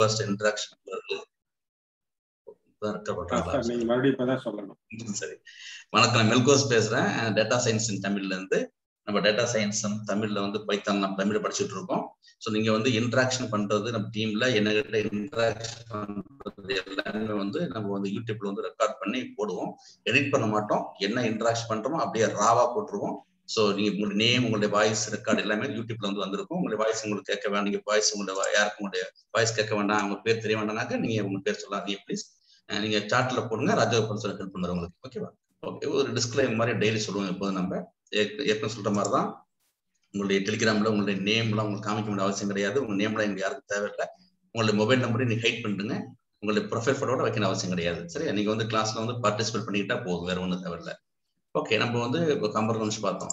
First interaction நீங்க மறுபடியும் இப்பதான் சொல்லணும். சரி, வணக்கம். மெல்கோஸ் பேசுறேன், டேட்டா சயின்ஸ் தமிழ்ல இருந்து. நம்ம டேட்டா சயின்ஸ் தமிழ்ல வந்து பைத்தான் நம்ம தமிழ்ல படிச்சுட்டு இருக்கோம். ஸோ நீங்க வந்து இன்ட்ராக்ஷன் பண்றது நம்ம டீம்ல என்னகிட்ட இன்ட்ராக்ஷன் பண்றது எல்லாமே வந்து நம்ம வந்து யூடியூப்ல வந்து ரெக்கார்ட் பண்ணி போடுவோம். எடிட் பண்ண மாட்டோம். என்ன இன்ட்ராக்ஷன் பண்றோமோ அப்படியே ராவா போட்டுருவோம். ஸோ நீங்க உங்களுடைய நேம், உங்களுடைய வாய்ஸ் ரெக்கார்டு எல்லாமே யூடியூப்ல வந்து வந்திருக்கும். உங்களுடைய வாய்ஸ் உங்களுக்கு கேட்க வேண்டாம், நீங்க வாய்ஸ் உங்களுடைய யாருக்கும் உங்களுடைய வாய்ஸ் கேட்க வேண்டாம், அவங்க பேர் தெரிய வேண்டாம்னாக்க நீங்க உங்க பேர் சொல்லாதீங்க ப்ளீஸ். நீங்க சாட்ல போடுங்க, ராஜகோபால் சார் ஹெல்ப் பண்ணுவார் உங்களுக்கு. ஓகேவா? ஓகே, ஒரு டிஸ்கிளைமர் மாதிரி டெய்லி சொல்லுவோம். எப்போது நம்ம ஏற்கனவே சொல்ற மாதிரி தான் உங்களுடைய டெலிகிராம்ல உங்களுடைய நேம்லாம் உங்களுக்கு காமிக்க வேண்டிய அவசியம் கிடையாது. உங்க நேம்லாம் எங்களுக்கு யாருக்கும் தேவையில்லை. உங்களுடைய மொபைல் நம்பரையும் நீங்க ஹைட் பண்ணிடுங்க. உங்களுடைய ப்ரொஃபைல் ஃபோட்டோட வைக்கணும் அவசியம் கிடையாது. சரி, நீங்க வந்து கிளாஸ்ல வந்து பார்ட்டிசிபேட் பண்ணிக்கிட்டா போதும், வேற ஒன்றும் தேவையில்லை. ஓகே, நம்ம வந்து கம்பேர் பார்த்தோம்.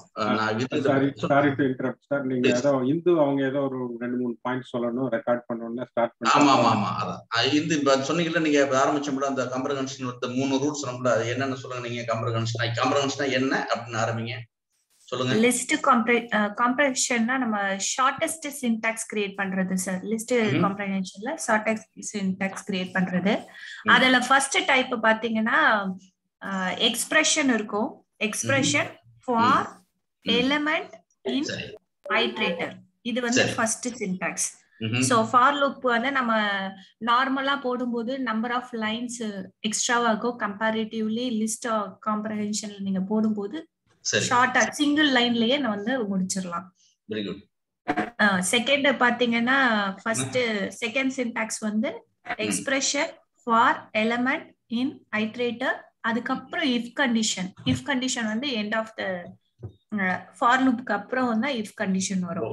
நீங்க ஏதோ இந்து அவங்க ஏதோ ஒரு 2-3 பாயிண்ட் சொல்லணும், ரெக்கார்ட் பண்ணணும்னா ஸ்டார்ட் பண்ணி. ஆமா ஆமா ஆமா, அதான் இந்த சொன்னீங்கல்ல, நீங்க ஆரம்பிச்சோம்ல அந்த கம்பரகன்ஷன் 3 ரூல்ஸ் சொன்னோம்ல, அது என்னன்னு சொல்லுங்க. நீங்க கம்பரகன்ஷனா என்ன அப்படின்னு ஆரம்பிங்க, சொல்லுங்க. லிஸ்ட் காம்ப்ரஹென்ஷன்னா நம்ம ஷார்ட்டஸ்ட் சின்டாக்ஸ் கிரியேட் பண்றது சார். லிஸ்ட் காம்ப்ரஹென்ஷன்ல ஷார்ட்டஸ்ட் சின்டாக்ஸ் கிரியேட் பண்றது. அதுல ஃபர்ஸ்ட் டைப் பாத்தீங்கன்னா எக்ஸ்பிரஷன் இருக்கும். Expression for element in iterator, இது வந்து first syntax. So for loop வந்து நம்ம நார்மலா போடும்போது நம்பர் ஆஃப் லைன்ஸ் எக்ஸ்ட்ராவாகும் கம்பேரிட்டிவ்லி. லிஸ்ட் காம்ப்ரஹென்ஷன்ல நீங்க போடும்போது ஷார்ட்டா சிங்கிள் லைன்லயே நான் வந்து முடிச்சிடலாம். Very good. செகண்ட் பாத்தீங்கன்னா ஃபர்ஸ்ட் செகண்ட் சின்டாக்ஸ் வந்து expression for element in iterator. அதுக்கப்புறம் இஃப் கண்டிஷன். இஃப் கண்டிஷன் வந்து எண்ட் ஆஃப் த ஃபார் லூப்க்கு அப்புறம் வந்து இஃப் கண்டிஷன் வரும்.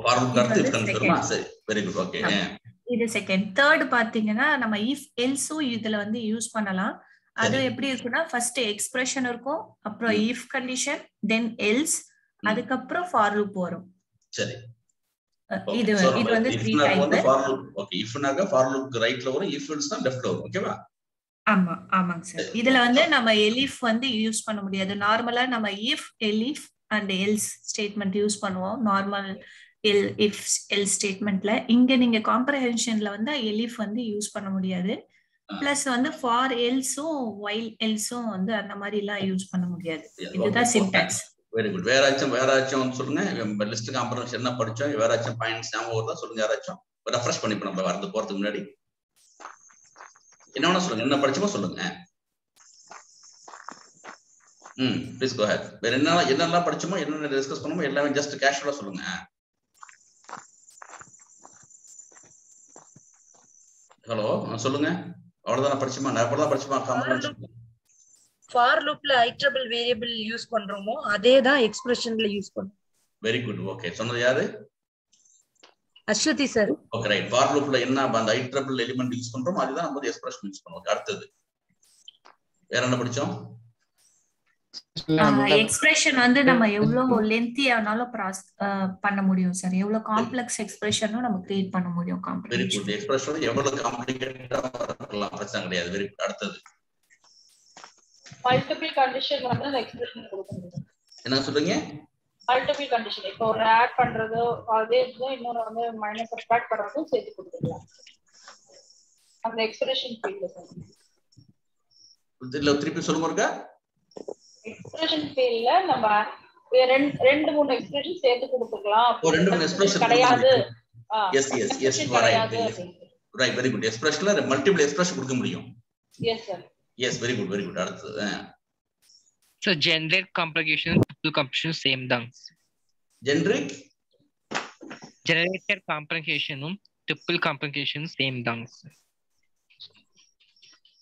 இது செகண்ட். தேர்ட் பாத்தீங்கன்னா நம்ம இஃப் எல்ஸும் இதுல வந்து யூஸ் பண்ணலாம். அது எப்படி இருக்குன்னா ஃபர்ஸ்ட் எக்ஸ்பிரஷன் இருக்கும், அப்புறம் இஃப் கண்டிஷன், தென் எல்ஸ், அதுக்கப்புறம் ஃபார் லூப் வரும். சரி, இது வந்து 3 டைப். ஓகே, இஃப்னாக ஃபார் லூப் ரைட்ல வரும், இஃப் எல்ஸ்னா லெஃப்ட்ல வரும். ஓகேவா? ஆமா ஆமாங்க சார். இதுல வந்து நம்ம எலிஃப் வந்து யூஸ் பண்ண முடியாது. நார்மலா நம்ம if, elif and else statement use பண்ணுவோம் நார்மல் இஃப் எல் ஸ்டேட்மெண்ட்ல. இங்க நீங்க காம்ப்ரஹென்ஷன்ல வந்து எலிஃப் வந்து யூஸ் பண்ண முடியாது. பிளஸ் வந்து ஃபார் எல்ஸும் வைல் எல்ஸும் வந்து அந்த மாதிரி எல்லாம் யூஸ் பண்ண முடியாது. இதுதான் சின்டாக்ஸ். Very good. வேற ஆச்சும் சொல்லுங்க. லிஸ்ட் காம்ப்ரஹென்ஷன் என்ன படிச்சோம், வேற ஆச்சும் பாயிண்ட்ஸ் ஞாபகம் வருதா சொல்லுங்க. யாராச்சும் ரெஃப்ரெஷ் பண்ணி நம்ம வரது போறதுக்கு முன்னாடி என்ன வேணா சொல்லுங்க, என்ன படிச்சோமோ சொல்லுங்க. Please go ahead. வேற என்னெல்லாம் படிச்சோமோ, என்னென்ன டிஸ்கஸ் பண்ணுமோ எல்லாமே ஜஸ்ட் கேஷுவலா சொல்லுங்க. ஹலோ, சொல்லுங்க. அவ்வளவுதான் படிச்சுமா, நான் அவ்வளவுதான் படிச்சுமா. ஃபார் லூப்ல ஐட்ரபிள் வேரியபிள் யூஸ் பண்றோமோ அதே தான் எக்ஸ்பிரஷன்ல யூஸ் பண்றோம். Very good. ஓகே, சொன்னது யாரு? Aswathi sir. Okay right. For லூப்ல என்ன அந்த ஐட்ரபிள் எலிமெண்ட் யூஸ் பண்றோம், அதுதான் நம்ம எக்ஸ்பிரஷன் யூஸ் பண்ணுவோம். அடுத்தது வேற என்ன படிச்சோம்? எக்ஸ்பிரஷன் வந்து நம்ம எவ்வளவு லென்த்தி ஆனாலும் பண்ண முடியும் சார். எவ்வளவு காம்ப்ளெக்ஸ் எக்ஸ்பிரஷனும் நம்ம கிரியேட் பண்ண முடியும். Very good. எக்ஸ்பிரஷன் எவ்வளவு காம்ப்ளிகேட்டடா இருக்கலாம், பிரச்சனை கிடையாது. Very good. அடுத்தது மல்டிபிள் கண்டிஷன் வந்து அந்த எக்ஸ்பிரஷன் கொடுக்க முடியும். என்ன சொல்றீங்க? Multiple condition. இப்போ ஒரு ஆட் பண்றதோ அதே இது இன்னொரு வந்து மைனஸ் சப்ட்ராக்ட் பண்றதோ சேர்த்து கொடுத்துடலாம் அந்த எக்ஸ்பிரஷன் ஃபீல்ட்ல. இல்ல திருப்பி சொல்லுங்க ஒருக்கா. எக்ஸ்பிரஷன் ஃபீல்ட்ல நம்ம 2-3 எக்ஸ்பிரஷன் சேர்த்து கொடுத்துக்கலாம். ஒரு 2-3 எக்ஸ்பிரஷன் கிடையாது. Yes yes yes right. Very good. எக்ஸ்பிரஷன்ல மல்டிபிள் எக்ஸ்பிரஷன் கொடுக்க முடியும். Yes sir. Yes, very good very good. அடுத்து So generic complication, tuple complication same தான். Generator complication tuple complication same தான்.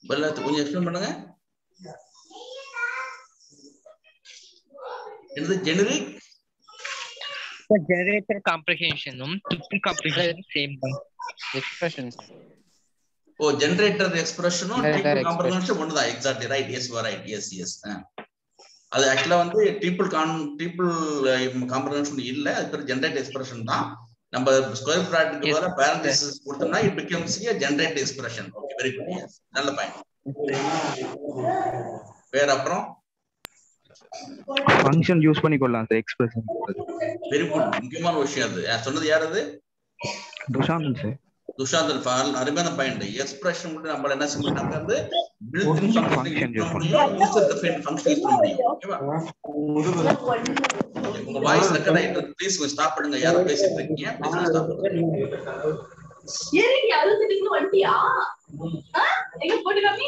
பல்லத்து கொஞ்சம் எக்ஸ்பிளைன் பண்ணுங்க. என்னது generic? Generator complication tuple complication same தான். Expressions. ஓ, ஜெனரேட்டர் எக்ஸ்பிரஷனும் ட்ரிபிள் காம்ப்ரஹென்ஷன் ஒண்ணுதான். Exactly right. Yes you are right. Yes yes. அது ஆக்சுவலா வந்து ட்ரிபிள் காம்ப்ரஹென்ஷன் இல்ல, அது பேர் ஜெனரேட் எக்ஸ்பிரஷன் தான். நம்ம ஸ்கொயர் பிராக்கெட்டுக்கு பதிலா பேரந்தசிஸ் கொடுத்தோம்னா it becomes a generate expression. Okay, very good. Yes, நல்ல பாயிண்ட். வேற அப்புறம் ஃபங்க்ஷன் யூஸ் பண்ணிக்கலாம் சார் எக்ஸ்பிரஷன். Very good. முக்கியமான விஷயம் அது. சொன்னது யார் அது? துஷாந்தன் சார். துஷாந்தன் அருமையான பாயிண்ட். எக்ஸ்பிரஷன் கூட நம்மள என்ன செய்யணும்னாக்க வந்து built in function யூஸ் பண்ண முடியும், user defined function யூஸ் பண்ண முடியும். ஓகேவா? உங்க வாய்ஸ் ரெக்கார்ட் ஆயிட்டு இருக்கு. ப்ளீஸ் கொஞ்சம் ஸ்டாப் பண்ணுங்க. யாரும் பேசிட்டு இருக்கீங்க, ப்ளீஸ் ஸ்டாப் பண்ணுங்க. ஏறி அழுதுட்டீங்க வண்டியா? எங்க போடி காமி?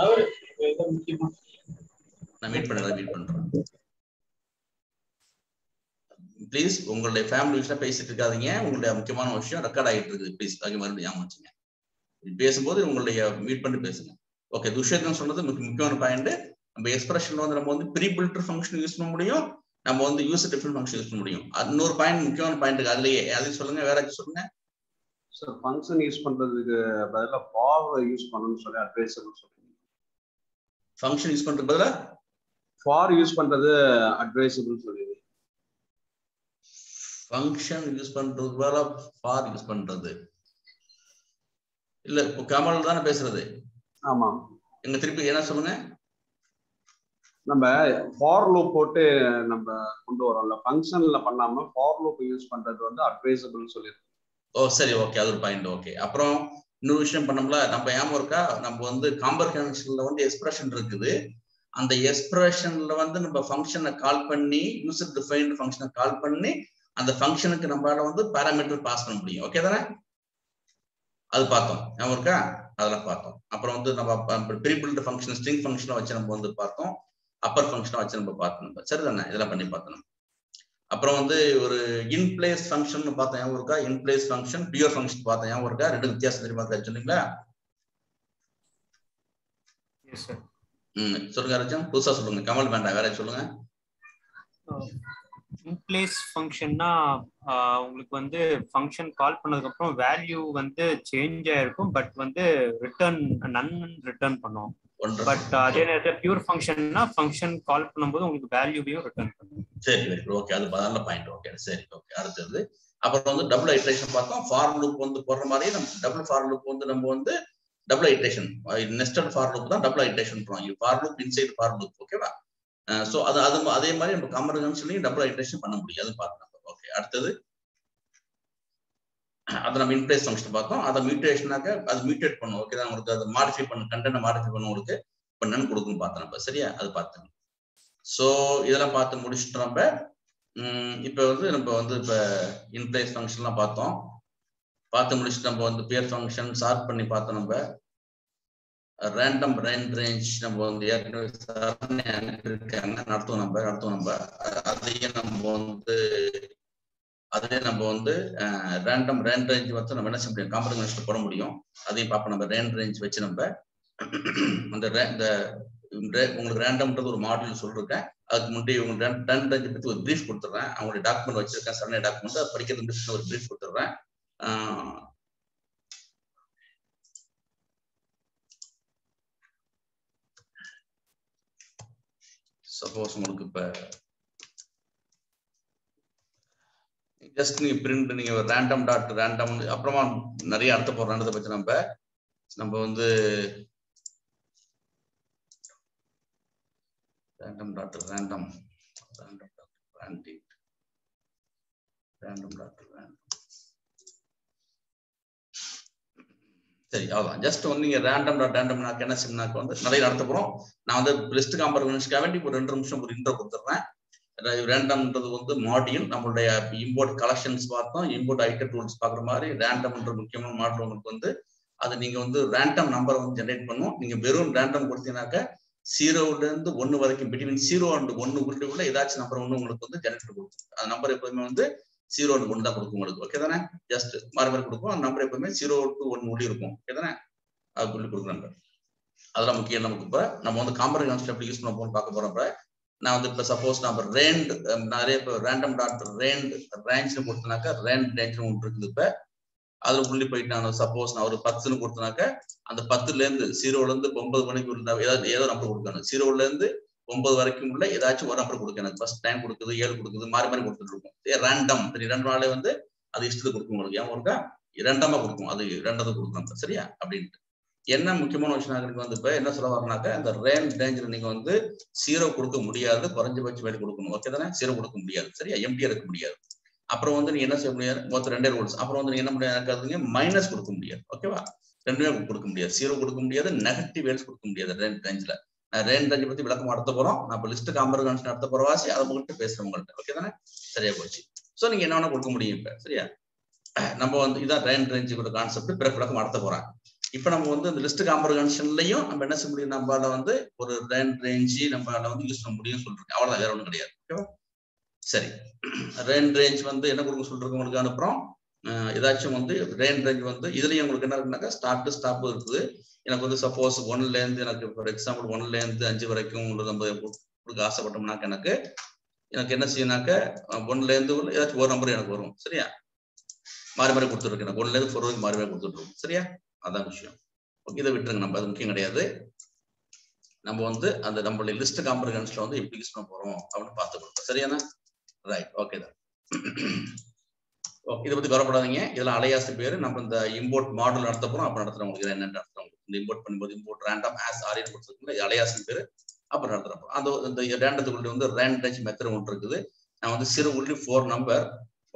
அவர் ஏதோ முக்கியமா நான் மீட் பண்றேன். ப்ளீஸ் உங்களுடைய ஃபேமிலி விஷயம் பேசிட்டு இருக்காதீங்க. உங்களுடைய முக்கியமான விஷயம் ரெக்கார்ட் ஆகிட்டு இருக்குது. ப்ளீஸ் அது மறுபடியும் ஞாபகம் பேசும்போது உங்களுடைய மீட் பண்ணி பேசுங்க. ஓகே, துஷேதன் சொன்னது முக்கியமான பாயிண்ட். நம்ம எக்ஸ்பிரஷன் வந்து நம்ம வந்து ப்ரீ பில்டர் ஃபங்க்ஷன் யூஸ் பண்ண முடியும், நம்ம வந்து யூசர் டிஃபரண்ட் ஃபங்க்ஷன் யூஸ் பண்ண முடியும். அது இன்னொரு பாயிண்ட், முக்கியமான பாயிண்ட். அதுலயே அதையும் சொல்லுங்க, வேற ஏதாச்சும் சொல்லுங்க. சார் ஃபங்க்ஷன் யூஸ் பண்றதுக்கு பதிலா ஃபார் யூஸ் பண்ணணும்னு சொல்லி அட்வைசபிள் சொல்றீங்க. ஃபங்க்ஷன் யூஸ் பண்றதுக்கு பதிலா ஃபார் யூஸ் பண்றது அட்வைசபிள் சொல்றீங்க. ஃபங்க்ஷன் யூஸ் பண்றது பதிலா ஃபார் யூஸ் பண்றது இல்ல. இப்போ கமல் தானே பேசுறது. ஆமா, எங்க திருப்பி என்ன சொல்லுங்க. நம்ம ஃபார் லூப் போட்டு நம்ம கொண்டு வரோம்ல, ஃபங்க்ஷன்ல பண்ணாம ஃபார் லூப் யூஸ் பண்றது வந்து அட்வைசபிள் சொல்லிருக்கு. ஓ சரி, ஓகே, அது ஒரு பாயிண்ட். ஓகே, அப்புறம் இன்னொரு விஷயம் பண்ணோம்ல, நம்ம ஞாபகம் இருக்கா, நம்ம வந்து காம்ப்ரிஹென்ஷன்ல வந்து எக்ஸ்பிரஷன் இருக்குது. அந்த எக்ஸ்பிரஷன்ல வந்து நம்ம ஃபங்க்ஷனை கால் பண்ணி, யூசர் டிஃபைன்ட் ஃபங்க்ஷனை கால் பண்ணி அந்த ஃபங்க்ஷனுக்கு நம்மளால வந்து பாராமீட்டர் பாஸ் பண்ண முடியும். ஓகே தானே? அது பார்த்தோம், ஞாபகம் இருக்கா? அதெல்லாம் பார்த்தோம். அப்புறம் வந்து நம்ம ப்ரீ பில்ட் ஃபங்க்ஷன் ஸ்ட்ரிங் ஃபங்க்ஷனை வச்சு நம்ம வந்து பார்த்தோம், அப்பர் ஃபங்க்ஷனை வச்சு நம்ம பார்த்தோம். சரி தானே? இதெல்லாம் பண்ணி பார்த்தோம். அப்புறம் வந்து ஒரு இன் பிளேஸ் ஃபங்க்ஷன் பார்த்தோம், ஞாபகம் இருக்கா? In place function, pure function பார்த்தோம், ஞாபகம் இருக்கா? ரெண்டு வித்தியாசம் தெரியுமா சொன்னீங்களா? சொல்லுங்க ரஜன், புதுசா சொல்லுங்க. கமல் வேண்டாம், வேற சொல்லுங்க. இன் பிளேஸ் ஃபங்க்ஷன்னா உங்களுக்கு வந்து ஃபங்க்ஷன் கால் பண்ணதுக்கு அப்புறம் வேல்யூ வந்து சேஞ்ச் ஆயிருக்கும், பட் வந்து ரிட்டர்ன் நன் ரிட்டர்ன் பண்ணும். பட் அதே நேரத்தில் பியூர் ஃபங்க்ஷன்னா ஃபங்க்ஷன் கால் பண்ணும்போது உங்களுக்கு வேல்யூவையும் ரிட்டர்ன் பண்ணும். சரி, ஓகே, அது நல்ல பாயிண்ட். ஓகே, சரி, ஓகே. அடுத்தது அப்புறம் வந்து டபுள் ஐட்ரேஷன் பார்த்தோம். ஃபார் லூப் வந்து போடுற மாதிரி நம்ம டபுள் ஃபார் லூப் வந்து நம்ம வந்து double iteration, nested for loop தான் டபுள் ஐட்ரேஷன் பண்ணுவோம். For loop inside for loop. ஓகேவா? ஸோ அது அதே மாதிரி நம்ம காம்ப்ரிஹென்ஷன்லையும் டபுள் ஐட்ரேஷன் பண்ண முடியும். அது பார்த்தோம். ஓகே, அடுத்தது அதை நம்ம இன்பிளேஸ் ஃபங்க்ஷன் பார்த்தோம். அதை மியூட்டேஷனாக்க அது மியூட்டேட் பண்ணும். ஓகே தான்? உங்களுக்கு அதை மாடிஃபை பண்ண கண்டென்ட் மாடிஃபை பண்ண உங்களுக்கு பண்ணு கொடுக்கும் பார்த்தோம் நம்ம. சரியா? அது பார்த்தோம். ஸோ இதெல்லாம் பார்த்து முடிச்சுட்டு நம்ம இப்போ வந்து இப்போ இன்பிளேஸ் ஃபங்க்ஷன்லாம் பார்த்து முடிச்சுட்டு நம்ம வந்து பேர் ஃபங்க்ஷன் சார்ட் பண்ணி பார்த்தோம். நம்ம ரேண்டம் ரேஞ்ச் நம்ம வந்து ஏற்கனவே அனுப்பியிருக்காங்க, நடத்துவோம் நம்ம அதே நம்ம வந்து ரேண்டம் ரேஞ்ச் வந்து நம்ம என்ன செய்ய முடியும், காம்ப்ரிஹென்ஷன் போட முடியும். அதையும் பார்ப்போம். நம்ம ரேஞ்ச் வச்சு நம்ம அந்த உங்களுக்கு ரேண்டம்ன்றது ஒரு மாடியூல் சொல்லிருக்கேன். அதுக்கு முன்னாடி உங்களுக்கு ரேஞ்ச் பற்றி ஒரு பிரீஃப் கொடுத்துட்றேன். அவங்களுடைய டாக்குமெண்ட் வச்சிருக்கேன், சரணை டாக்குமெண்ட். அதை படிக்கிறது ஒரு பிரீஃப் கொடுத்துட்றேன். சப்போஸ் உங்களுக்கு இப்ப ஜஸ்ட் நீங்க பிரிண்ட் நீங்க ரேண்டம் டாட் ரேண்டம் அப்புறமா நிறைய அர்த்த போடுறதை பத்தி நம்ம வந்து ரேண்டம் டாட் ரேண்டம் சரி, அவ்வளவுதான். ஜஸ்ட் வந்து நீங்க ரேண்டம் டாட் ரேண்டம்னாக்க என்ன செய்யணும்னாக்க வந்து நிறைய நடத்த போறோம். நான் வந்து லிஸ்ட் காம்ப்ரிஹென்ஷனுக்காக வேண்டி ஒரு 2 நிமிஷம் ஒரு இன்ட்ரோ கொடுத்துட்றேன். ரேண்டம்ன்றது வந்து மாடியூல். நம்மளுடைய இம்போர்ட் கலெக்ஷன்ஸ் பார்த்தோம், இம்போர்ட் ஐட்டம் டூல்ஸ் பார்க்குற மாதிரி ரேண்டம்ன்ற முக்கியமான மாடல் உங்களுக்கு வந்து அது நீங்க வந்து ரேண்டம் நம்பரை வந்து ஜென்ரேட் பண்ணும். நீங்க வெறும் ரேண்டம் கொடுத்தீங்கன்னாக்க 0ல இருந்து 1 வரைக்கும் பிட்வீன் 0 and 1 உள்ள ஏதாச்சும் நம்பர் ஒன்று உங்களுக்கு வந்து ஜென்ரேட் கொடுக்கும். அந்த நம்பர் எப்பவுமே வந்து 0 and 1 தான் கொடுக்கும் உங்களுக்கு. ஓகே தானே? ஜஸ்ட் மாறி மாறி கொடுக்கும். அந்த நம்பர் எப்பவுமே 0 to 1 உள்ளி இருக்கும். ஓகே தானே? அது புள்ளி கொடுக்குறாங்க. அதெல்லாம் முக்கியம். நமக்கு இப்போ நம்ம வந்து காம்ப்ரிஹென்ஷன் எப்படி யூஸ் பண்ண போகணும்னு பார்க்க போறோம். நான் வந்து இப்போ சப்போஸ் நம்ம நிறைய இப்போ ரேண்டம் டாட் ரேஞ்ச்னு கொடுத்தனாக்கா ரேஞ்ச் ஒன்று இருக்குது. இப்போ அதுல புள்ளி போயிட்டு நான் சப்போஸ் நான் ஒரு 10ன்னு கொடுத்தனாக்க அந்த 10ல இருந்து 0ல இருந்து 9 மணிக்கு உள்ள ஏதோ நம்பர் கொடுக்கணும். 0ல இருந்து 9 வரைக்கும் உள்ள ஏதாச்சும் ஒரு நம்பர் கொடுக்கணும். எனக்கு ஃபர்ஸ்ட் டைம் கொடுக்குது, 7 கொடுக்குது, மாறி மாறி கொடுத்துட்டு இருக்கும். ரேண்டம் 2 நாளே வந்து அது இஷ்டத்துக்கு கொடுக்கும் உங்களுக்கு. ஏன் இருக்கா ரெண்டமா கொடுக்கும், அது ரெண்டாவது கொடுக்கணும். சரியா? அப்படின்ட்டு என்ன முக்கியமான விஷயம் எனக்கு வந்து இப்போ என்ன சொல்ல வரனாக்கா இந்த ரேஞ்சில் நீங்க வந்து 0 கொடுக்க முடியாது, குறைஞ்சபட்ச வேலை கொடுக்கணும். ஓகே தானே? 0 கொடுக்க முடியாது. சரியா? எம்டியா இருக்க முடியாது. அப்புறம் வந்து நீங்க என்ன செய்ய முடியாது, மொத்தம் 2 ரூல்ஸ். அப்புறம் வந்து நீங்க என்ன முடியாது, மைனஸ் கொடுக்க முடியாது. ஓகேவா, ரெண்டுமே கொடுக்க முடியாது. 0 கொடுக்க முடியாது, நெகட்டிவ் வேல்ஸ் கொடுக்க முடியாது ரேஞ்ச்ல. ரேஞ்ச் பத்தி விளக்கம் நடத்த போறோம். நான் இப்போ லிஸ்ட் காம்பரிஹென்ஷன் நடத்த போற வாசி அதை உங்கள்கிட்ட பேசுறேன் உங்கள்கிட்ட. ஓகே தானே, சரியா போச்சு. ஸோ நீங்க என்ன வேணா கொடுக்க முடியும் இப்ப. சரியா, நம்ம வந்து இதான் ரேஞ்ச் கூட கான்செப்ட் பிறகு விளக்கம் நடத்த போறேன். இப்ப நம்ம வந்து இந்த லிஸ்ட் காம்பரிஹென்ஷன்லயும் நம்ம என்ன செய்ய முடியும், நம்மளால வந்து ஒரு ரேஞ்ச் நம்மளால வந்து யூஸ் பண்ண முடியும் சொல்றேன். அவ்வளவுதான், வேற ஒன்றும் கிடையாது. ஓகேவா, சரி. ரேஞ்ச் வந்து என்ன கொடுக்க சொல்றேன் உங்களுக்கு அனுப்புறோம். ஏதாச்சும் வந்து ரேஞ்ச் வந்து இதுலயும் உங்களுக்கு என்ன இருக்குனாக்கா ஸ்டார்ட் ஸ்டாப் இருக்குது. எனக்கு வந்து சப்போஸ் 1ல இருந்து எனக்கு ஃபார் எக்ஸாம்பிள் 1ல இருந்து 5 வரைக்கும் நம்ம கொடுக்க ஆசைப்பட்டோம்னாக்க எனக்கு என்ன செய்யணாக்க 1ல இருந்து ஏதாச்சும் ஒரு நம்பர் எனக்கு வரும். சரியா, மாறி மாறி கொடுத்துருக்கு. எனக்கு 1ல இருந்து 4 வரைக்கும் மாறி மாறி கொடுத்துருக்கோம். சரியா, அதான் விஷயம். ஓகே, இதை விட்டுருங்க, நம்ம அது முக்கியம் கிடையாது. நம்ம வந்து அந்த நம்மளுடைய லிஸ்ட் காம்பரிஹென்ஷன்ல வந்து எப்படி யூஸ் பண்ண போறோம் அப்படின்னு பார்த்து கொடுப்போம். சரியானா, ரைட், ஓகே தான். இதை பத்தி கவலைப்படாதீங்க. இதெல்லாம் அலையாசு பேரு. நம்ம இந்த இம்போர்ட் மாடல் நடத்த போறோம். அப்ப நடத்துறோம் உங்களுக்கு என்ன நடத்துறோம். இந்த இம்போர்ட் பண்ணும்போது இம்போர்ட் ரேண்டம் ஆஸ் ஆரியன் கொடுத்துருக்கோம். இது அலையாசு பேரு. அப்புறம் நடத்துறோம். அந்த ரேண்டத்துக்குள்ள வந்து ரேண்டேஜ் மெத்தட் ஒன்று இருக்குது. நான் வந்து சிறு உள்ளி 4 நம்பர்.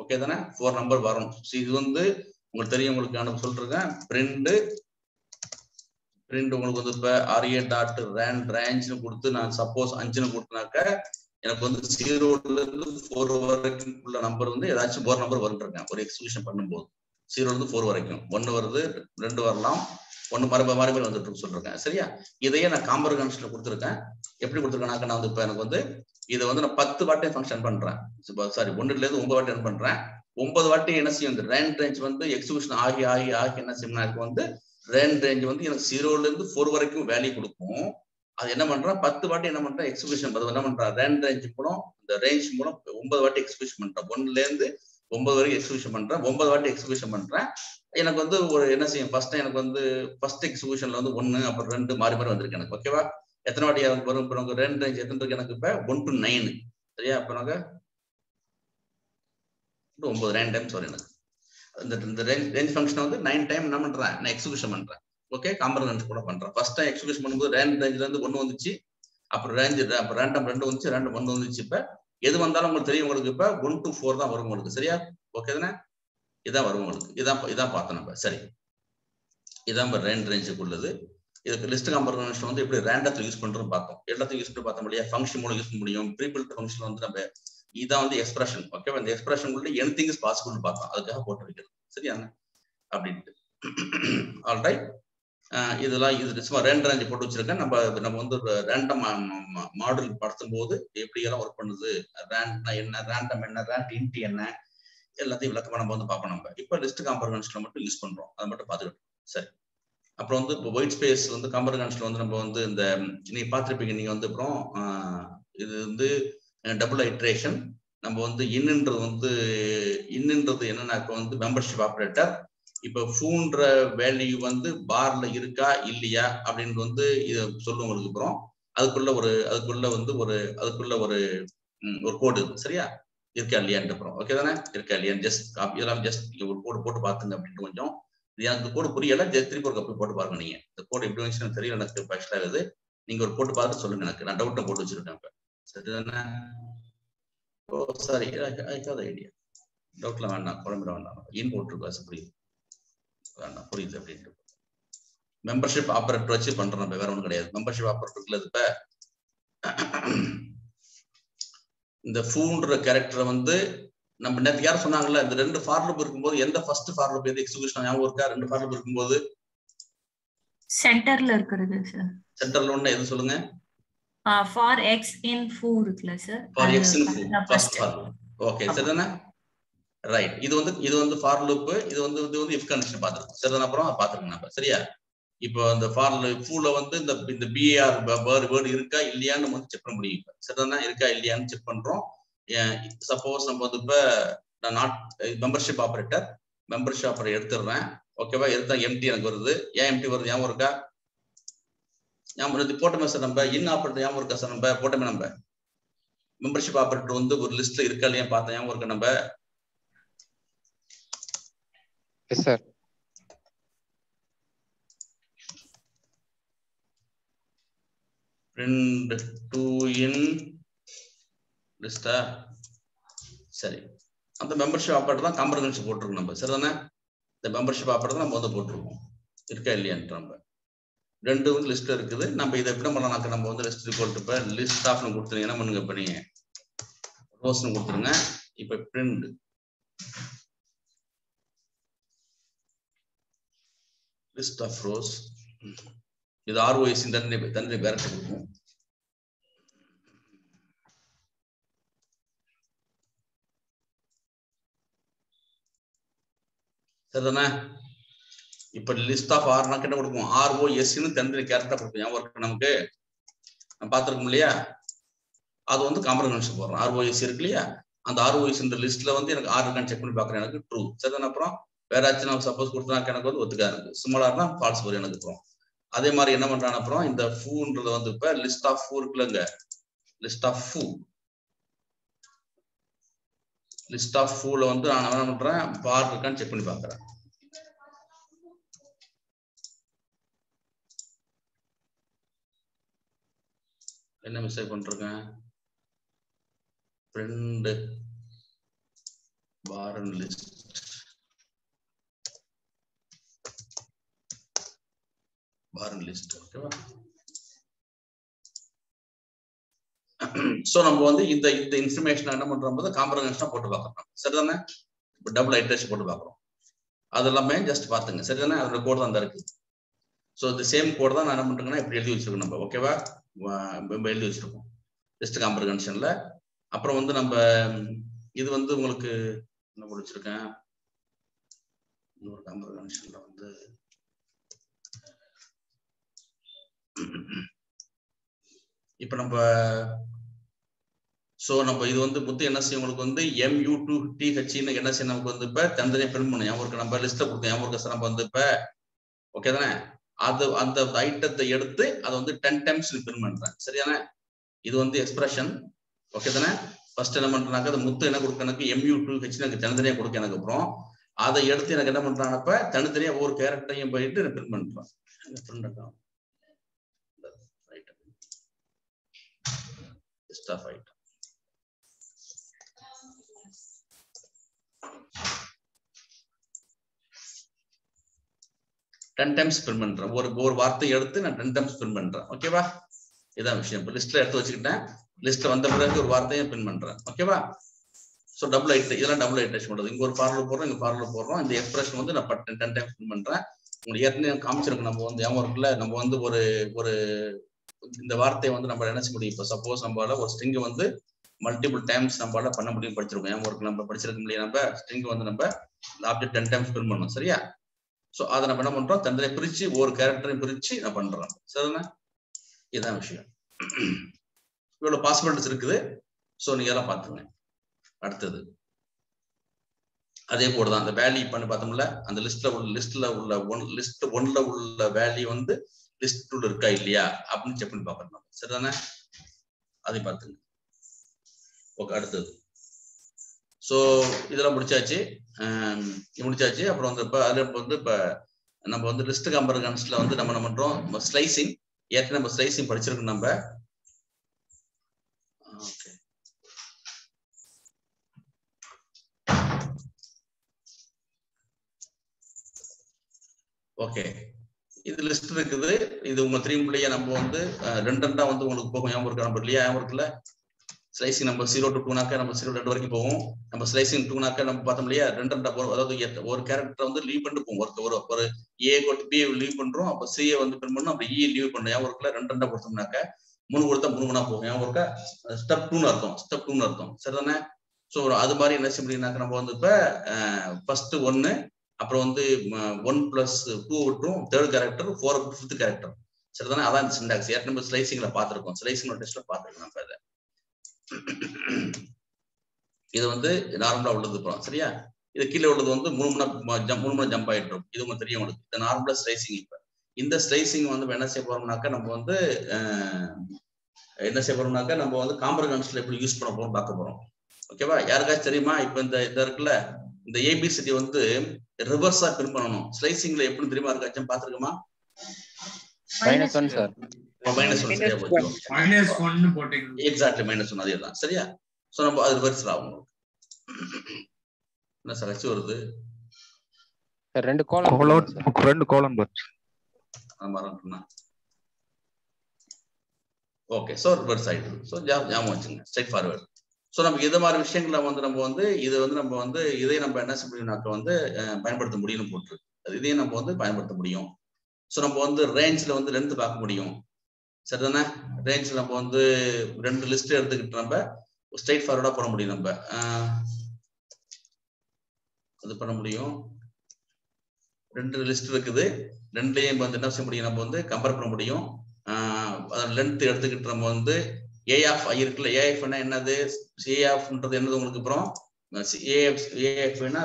ஓகே தானே, 4 நம்பர் வரும். இது வந்து உங்களுக்கு தெரியும், உங்களுக்கு நான் சொல்றேன். பிரிண்ட் உங்களுக்கு வந்து இப்ப RA டாட் ரேஞ்ச்னு கொடுத்து நான் சப்போஸ் 5ன்னு கொடுத்தனாக்க எனக்கு வந்து 0ல இருந்து 4 வரைக்கும் உள்ள நம்பர் வந்து ஏதாச்சும் ஒரு நம்பர் வந்துருக்கேன் ஒரு எக்ஸிகியூஷன் பண்ணும்போது. 0ல இருந்து 4 வரைக்கும் 1 வருது, 2 வரலாம், 1 மாறி வந்துட்டு சொல்லிருக்கேன். சரியா, இதையே நான் காம்பரிஹென்ஷன்ல கொடுத்துருக்கேன். எப்படி கொடுத்துருக்கேன்னாக்க நான் வந்து இப்ப எனக்கு வந்து இதை வந்து நான் 10 வாட்டி ஃபங்க்ஷன் பண்றேன். சாரி, 1ல இருந்து 9 வாட்டி ரன் பண்றேன். 9 வாட்டி என்ன செய்யும், இந்த ரேஞ்ச் வந்து எக்ஸிகியூஷன் ஆகி என்ன செய்யணும்னா எனக்கு வந்து ரேஞ்ச் வந்து எனக்கு 0ல இருந்து 4 வரைக்கும் வேல்யூ கொடுக்கும். அது என்ன பண்றேன், 10 வாட்டி என்ன பண்றேன் எக்ஸிகியூஷன் என்ன பண்றேன், ரேஞ்ச் மூலம் இந்த ரேஞ்ச் மூலம் 9 வாட்டி எக்ஸிகியூஷன் பண்றேன். 1ல இருந்து 9 வரைக்கும் எக்ஸிகியூஷன் பண்றேன். 9 வாட்டி எக்ஸிகியூஷன் பண்றேன். எனக்கு வந்து ஒரு என்ன செய்யும், எனக்கு வந்து ஃபர்ஸ்ட் எக்ஸிகியூஷன்ல வந்து 1 அப்புறம் 2 மாறி வந்திருக்கு எனக்கு. ஓகேவா, எத்தனை வாட்டி வரும் இப்போ எனக்கு ரேஞ்ச் எத்தனை இருக்கு எனக்கு இப்ப 1 to 9. சரியா, அப்ப எனக்கு 9 9 டைம்ஸ் வரும் எனக்கு. இந்த ரேஞ்ச் ஃபங்க்ஷன் வந்து 9 டைம் என்ன பண்றேன், நான் எக்ஸிகியூஷன் பண்றேன். ஓகே, காம்பரிஹென்ஷன் கூட பண்றேன். ஃபர்ஸ்ட் டைம் எக்ஸிகியூஷன் பண்ணும்போது ரேஞ்ச்ல இருந்து 1 வந்துச்சு, அப்புறம் ரேண்டம் 2 வந்துச்சு, ரேண்டம் 1 வந்துச்சு. இப்ப எது வந்தாலும் உங்களுக்கு தெரியும், உங்களுக்கு இப்ப 1 to 4 தான் வரும் உங்களுக்கு. சரியா, ஓகே தானே, இதான் வரும் உங்களுக்கு. இதான் பார்த்தோம் நம்ம. சரி, இதான் ரேஞ்சுக்கு உள்ளது. இதுக்கு லிஸ்ட் காம்பரிஹென்ஷன் வந்து எப்படி ரேண்டத்தை யூஸ் பண்றோம் பார்த்தோம். எல்லாத்தையும் யூஸ் பண்ணி பார்த்தோம் இல்லையா, ஃபங்க்ஷன் மூலம் யூஸ் பண்ண முடியும். ப்ரீபில்ட் ஃபங்க்ஷன் வந்து நம்ம இதான் வந்து எக்ஸ்பிரஷன். ஓகேவா, இந்த எக்ஸ்பிரஷன் உள்ள எனிதிங் இஸ் பாசிபிள் பார்த்தோம், அதுக்காக போட்டு வைக்கிறது. சரியா அப்படின்ட்டு. ஆல்ரைட், இதெல்லாம் இது சும்மா ரேஞ்ச் போட்டு வச்சிருக்கேன். நம்ம வந்து ரேண்டம் மாடல் படுத்தும் போது எப்படி எல்லாம் ஒர்க் பண்ணுது, ரேண்ட் என்ன, ரேண்டம் என்ன, ரேண்ட் இன்ட் என்ன, எல்லாத்தையும் விளக்கமா நம்ம வந்து பார்ப்போம். நம்ம இப்ப லிஸ்ட் காம்பரிஹென்ஷன்ல மட்டும் யூஸ் பண்றோம், அதை மட்டும் பார்த்துக்கிட்டோம். சரி, அப்புறம் வந்து இப்போ ஒயிட் ஸ்பேஸ் வந்து காம்பரிஹென்ஷன்ல வந்து நம்ம வந்து இந்த நீங்க பார்த்துருப்பீங்க. நீங்க வந்து அப்புறம் இது வந்து டபுள் ஐட்ரேஷன். நம்ம வந்து இன்னுன்றது என்னன்னாக்க வந்து மெம்பர்ஷிப் ஆப்ரேட்டர். இப்ப ஃபூன்ற வேல்யூ வந்து பார்ல இருக்கா இல்லையா அப்படின்னு வந்து இதை சொல்லும் உங்களுக்கு. அப்புறம் அதுக்குள்ள ஒரு கோடு சரியா இருக்கா இல்லையான்னு அப்புறம் ஓகே தானே, இருக்கா இல்லையான்னு ஜஸ்ட் ஒரு கோடு போட்டு பாத்துங்க அப்படின்ட்டு. கொஞ்சம் எனக்கு கோடு புரியல, திருப்பி ஒரு கப்பி போட்டு பாருங்க. நீங்க இந்த கோடு எப்படி வந்துச்சுன்னு தெரியல எனக்கு ஸ்பெஷலா இருக்குது. நீங்க ஒரு போட்டு பார்த்து சொல்லுங்க எனக்கு, நான் டவுட்டை போட்டு வச்சிருக்கேன் இப்ப. சரிதானே, ஓ சாரி, ஐடியா டவுட்ல வேண்டாம், குழம்பிட வேண்டாம். இன் போட்டுருக்கா புரியுது, வேண்டாம் புரியுது அப்படின்ட்டு. மெம்பர்ஷிப் ஆப்பரேட்டர் வச்சு பண்றோம் நம்ம, வேற ஒன்றும் கிடையாது. மெம்பர்ஷிப் ஆப்பரேட்டர் இப்ப இந்த ஃபூன்ற கேரக்டரை வந்து நம்ம நேற்று யாரும் சொன்னாங்கல்ல, இந்த 2 ஃபார் லூப் இருக்கும்போது எந்த ஃபர்ஸ்ட் ஃபார் லூப் எது எக்ஸிகியூஷன் ஞாபகம் இருக்கா? 2 ஃபார் லூப் இருக்கும்போது சென்டர்ல இருக்குது சார். சென்டர்ல ஒண்ணு எது சொல்லுங்க? ஃபார் எக்ஸ் இன் ஃபூ இருக்குல sir, for x in foo first for loop. Okay சரிதானே, ரைட். இது வந்து ஃபார் லூப். இது வந்து இஃப் கண்டிஷன் பாத்துறோம் சரிதானே. அப்புறம் பாத்துருங்க நம்ம. சரியா, இப்போ இந்த ஃபார் ஃபூல வந்து இந்த பிஆர் வேர்டு இருக்கா இல்லையான்னு நம்ம வந்து செக் பண்ண முடியும். சரிதானே, இருக்கா இல்லையான்னு செக் பண்றோம். சப்போஸ் நம்ம வந்து இப்ப நான் நாட் மெம்பர்ஷிப் ஆப்பரேட்டர் எடுத்துடுறேன். ஓகேவா, எடுத்தா எம்டி எனக்கு வருது. ஏன் எம்டி வருது ஞாபகம் இருக்கா? ஞாபகம் போட்டோமே சார், நம்ம இன் ஆப்பரேட்டர் ஞாபகம் இருக்கா சார்? நம்ம போட்டோமே நம்ம மெம்பர்ஷிப் ஆப்பரேட்டர் வந்து ஒரு லிஸ்ட்ல இருக்கா இல்லையா பார்த்தா ஞாபகம் இருக்கா? நம்ம yes sir. print to in லிஸ்டா. சரி, அந்த மெம்பர்ஷிப் ஆப்பரேட்டர் தான் காம்ப்ரஹென்ஷன் போட்டிருக்கோம் நம்ம. சரிதானே? இந்த மெம்பர்ஷிப் ஆப்பரேட்டர் நம்ம வந்து போட்டிருக்கோம். இருக்கா இல்லையான்ட்டு நம்ம ரெண்டு வந்து லிஸ்ட் இருக்குது. நம்ம இதை எப்படி பண்ணலாம்னாக்க நம்ம வந்து லிஸ்ட் ஈக்குவல் இப்போ லிஸ்ட் ஆஃப்னு கொடுத்துருங்க. என்ன பண்ணுங்க இப்போ நீங்க ரோஸ்னு கொடுத்துருங்க. இப்போ பிரிண்ட் லிஸ்ட் ஆஃப் ரோஸ், இது ROS தண்ணி பேரக்ட் கொடுக்கும். சரிதானே? இப்ப லிஸ்ட் ஆஃப் ஆர்னாக்க என்ன கொடுக்கும்? ROSன்னு தனி கேரக்டரா கொடுக்கும். ஏன் ஒர்க் நமக்கு நம்ம பார்த்துருக்கோம் இல்லையா? அது வந்து காம்ப்ரஹென்ஷன் போடுறோம். ROS இருக்கு இல்லையா? அந்த ROS இந்த லிஸ்ட்ல வந்து எனக்கு ஆர் இருக்கான்னு செக் பண்ணி பார்க்குறேன். எனக்கு ட்ரூ. சரிதானே? அப்புறம் வேற ஆச்சும் நான் சப்போஸ் கொடுத்தனாக்க எனக்கு வந்து ஒத்துக்கா இருக்கு. சிமிலர்னா ஃபால்ஸ் வரும் எனக்கு. அப்புறம் அதே மாதிரி என்ன பண்றான் அப்புறம் இந்த ஃபூன்றது வந்து இப்ப லிஸ்ட் ஆஃப் ஃபூ இருக்குல்லங்க, லிஸ்ட் ஆஃப் ஃபூ, லிஸ்ட் ஆஃப் ஃபூல வந்து நான் என்ன பண்றேன்? பார் இருக்கான்னு செக் பண்ணி பார்க்குறேன். என்ன மிஸ்டேக் பண்றேன்? Print for and list. For and list. ஓகேவா? சோ நம்ம வந்து இந்த இன்ஃபர்மேஷன் என்ன பண்றோம் போது காம்ப்ரஹென்ஷனா போட்டு பார்க்கறோம். சரிதானே? இப்போ டபுள் ஐட்ரேஷன் போட்டு பார்க்கறோம். அதெல்லாமே ஜஸ்ட் பாத்துங்க. சரிதானே? அதோட கோட் தான் இருக்கு. சோ இந்த சேம் கோட் தான் நான் என்ன பண்றேன்னா இப்படி எழுதி வச்சிருக்கோம் நம்ம. ஓகேவா? எழுதி வச்சிருக்கோம் லிஸ்ட் காம்ப்ரஹென்ஷன்ல. அப்புறம் வந்து நம்ம இது வந்து உங்களுக்கு என்ன முடிச்சிருக்கேன்? இன்னொரு காம்ப்ரஹென்ஷன்ல வந்து இப்ப நம்ம சோ நம்ம இது வந்து புத்து என்ன செய்யும் உங்களுக்கு வந்து MU2TH என்ன செய்யும் நமக்கு வந்து இப்ப தனித்தனியா பிரிண்ட் பண்ணும். அவருக்கு நம்ம லிஸ்ட்டை கொடுத்தோம். அவருக்கு நம்ம வந்து இப்ப ஓகே தானே? அது அந்த ஐட்டத்தை எடுத்து அதை வந்து 10 டைம்ஸ் பிரிண்ட் பண்றேன். சரியானே? இது வந்து எக்ஸ்பிரஷன். ஓகே தானே? ஃபர்ஸ்ட் என்ன பண்றாங்க? அது முத்து என்ன கொடுக்க எனக்கு MU2H எனக்கு தனித்தனியா கொடுக்க எனக்கு. அப்புறம் அதை எடுத்து எனக்கு என்ன பண்றாங்கப்ப தனித்தனியா ஒவ்வொரு கேரக்டரையும் போயிட்டு பிரிண்ட் பண்றேன். List of item. Ten times print பண்றேன். ஒரு வார்த்தையை எடுத்து நான் 10 டைம்ஸ் பிரிண்ட் பண்றேன். ஓகேவா? இதான் விஷயம். இப்போ லிஸ்ட்ல எடுத்து வச்சுக்கிட்டேன். லிஸ்ட்ல வந்த பிறகு ஒரு வார்த்தையை பிரிண்ட் பண்றேன். ஓகேவா? ஸோ டபுள் ஐட்ரேஷன், இதெல்லாம் டபுள் ஐட்ரேஷன் பண்றது. இங்க ஒரு ஃபார்முலா போடுறோம், இங்க ஃபார்முலா போடுறோம். இந்த எக்ஸ்பிரஷன் வந்து நான் 10 டைம்ஸ் பிரிண்ட் பண்றேன். உங்களுக்கு ஏற்கனவே காமிச்சிருக்கு. நம்ம வந்து ஏமாறுக்குள்ள நம்ம வந்து ஒரு இந்த வார்த்தையை வந்து நம்ம என்ன செய்ய முடியும்? இப்போ சப்போஸ் நம்மளால ஒரு ஸ்ட்ரிங் வந்து மல்டிபிள் டைம்ஸ் நம்மளால பண்ண முடியும். படிச்சிருக்கோம். ஏமாறுக்கு நம்ம படிச்சிருக்க முடியும். நம்ம ஸ்ட்ரிங் வந்து நம்ம ஆப்ஜெக்ட் 10 டைம்ஸ் பிரிண்ட் பண்ணணும். சரியா? சோ அதை நம்ம என்ன பண்றோம்? தனித்தனியா பிரிச்சு ஒரு கேரக்டரையும் பிரிச்சு நான் பண்றோம். சரிதானே? இதுதான் விஷயம். இவ்வளவு பாசிபிலிட்டிஸ் இருக்குது. சோ நீங்க எல்லாம் பாத்துங்க. அடுத்தது அதே போலதான் அந்த வேல்யூ பண்ணி பார்த்தோம்ல, அந்த லிஸ்ட்ல உள்ள லிஸ்ட் ஒன்ல உள்ள வேல்யூ வந்து லிஸ்ட் 2ல இருக்கா இல்லையா அப்படின்னு செக் பண்ணி பார்க்கணும். சரிதானே? அதை பார்த்துங்க. ஓகே. அடுத்தது சோ இதெல்லாம் முடிச்சாச்சு. அப்புறம் வந்து இப்ப அதுல வந்து இப்ப நம்ம வந்து லிஸ்ட் காம்ப்ரஹென்ஷன்ல வந்து நம்ம என்ன பண்றோம்? ஸ்லைசிங். ஏற்கனவே நம்ம ஸ்லைசிங் படிச்சிருக்கோம் நம்ம. ஓகே. ஓகே. இது லிஸ்ட் இருக்குது. இது உங்க 3 நம்ம வந்து ரெண்டா வந்து உங்களுக்கு போகும். ஞாபகம் இருக்கா? நம்ம இல்லையா? ஞாபகம் இருக்குல்ல? ஸ்லைசிங் நம்ம 0 to 2 நம்ம 0 to 2 வரைக்கும் போவோம். நம்ம ஸ்லைசிங் 2 நம்ம பார்த்தோம் இல்லையா? ரெண்டா போகும். அதாவது ஒரு கேரக்டர் வந்து லீவ் பண்ணிட்டு போவோம். ஒரு A கொட்டு B லீவ் பண்றோம். அப்ப C வந்து பிரிண்ட் பண்ணோம். அப்ப E லீவ் பண்ணோம். ஞாபகம் இருக்குல்ல? ரெண்டா கொடுத்தோம்னாக்க 3 கொடுத்தா 3 போகும். ஞாபகம் இருக்கா? ஸ்டெப் 2 அர்த்தம். ஸ்டெப் 2 அர்த்தம். சரிதானே? சோ அது மாதிரி என்ன செய்ய முடியும்னாக்க நம்ம வந்து இப்ப ஃபர்ஸ்ட் 1 அப்புறம் வந்து 1+2 விட்டுரும். 3rd character 4 5th character. சரிதானே? அதான் இந்த சிண்டாக்ஸ். ஏற்கனவே ஸ்லைசிங்ல பார்த்திருக்கோம். ஸ்லைசிங் டெஸ்ட்ல பார்த்திருக்கோம் நம்ம இதை. இது வந்து நார்மலா உள்ளது. சரியா? இது கீழே உள்ளது வந்து 3 ஜம்ப் ஆயிட்டு இருக்கும். இது உங்களுக்கு தெரியும். உங்களுக்கு இந்த நார்மலா ஸ்லைசிங். இப்ப இந்த ஸ்லைசிங் வந்து என்ன செய்ய போறோம்னாக்க நம்ம வந்து என்ன செய்ய போறோம்னாக்க நம்ம வந்து காம்ப்ரஹென்ஷன்ல எப்படி யூஸ் பண்ண போறோம் பார்க்க போறோம். ஓகேவா? யாருக்காச்சும் தெரியுமா? இப்ப இந்த இருக்குல்ல, இந்த ஏபிசிடி வந்து ரிவர்ஸா பிரிண்ட் பண்ணணும். ஸ்லைசிங்ல எப்படி தெரியுமா? இருக்காச்சும் பாத்துருக்கோமா? -1 சார். -1 சரியா போச்சு. -1 போட்டீங்க. எக்ஸாக்ட்லி -1 அதேதான். சரியா? சோ நம்ம அது ரிவர்ஸ் ஆகும். என்ன சார் ஹச் வருது? ரெண்டு கோலன் வருது. ஓகே, ஸோ ரிவர்ஸ் ஆயிடுது. ஸோ ஞாபகம் வச்சுங்க, ஸ்ட்ரைட் ஃபார்வர்ட். ஸோ நமக்கு இது மாதிரி விஷயங்களை வந்து நம்ம வந்து இது வந்து நம்ம வந்து இதை நம்ம என்ன செய்ய முடியும்னாக்க வந்து பயன்படுத்த முடியும்னு போட்டுருக்கு. இதையும் நம்ம வந்து பயன்படுத்த முடியும். ஸோ நம்ம வந்து ரேஞ்சில் வந்து லென்த் பார்க்க முடியும். சரிதானே? ரேஞ்சில் நம்ம வந்து 2 லிஸ்ட் எடுத்துக்கிட்டு நம்ம ஸ்ட்ரைட் ஃபார்வர்டா போட முடியும். நம்ம அது பண்ண முடியும். 2 லிஸ்ட் இருக்குது, 2லையும் வந்து என்ன செய்ய முடியும், நம்ம வந்து கம்பேர் பண்ண முடியும். லென்த் எடுத்துக்கிட்டு நம்ம வந்து ஏ ஆஃப் ஐ இருக்குல்ல, ஏஎஃப்னா என்னது, ஏஎஃப்ன்றது என்னது உங்களுக்கு அப்புறம் ஏஎஃப்னா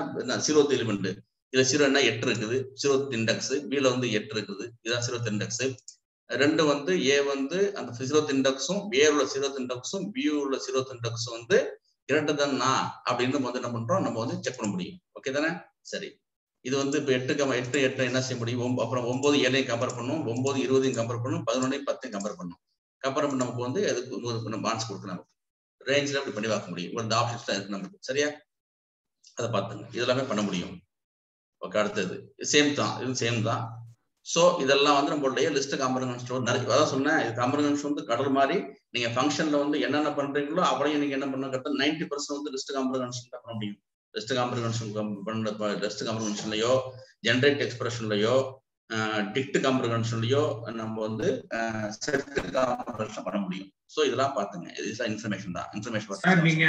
0th எலிமெண்ட். இதுல 0 என்ன 8 இருக்குது, 0th இண்டெக்ஸ். பில வந்து 8 இருக்குது, இதுதான் 0th இண்டெக்ஸ். 2 வந்து ஏ வந்து அந்த 0th இண்டெக்ஸும் ஏ உள்ள 0th இண்டெக்ஸும் பி உள்ள 0th இண்டெக்ஸும் வந்து 2 தானா அப்படின்னு நம்ம வந்து என்ன பண்றோம், நம்ம வந்து செக் பண்ண முடியும். ஓகே தானே? சரி, இது வந்து இப்போ 8 என்ன செய்ய முடியும், அப்புறம் 9 7 கம்பேர் பண்ணும், 9 20 கம்பேர் பண்ணும், 11 10 கம்பேர் பண்ணும். கம்பேர் பண்ணி நமக்கு வந்து அதுக்கு மார்க்ஸ் கொடுக்கணும். நமக்கு ரேஞ்சில் அப்படி பண்ணி பார்க்க முடியும். ஒரு ஆப்ஷன்ஸ் தான் இருக்கு நமக்கு. சரியா? அதை பார்த்துங்க, இதெல்லாமே பண்ண முடியும். ஓகே, அடுத்தது சேம் தான், இது சேம் தான். ஸோ இதெல்லாம் வந்து நம்மளுடைய லிஸ்ட் காம்பரன்ஸ் நிறைய அதான் சொன்னேன். இது காம்பரன்ஸ் வந்து கடல் மாதிரி நீங்க ஃபங்க்ஷன்ல வந்து என்னென்ன பண்றீங்களோ அப்படியே நீங்க என்ன பண்ண கரெக்டாக 90% வந்து லிஸ்ட் காம்பரன்ஸ் பண்ண முடியும். லிஸ்ட் காம்ப்ரிஹென்ஷன்லயோ ஜெனரேட் எக்ஸ்பிரஷன்லயோ டிக்ட் காம்ப்ரிஹென்ஷன்லயோ நம்ம வந்து செட் காம்ப்ரிஹென்ஷன் பண்ண முடியும். சோ இதெல்லாம் பாத்துங்க, இதுதான் இன்ஃபர்மேஷன் தான். இன்ஃபர்மேஷன் சார் நீங்க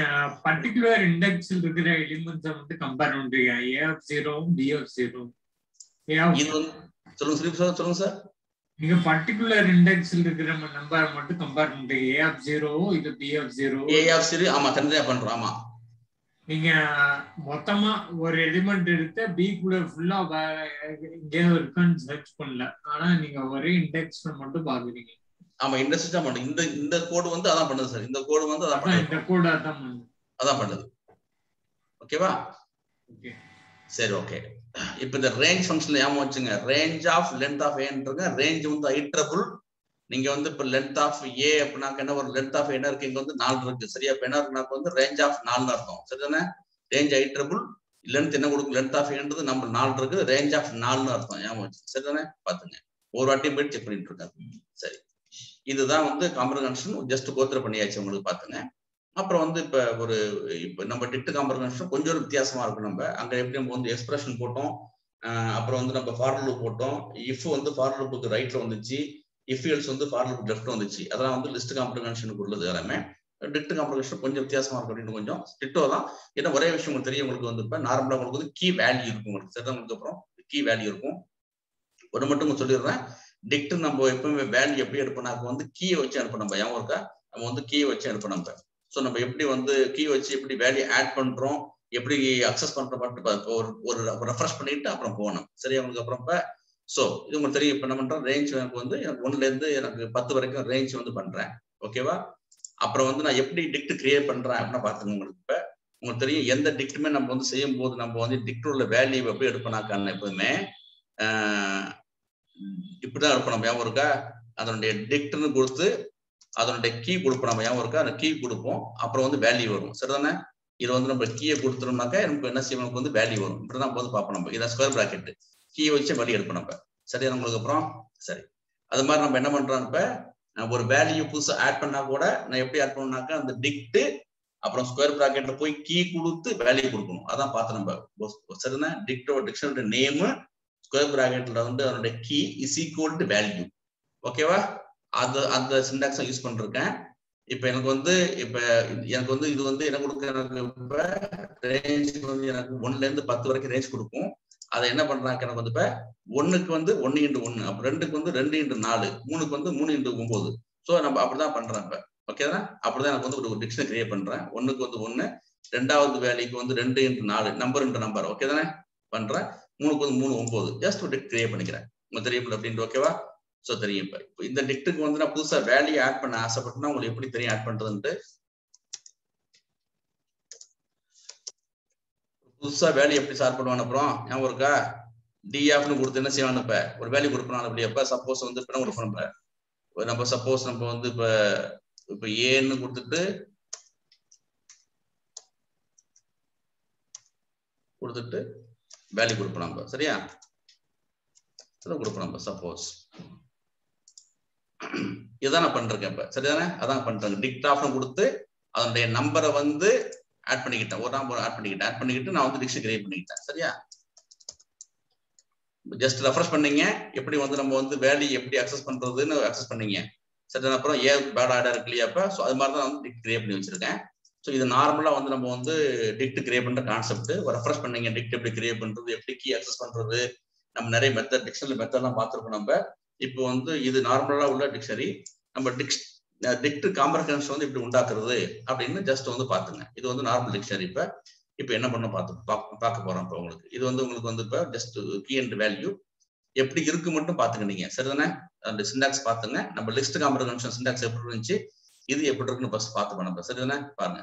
பர்టిక్యులர் இண்டெக்ஸ்ல இருக்கிற எலிமெண்ட்ஸ் வந்து கம்பேர் பண்றீங்க. a(0) b(0) இது வந்து சொல்லுங்க சார். நீங்க பர்టిక్యులர் இண்டெக்ஸ்ல இருக்கிற நம்பர் மட்டும் கம்பேர் பண்றீங்க. a(0) இது b(0). a(0) ஆமா தனியா பண்றோம். ஆமா, நீங்க மொத்தமா ஒரு எலிமெண்ட் எடுத்து பி கூட ஃபுல்லா இங்கே இருக்கான்னு சர்ச் பண்ணல, ஆனா நீங்க ஒரே இண்டெக்ஸ் மட்டும் பாக்குறீங்க. ஆமா, இண்டெக்ஸ் தான் பண்ணுது. இந்த கோட் வந்து அதான் பண்ணுது சார். இந்த கோட் வந்து அதான் பண்ணுது. இந்த கோட் அதான் பண்ணுது. ஓகேவா? ஓகே, சரி. ஓகே, இப்போ இந்த ரேஞ்ச் ஃபங்க்ஷன்ல ஞாபகம் வச்சுங்க, ரேஞ்ச் ஆஃப் லென்த் ஆஃப் ஏன்றது ரேஞ்ச் வந்து ஐட்ரபிள். நீங்க வந்து இப்ப லென்த் ஆஃப் ஏ அப்படின்னாக்க என்ன, ஒரு லென்த் ஆஃப் என்ன இருக்கு, இங்க வந்து 4 இருக்கு. சரியா? இப்ப என்ன இருக்குனாக்க வந்து ரேஞ்ச் ஆஃப் 4 அர்த்தம். சரிதானே? ரேஞ்ச் ஐட்ரபிள், லென்த் என்ன கொடுக்கும், லென்த் ஆஃப் ஏன்றது நம்ம 4 இருக்கு, ரேஞ்ச் ஆஃப் 4 அர்த்தம். ஞாபகம் வச்சு. சரிதானே? பாத்துங்க, ஒரு வாட்டி போய் செக் பண்ணிட்டு இருக்காங்க. சரி, இதுதான் வந்து காம்ப்ரிஹென்ஷன். ஜஸ்ட் கோத்ரூ பண்ணியாச்சு உங்களுக்கு. பாத்துங்க. அப்புறம் வந்து இப்ப நம்ம டிக்ட் காம்ப்ரிஹென்ஷன் கொஞ்சம் வித்தியாசமா இருக்கும். நம்ம அங்க எப்படி நம்ம வந்து எக்ஸ்பிரஷன் போட்டோம், அப்புறம் வந்து நம்ம ஃபார் லூப் போட்டோம். இஃப் வந்து ஃபார் லூப்புக்கு ரைட்ல வந்துச்சு, இஃப் எல்ஸ் வந்து ஃபார் லூப் லெஃப்ட் வந்துச்சு. அதெல்லாம் வந்து லிஸ்ட் காம்ப்ரிஹென்ஷனுக்கு உள்ளது. எல்லாமே டிக்ட் காம்ப்ரிஹென்ஷன் கொஞ்சம் வித்தியாசமா இருக்கும். அப்படின்னு கொஞ்சம் டிக்டோ தான். ஏன்னா ஒரே விஷயம் உங்களுக்கு தெரியும். உங்களுக்கு வந்து இப்ப நார்மலா உங்களுக்கு வந்து கீ வேல்யூ இருக்கும். உங்களுக்கு சரிதான்? உங்களுக்கு அப்புறம் கீ வேல்யூ இருக்கும். ஒன்று மட்டும் சொல்லிடுறேன், டிக்ட் நம்ம எப்பவுமே வேல்யூ எப்படி எடுப்போம்னாக்க வந்து கீயை வச்சு அனுப்ப. நம்ம ஏன் இருக்கா, நம்ம வந்து கீயை வச்சு அனுப்ப. நம்ம ஸோ நம்ம எப்படி வந்து கீ வச்சு எப்படி வேல்யூ ஆட் பண்றோம், எப்படி அக்சஸ் பண்றோம் மட்டும் ஒரு ரெஃப்ரெஷ் பண்ணிட்டு அப்புறம் போகணும். சரியா? உங்களுக்கு அப்புறம் இப்ப ஸோ இது உங்களுக்கு தெரியும். இப்ப என்ன பண்றோம், ரேஞ்ச் எனக்கு வந்து எனக்கு 1ல இருந்து எனக்கு 10 வரைக்கும் ரேஞ்ச் வந்து பண்றேன். ஓகேவா? அப்புறம் வந்து நான் எப்படி டிக்ட் கிரியேட் பண்றேன் அப்படின்னா பாத்துங்க. உங்களுக்கு இப்ப உங்களுக்கு தெரியும், எந்த டிக்ட்டுமே நம்ம வந்து செய்யும் போது நம்ம வந்து டிக்ட் உள்ள வேல்யூ எப்படி எடுப்போம்னாக்கான எப்பவுமே இப்படிதான் எடுப்போம். நம்ம ஞாபகம் இருக்கா? அதனுடைய டிக்ட்னு கொடுத்து அதனுடைய கீ கொடுப்போம். நம்ம ஞாபகம் இருக்கா? அந்த கீ கொடுப்போம், அப்புறம் வந்து வேல்யூ வரும். சரிதானே? இது வந்து நம்ம கீயை கொடுத்துட்டோம்னாக்கா நமக்கு என்ன செய்யும், நமக்கு வந்து வேல்யூ வரும். இப்படிதான் போது பார்ப்போம். நம்ம இதான் ஸ்கொயர் பிராக்கெட், கீயை வச்சு வேல்யூ எடுப்போம் நம்ம. சரியா? நம்மளுக்கு அப்புறம் சரி, அது மாதிரி நம்ம என்ன பண்றோம், இப்ப ஒரு வேல்யூ புதுசா ஆட் பண்ணா கூட நான் எப்படி ஆட் பண்ணணும்னாக்கா அந்த டிக்ட் அப்புறம் ஸ்கொயர் பிராக்கெட்ல போய் கீ கொடுத்து வேல்யூ கொடுக்கணும். அதான் பார்த்து நம்ம. சரிதானே? டிக்ஷனரி நேம் ஸ்கொயர் பிராக்கெட்ல வந்து அதனுடைய key is equal to value. ஓகேவா? அந்த சிண்டாக்ஸ் யூஸ் பண்ணிருக்கேன். இப்ப எனக்கு வந்து இது வந்து என்ன கொடுக்க, எனக்கு இப்ப ரேஞ்ச் வந்து எனக்கு 1ல இருந்து 10 வரைக்கும் ரேஞ்ச் கொடுக்கும். அதை என்ன பண்றாங்க, எனக்கு வந்து இப்ப 1க்கு வந்து 1 × 1, அப்புறம் 2க்கு வந்து 2 × 4, 3க்கு வந்து 3 × 9. ஸோ நம்ம அப்படிதான் பண்றேன். இப்ப ஓகேதான்? அப்படிதான் எனக்கு வந்து ஒரு டிக்ஷனரி கிரியேட் பண்றேன். 1க்கு வந்து 1, 2வது வேல்யூக்கு வந்து 2 × 4, நம்பர். ஓகே தானே? பண்றேன். 3க்கு வந்து 3 9. ஜஸ்ட் ஒரு டிக்ட் கிரியேட் பண்ணிக்கிறேன். உங்களுக்கு தெரியும் அப்படின்ட்டு. ஓகேவா? ஸோ தெரியும். இப்போ இந்த டிக்ட்டுக்கு வந்து நான் புதுசா வேல்யூ ஆட் பண்ண ஆசைப்பட்டேன்னா உங்களுக்கு எப்படி தெரியும் ஆட் பண்றதுன்ட்டு. புதுசா வேல்யூ எப்படி சால்வ் பண்ணுவான் அப்புறம் ஞாபகம் இருக்கா? டிஎஃப்னு கொடுத்து என்ன செய்வான், இப்ப ஒரு வேல்யூ கொடுப்போம். அப்படி எப்ப சப்போஸ் வந்து இப்ப கொடுப்போம், நம்ம சப்போஸ் நம்ம வந்து இப்ப ஏன்னு கொடுத்துட்டு கொடுத்துட்டு வேல்யூ கொடுப்போம் நம்ம. சரியா? கொடுப்போம் நம்ம. சப்போஸ் இதான் நான் பண்றேன் இப்ப. சரிதானே? அதான் பண்றேன். டிக்ட் ஆஃப் கொடுத்து அதனுடைய நம்பரை வந்து ஆட் பண்ணிக்கிட்டேன். ஒரு நம்பர் ஆட் பண்ணிக்கிட்டு நான் வந்து டிக்ஷனரி கிரியேட் பண்ணிக்கிட்டேன். சரியா? ஜஸ்ட் ரெஃப்ரெஷ் பண்ணீங்க. எப்படி வந்து நம்ம வந்து வேல்யூ எப்படி அக்சஸ் பண்றதுன்னு அக்சஸ் பண்ணீங்க. சரிதான? அப்புறம் பேட் ஆர்டர் இருக்கு இல்லையா? அப்ப ஸோ அது மாதிரி தான் வந்து டிக்ட் கிரியேட் பண்ணி வச்சிருக்கேன். ஸோ இது நார்மலா வந்து நம்ம வந்து டிக்ட் கிரியேட் பண்ற கான்செப்ட். ரெஃப்ரெஷ் பண்ணீங்க. டிக்ட் எப்படி கிரியேட் பண்றது, எப்படி கீ அக்சஸ் பண்றது, நம்ம நிறைய மெத்தட் டிக்ஷனரி மெத்தட்லாம் பார்த்துருக்கோம் நம்ம. இப்போ வந்து இது நார்மலா உள்ள டிக்ஷனரி. நம்ம டிக்ட் காம்ப்ரஹென்ஷன் வந்து இப்படி உண்டாக்குறது அப்படின்னு ஜஸ்ட் வந்து பாத்துங்க. இது வந்து நார்மல் டிக்ஷனரி. இப்ப என்ன பண்ண பார்க்க போறோம். இப்போ உங்களுக்கு இது வந்து உங்களுக்கு வந்து இப்ப ஜஸ்ட் கீ அண்ட் வேல்யூ எப்படி இருக்கு மட்டும் பாத்துங்க நீங்க. சரிதானே? அந்த சிண்டாக்ஸ் பாத்துங்க. நம்ம லிஸ்ட் காம்ப்ரஹென்ஷன் சிண்டாக்ஸ் எப்படி இருந்துச்சு, இது எப்படி இருக்குன்னு ஃபர்ஸ்ட் பார்த்து நம்ம. சரிதானே? பாருங்க.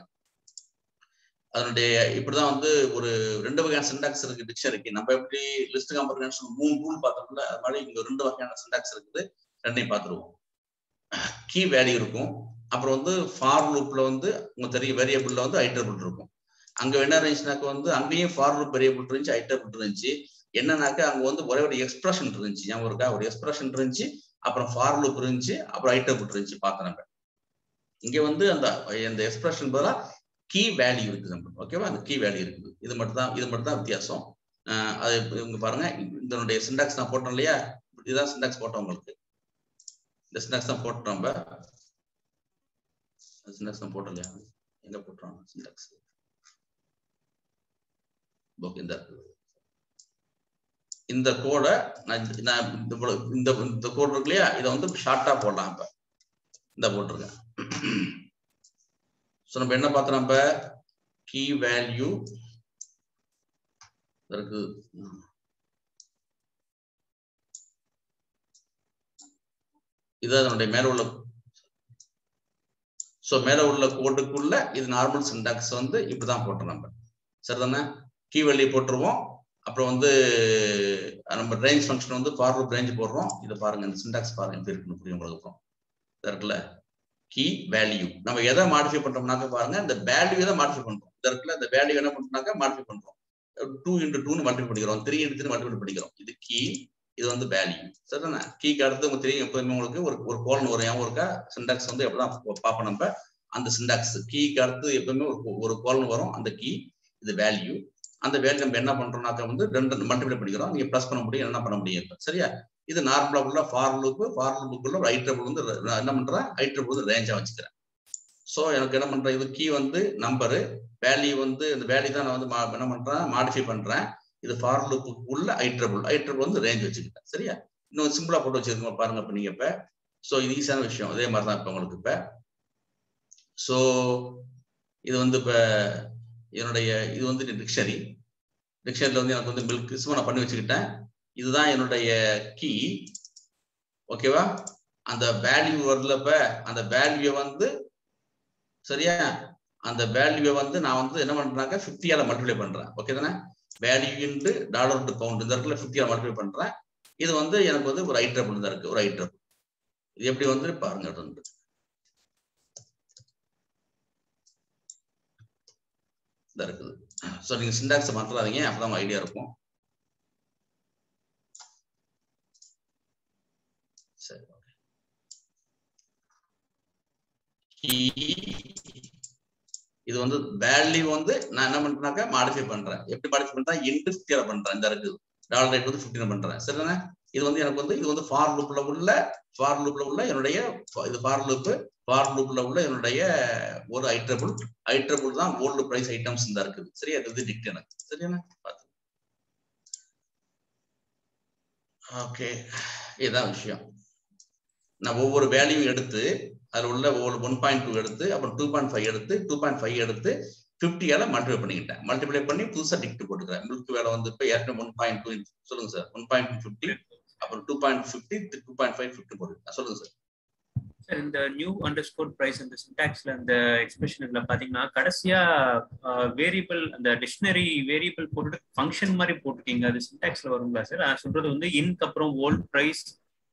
அதனுடைய இப்படிதான் வந்து ஒரு 2 வகையான சிண்டாக்ஸ் இருக்கு டிக்ஷனரிக்கு. நம்ம எப்படி லிஸ்ட் காம்ப்ரஹென்ஷன் 3 ரூல் பார்த்தோம்ல, அது மாதிரி இங்க 2 வகையான சிண்டாக்ஸ் இருக்குது. ரெண்டையும் பார்த்துருவோம். கீ வேல்யூ இருக்கும். அப்புறம் வந்து ஃபார் லூப்ல வந்து உங்களுக்கு தெரியும் வேரியபிள்ல வந்து ஐட்டரபிள் இருக்கும். அங்க என்ன இருந்துச்சுனாக்க வந்து அங்கேயும் ஃபார் லூப் வேரியபிள் இருந்துச்சு, ஐட்டரபிள் இருந்துச்சு. என்னன்னாக்க அங்க வந்து ஒரே ஒரு எக்ஸ்பிரஷன் இருந்துச்சு. ஞாபகம் இருக்கா? ஒரு எக்ஸ்பிரஷன் இருந்துச்சு, அப்புறம் ஃபார் லூப் இருந்துச்சு, அப்புறம் ஐட்டரபிள் இருந்துச்சு. பார்த்தோம் நம்ம. இங்க வந்து அந்த எக்ஸ்பிரஷன் பதிலா கீ வேல்யூ இருக்குது நம்ம. ஓகேவா? அந்த கீ வேல்யூ இருக்குது. இது மட்டும் தான் வித்தியாசம். அது இவங்க பாருங்க. இதனுடைய சிண்டாக்ஸ் நான் போட்டோம் இல்லையா? இதுதான் சிண்டாக்ஸ் போட்டோம் உங்களுக்கு. இந்த சிண்டாக்ஸ் தான் போட்டோம் நம்ம. சிண்டாக்ஸ் தான் போட்டோம் இல்லையா? எங்க போட்டோம் சிண்டாக்ஸ்? ஓகே, இந்த கோடை நான் இந்த கோட் இருக்கு இல்லையா? இதை வந்து ஷார்ட்டா போடலாம். இப்ப இந்த போட்டிருக்கேன். ஸோ நம்ம என்ன பார்த்தோம்? நம்ம கீ வேல்யூ இருக்கு. இது அதனுடைய மேல உள்ள கோட்டுக்குள்ள இது நார்மல் சிண்டாக்ஸ் வந்து இப்படிதான் போட்டோம் நம்ம. சரிதானே? கீ வேல்யூ போட்டுருவோம். அப்புறம் வந்து நம்ம ரேஞ்ச் ஃபங்க்ஷன் வந்து ஃபார் லூப் ரேஞ்ச் போடுறோம். இதை பாருங்க. இந்த சிண்டாக்ஸ் பாருங்க எப்படி இருக்குன்னு புரியும் உங்களுக்கு. இருக்குல்ல? கீ வேல்யூ நம்ம எதை மாடிஃபை பண்றோம்னாக்க பாருங்க, இந்த வேல்யூ தான் மாடிஃபை பண்றோம். இருக்குல்ல? இந்த வேல்யூ என்ன பண்றோம்னாக்க மாடிஃபை பண்றோம். 2 × 2 மல்டிபிள் பண்ணிக்கிறோம். 3 × 3 மல்டிபிள் பண்ணிக்கிறோம். இது கீ, இது வந்து வேல்யூ. சரிதானே? கீக்கு அடுத்து உங்களுக்கு தெரியும் எப்பவுமே உங்களுக்கு ஒரு கோலன் வரும். ஏன் ஒருக்கா சிண்டாக்ஸ் வந்து எப்படிதான் பார்ப்போம் நம்ம. அந்த சிண்டாக்ஸ் கீக்கு அடுத்து எப்பவுமே ஒரு கோலன் வரும். அந்த கீ, இது வேல்யூ. அந்த வேல்யூ நம்ம என்ன பண்றோம்னாக்க வந்து 2 மல்டிபிள் பண்ணிக்கிறோம். நீங்க பிளஸ் பண்ண முடியும், என்ன பண்ண முடியும். சரியா? இது நார்மலா உள்ள ஃபார் லூப்புக்குள்ள ஒரு ஐட்டரபிள் வந்து என்ன பண்றேன்? ஐட்டரபிள் வந்து ரேஞ்சா வச்சுக்கிறேன். ஸோ எனக்கு என்ன பண்றேன்? இது கீ வந்து நம்பரு, வேல்யூ வந்து இந்த வேல்யூ தான் நான் வந்து என்ன பண்றேன்? மாடிஃபை பண்றேன். இது ஃபார் லூப்புக்கு உள்ள ஐட்டரபிள் வந்து ரேஞ்ச் வச்சுக்கிட்டேன். சரியா? இன்னும் சிம்பிளா போட்டு வச்சிருக்கோம் பாருங்க. இப்ப நீங்க இப்ப ஸோ இது ஈஸியான விஷயம். அதே மாதிரி தான் இப்ப உங்களுக்கு இப்ப. ஸோ இது வந்து இப்ப என்னுடைய இது வந்து டிக்ஷனரியில வந்து எனக்கு வந்து மில்க் நான் பண்ணி வச்சுக்கிட்டேன். இதுதான் என்னுடைய கீ. ஓகேவா? அந்த வேல்யூ வரலப்ப அந்த வேல்யூ வந்து சரியா? அந்த வேல்யூ வந்து நான் வந்து என்ன பண்றேன்னாக்க 50ஆல மல்டிப்ளை பண்றேன். ஓகே தானே? வேல்யூ இன்டு $count இந்த இடத்துல 50ஆல மல்டிப்ளை பண்றேன். இது வந்து எனக்கு வந்து ஒரு ஐட்டரபிள் தான் இருக்கு. ஒரு ஐட்டரபிள் இது எப்படி வந்து பாருங்க. இருக்குது. ஸோ நீங்க சிண்டாக்ஸ் மாற்றாதீங்க, அப்பதான் ஐடியா இருக்கும். சரி, இது வந்து வேல்யூ வந்து நான் என்ன பண்றேன்னாக்க மாடிஃபை பண்றேன். எப்படி மாடிஃபை பண்றேன்? இன்டு 50ஆல பண்றேன். இந்த இருக்குது $rate வந்து 15 பண்றேன். சரிதானே? இது வந்து எனக்கு வந்து இது வந்து ஃபார் லூப்ல உள்ள என்னுடைய இது ஃபார் லூப்ல உள்ள என்னுடைய ஒரு ஐட்டரபிள் தான் ஓல்டு பிரைஸ் ஐட்டம்ஸ் இந்த இருக்குது. சரியா? இது டிக்ட் எனக்கு. சரியா? பாத்து. ஓகே, இதுதான் விஷயம். நான் ஒவ்வொரு வேல்யூ எடுத்து அதுல உள்ள 1.2 எடுத்து அப்புறம் 2.5 எடுத்து 2.5 எடுத்து 50ஆல மல்டிப்ளை பண்ணிக்கிட்டேன். மல்டிப்ளை பண்ணி புதுசா டிக்ட் போட்டுக்கிறேன். மில்க் வேலை வந்து இப்ப ஏற்கனவே 1.2 சொல்லுங்க சார். 1.50 அப்புறம் 2.50 2.5 50 போட்டுருக்கேன். சொல்லுங்க சார். சார் இந்த நியூ அண்டர்ஸ்கோர் பிரைஸ் அந்த சின்டாக்ஸ்ல அந்த எக்ஸ்பிரஷன்ல பாத்தீங்கன்னா கடைசியா வேரியபிள் அந்த டிக்ஷனரி வேரியபிள் போட்டு ஃபங்க்ஷன் மாதிரி போட்டுருக்கீங்க. அது சின்டாக்ஸ்ல வருங்களா சார்? நான் சொல்றது வந்து இன்க் அப்புறம் old price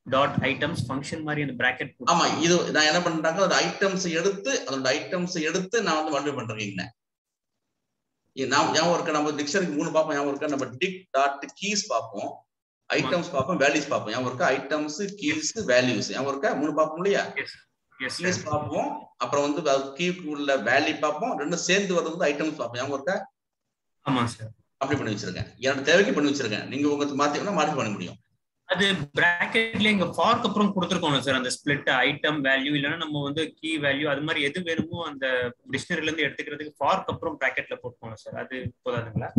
dot items function மாதிரி அந்த பிராக்கெட். ஆமா, இது நான் என்ன பண்றாங்க, அந்த ஐட்டம்ஸ் எடுத்து நான் வந்து மல்டிப்ளை பண்றேன். ஞாபகம் இருக்கா? நம்ம டிக்ஷனரிக்கு 3 பார்ப்போம். ஞாபகம் இருக்கா? நம்ம டிக் டாட் கீஸ் பார்ப்போம், ஐட்டம்ஸ் பார்ப்போம், வேல்யூஸ் பார்ப்போம். ஞாபகம் இருக்கா? Items, keys, values. ஞாபகம் இருக்கா? 3 பார்ப்போம் இல்லையா? கீஸ் பார்ப்போம், அப்புறம் வந்து கீக்கு உள்ள வேல்யூ பார்ப்போம், ரெண்டும் சேர்ந்து வர்றது வந்து ஐட்டம்ஸ் பார்ப்போம். ஞாபகம் இருக்கா? ஆமா சார். அப்படி பண்ணி வச்சிருக்கேன். என்னோட தேவைக்கு பண்ணி வச்சிருக்கேன். நீங்க உங்களுக்கு மாத்தினா மாற்றி பண்ண முடியும். அது பிராக்கெட்ல இங்க ஃபார்க்கு அப்புறம் கொடுத்துருக்கோம் சார், அந்த ஸ்பிளிட் ஐட்டம் வேல்யூ இல்லைன்னா நம்ம வந்து கீ வேல்யூ அது மாதிரி எது வேணுமோ அந்த டிக்ஷனரியில இருந்து எடுத்துக்கிறதுக்கு ஃபார்க் அப்புறம் பிராக்கெட்ல போட்டுக்கோங்க சார். அது போதாதுங்களா?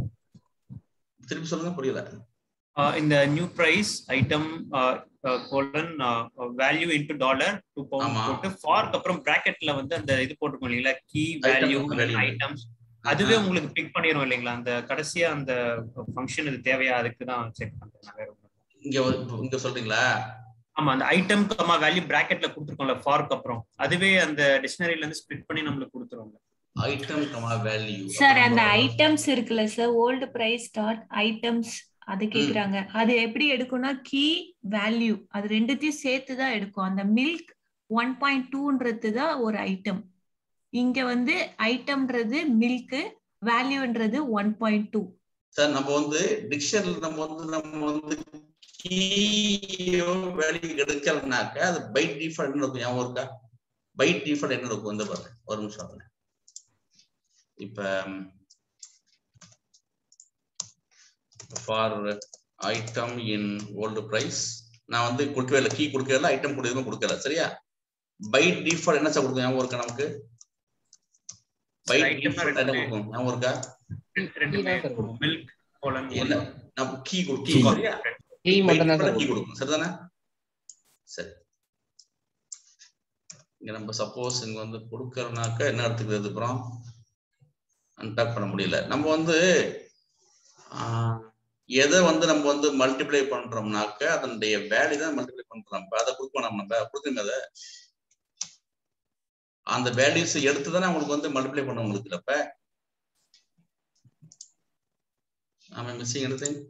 திருப்பி சொல்லுங்க, புரியல. இந்த new price item colon value into dollar 2 pound போட்டு ஃபார்க் அப்புறம் பிராக்கெட்ல வந்து அந்த இது போட்டுக்கோங்க இல்லைங்களா, கீ வேல்யூ ஐட்டம்ஸ். அதுவே உங்களுக்கு பிக் பண்ணிரும் இல்லைங்களா அந்த கடைசியா அந்த ஃபங்க்ஷன் இது தேவையா, அதுக்கு தான் செக் பண்றேன். வேற இங்க சொல்றீங்களா? ஆமா, அந்த ஐட்டம் கமா வேல்யூ பிராக்கெட்ல கொடுத்துருக்கோம்ல ஃபார்க் அப்புறம், அதுவே அந்த டிக்ஷனரியில இருந்து ஸ்ப்ளிட் பண்ணி நமக்கு கொடுத்துருவாங்க. ஐட்டம் கமா வேல்யூ சார் அந்த ஐட்டம்ஸ் இருக்குல்ல sir, old price dot items அது கேக்குறாங்க. அது எப்படி எடுக்கும்னா கீ வேல்யூ அது ரெண்டுத்தையும் சேர்த்து தான் எடுக்கும். அந்த மில்க் 1.2ன்றது தான் ஒரு ஐட்டம். இங்க வந்து ஐட்டம்ன்றது மில்க், வேல்யூன்றது 1.2. சார் நம்ம வந்து டிக்ஷனரியில நம்ம வந்து கீயோ வேல்யூ எடுக்கலனாக்க அது பை டிஃபால்ட் என்ன இருக்கும்? ஞாபகம் இருக்கா? பை டிஃபால்ட் என்ன இருக்கும் வந்து பாருங்க, ஒரு நிமிஷம் பாருங்க. இப்ப for item in old price நான் வந்து கொடுக்கவே இல்லை, கீ கொடுக்கவே இல்லை, ஐட்டம் கொடுக்கவே சரியா? பை டிஃபால்ட் என்ன சார் கொடுக்கும்? ஞாபகம் இருக்கா? நமக்கு பை டிஃபால்ட் என்ன கொடுக்கும்? ஞாபகம் இருக்கா? மில்க் கோலன் என்ன நம்ம கீ கொடுக்கும் சரியா? கீ மட்டும் தான் கீ கொடுக்கும், சரிதானே? சரி, இங்க நம்ம சப்போஸ் இங்க வந்து கொடுக்கறனாக்க என்ன எடுத்துக்கிறது? அப்புறம் அன்டாக் பண்ண முடியல. நம்ம வந்து எதை வந்து நம்ம வந்து மல்டிப்ளை பண்றோம்னாக்க அதனுடைய வேல்யூ தான் மல்டிப்ளை பண்றோம். அதை கொடுப்போம், நம்ம கொடுக்குங்க. அதை அந்த வேல்யூஸ் எடுத்து தானே உங்களுக்கு வந்து மல்டிப்ளை பண்ண உங்களுக்கு. அப்ப ஆமா, மிஸ்ஸிங் எனிதிங்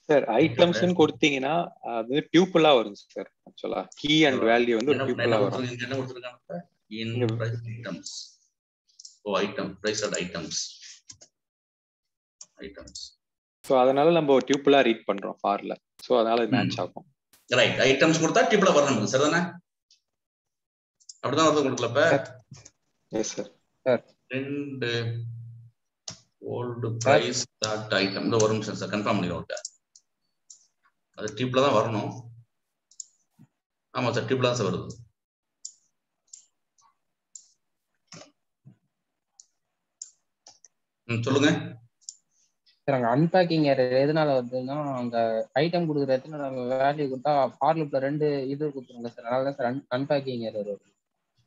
சார்? ஐட்டம்ஸ்னு கொடுத்தீங்கன்னா அது டியூபிளா வரும் சார். ஆக்சுவலா கீ அண்ட் வேல்யூ வந்து டியூபிளா வரும். என்ன கொடுத்திருக்காங்க? In price items. Oh, item price at items. So அதனால நம்ம டியூபிளா ரீட் பண்றோம் ஃபார்ல. சோ அதனால மேட்ச் ஆகும். ரைட், ஐட்டம்ஸ் கொடுத்தா டியூபிளா வரணும், சரிதானே? அப்படிதான் வருது கொடுக்கலப்ப. Yes sir. சார் ரெண்டு ஓல்ட் பிரைஸ் டாட் ஐட்டம் இந்த ஒரு நிமிஷம் சார் கன்ஃபார்ம் பண்ணிடுவோம். அது டியூப்ல தான் வரணும். ஆமா சார், டியூப்ல தான் சார் வருது. சொல்லுங்க சார். அங்க அன்பேக்கிங் எரர் எதனால வருதுன்னா, அங்க ஐட்டம் கொடுக்குற இடத்துல நம்ம வேல்யூ கொடுத்தா ஃபார் லூப்ல 2 இது கொடுத்துருங்க சார். அதனால தான் சார் அன்பேக்கிங் எரர் வருது.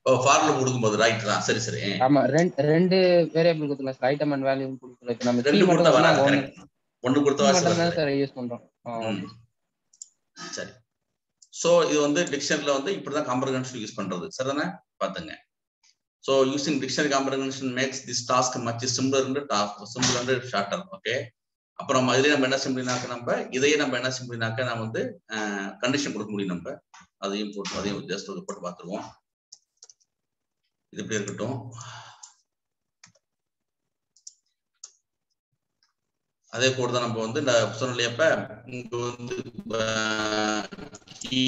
ஓ, ஃபார் லூப் கொடுக்கும்போது ரைட் தான். சரி சரி. ஆமா, ரெண்டு வேரியபிள் கொடுத்துருங்க சார். ஐட்டம் அண்ட் வேல்யூ கொடுத்துருங்க. நம்ம ரெண்டு கொடுத்தா வராது. ஒன்னு கொடுத்தா மட்டும் சார் யூஸ் பண்றோம். சரி. சோ இது வந்து டிக்ஷனரியில வந்து இப்படிதான் காம்ப்ரிஹென்ஷன் யூஸ் பண்றது, சரிதானே? பாத்துங்க. So using dictionary comprehension makes this task much simpler and shorter. Okay. அப்புறம் இதுலயே நம்ம என்ன சிம்பிளினாக்க நம்ம என்ன சிம்பிளினாக்க நம்ம வந்து கண்டிஷன் கொடுக்க முடியும். நம்ம அதையும் போட்டு அதையும் ஜஸ்ட் போட்டு பார்த்துருவோம். இது இப்படி இருக்கட்டும். அதே போல தான் நம்ம வந்து சொன்னலையப்ப இங்க வந்து கீ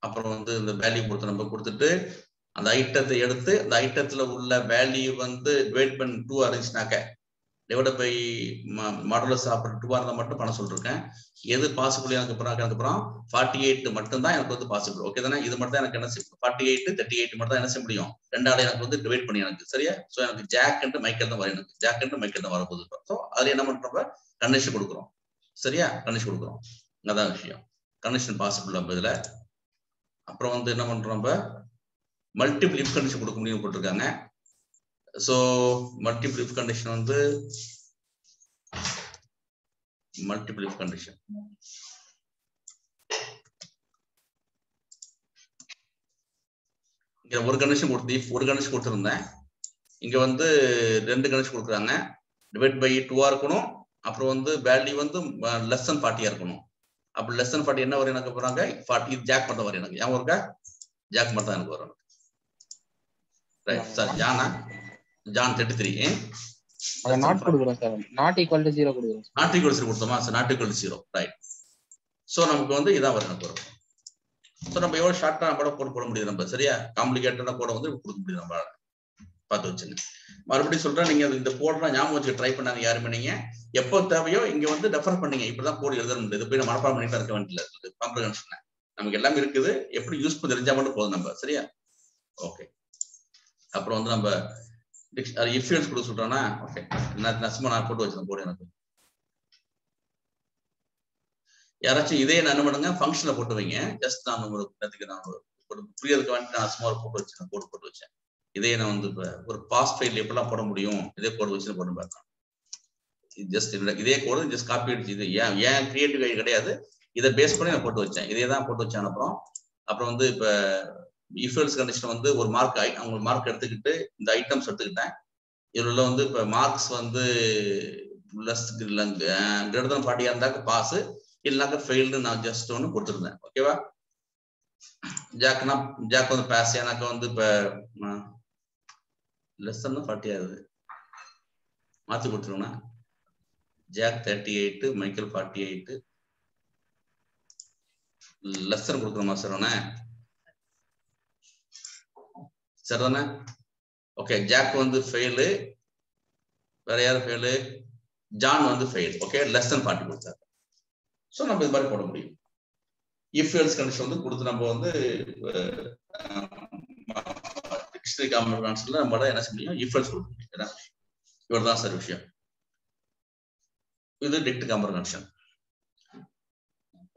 அப்புறம் வந்து இந்த வேல்யூ கொடுத்து நம்ம கொடுத்துட்டு அந்த ஐட்டத்தை எடுத்து அந்த ஐட்டத்துல உள்ள வேல்யூ வந்து டிவைட் பண்ணி 2 இருந்துச்சுனாக்க டிவைட் பை மாடுலஸ் ஆஃப் 2 இருந்தா மட்டும் பண்ண சொல்லிருக்கேன். எது பாசிபிள் எனக்கு அப்புறம் 48 மட்டும் தான் எனக்கு வந்து பாசிபிள். ஓகே தானே? இது மட்டும் தான் எனக்கு என்ன 48 38 மட்டும் தான் என்ன செய்ய முடியும். ரெண்டாவது எனக்கு வந்து டிவைட் பண்ணி எனக்கு சரியா. ஸோ எனக்கு ஜாக் அண்ட் மைக்கேல் தான் வரும். எனக்கு ஜாக் அண்ட் மைக்கேல் தான் வரப்போகுது. ஸோ அதுல என்ன பண்றப்ப கண்டிஷன் கொடுக்குறோம். சரியா? கண்டிஷன் கொடுக்குறோம். அதான் விஷயம். கண்டிஷன் பாசிபிள் நம்ம இதுல. அப்புறம் வந்து என்ன பண்றோம், மல்டிபிள் இஃப் கண்டிஷன் கொடுக்க முடியும் போட்டிருக்காங்க. ஸோ மல்டிபிள் இஃப் கண்டிஷன் வந்து மல்டிபிள் இஃப் கண்டிஷன் இங்க ஒரு கண்டிஷன் கொடுத்திருந்தேன். இங்க வந்து 2 கண்டிஷன் கொடுக்குறாங்க. டிவைட் பை 2 இருக்கணும். அப்புறம் வந்து வேல்யூ வந்து லெஸ் தென் 40 இருக்கணும். அப்ப லெஸ் தென் 40 என்ன வரும் எனக்கு போறாங்க 40 ஜாக் மட்டும் வரும் எனக்கு. ஏன் இருக்கா ஜாக் மட்டும் எனக்கு வரும். சார் ஜான் 33 நாட் கொடுக்குறோம் சார். நாட் ஈக்குவல் டு 0 கொடுக்குறோம். நாட் ஈக்குவல் டு 0 கொடுத்தோமா? Sir not equal to 0 right. So நமக்கு வந்து இதான் வரணும் போறோம். சோ நம்ம எவ்வளவு ஷார்ட்டா கூட போட முடியுது நம்ம, சரியா? காம்ப்ளிகேட்டடா கூட வந்து கொடுக்க முடியுது நம்ம. பார்த்து வச்சுங்க. மறுபடியும் சொல்றேன், நீங்க இந்த கோடெல்லாம் ஞாபகம் வச்சு ட்ரை பண்ணாங்க யாருமே. நீங்க எப்போ தேவையோ இங்க வந்து ரெஃபர் பண்ணீங்க. இப்படிதான் கோட் எழுத முடியாது, போய் நம்ம மனப்பாடம் பண்ணிட்டு இருக்க வேண்டியது. காம்ப்ரிஹென்ஷன் நமக்கு எல்லாமே இருக்குது, எப்படி யூஸ் பண்ணி தெரிஞ்சா மட்டும் போதும் நம்ம, சரியா? ஓகே. அப்புறம் வந்து நம்ம இஃப்எல்ஸ் கொடுக்க சொல்றோம்னா, ஓகே நசுமா நான் போட்டு வச்சிருக்கேன் போடு. எனக்கு யாராச்சும் இதே என்ன பண்ணுங்க, ஃபங்க்ஷன்ல போட்டு வைங்க. ஜஸ்ட் நான் உங்களுக்கு நான் புரியறதுக்கு வேண்டி நான் சும்மா போட்டு வச்சிருக்கேன், போட்டு வச்சேன். இதே நான் வந்து ஒரு பாஸ் ஃபைல் எப்படிலாம் போட முடியும், இதே கோடு வச்சு போட்டு பார்த்தேன். ஜஸ்ட் இதே கோடு ஜஸ்ட் காப்பி அடிச்சு, இது ஏன் கிரியேட்டிவ் ஐடி கிடையாது, இதை பேஸ் பண்ணி நான் போட்டு வச்சேன். இதே தான் போட்டு வச்சேன். அப்புறம் வந்து இப்ப இஃப்எல்ஸ் கண்டிஷன் வந்து ஒரு மார்க் அவங்க மார்க் எடுத்துக்கிட்டு இந்த ஐட்டம்ஸ் எடுத்துக்கிட்டேன். இதுல வந்து இப்ப மார்க்ஸ் வந்து கிரேட்டர் தென் 40 இருந்தாக்க பாஸ், இல்லைனாக்க ஃபெயில்டு நான் ஜஸ்ட் ஒன்று கொடுத்துருந்தேன். ஓகேவா? ஜாக் வந்து பாஸ், எனக்கு வந்து இப்ப லெஸ் தன் 40 ஆகுது, மாத்தி கொடுத்துருவோம்னா ஜாக் 38, மைக்கேல் 48, லெசன் கொடுக்குறோமா சரவணே? சரிதானே? ஓகே. ஜாக் வந்து ஃபெயிலு, வேற யாரும் ஃபெயிலு? ஜான் வந்து ஃபெயில். ஓகே, லெஸ் தென் 40 கொடுத்தாரு. ஸோ நம்ம இது மாதிரி போட முடியும். இஃப் எல்ஸ் கண்டிஷன் வந்து கொடுத்து நம்ம வந்து டிக்ஷனரி காம்பனன்ட்ஸ்ல நம்ம என்ன செய்ய முடியும், இஃப் எல்ஸ் கொடுக்க முடியும். இவர் தான் சார் விஷயம். இது dict comprehension.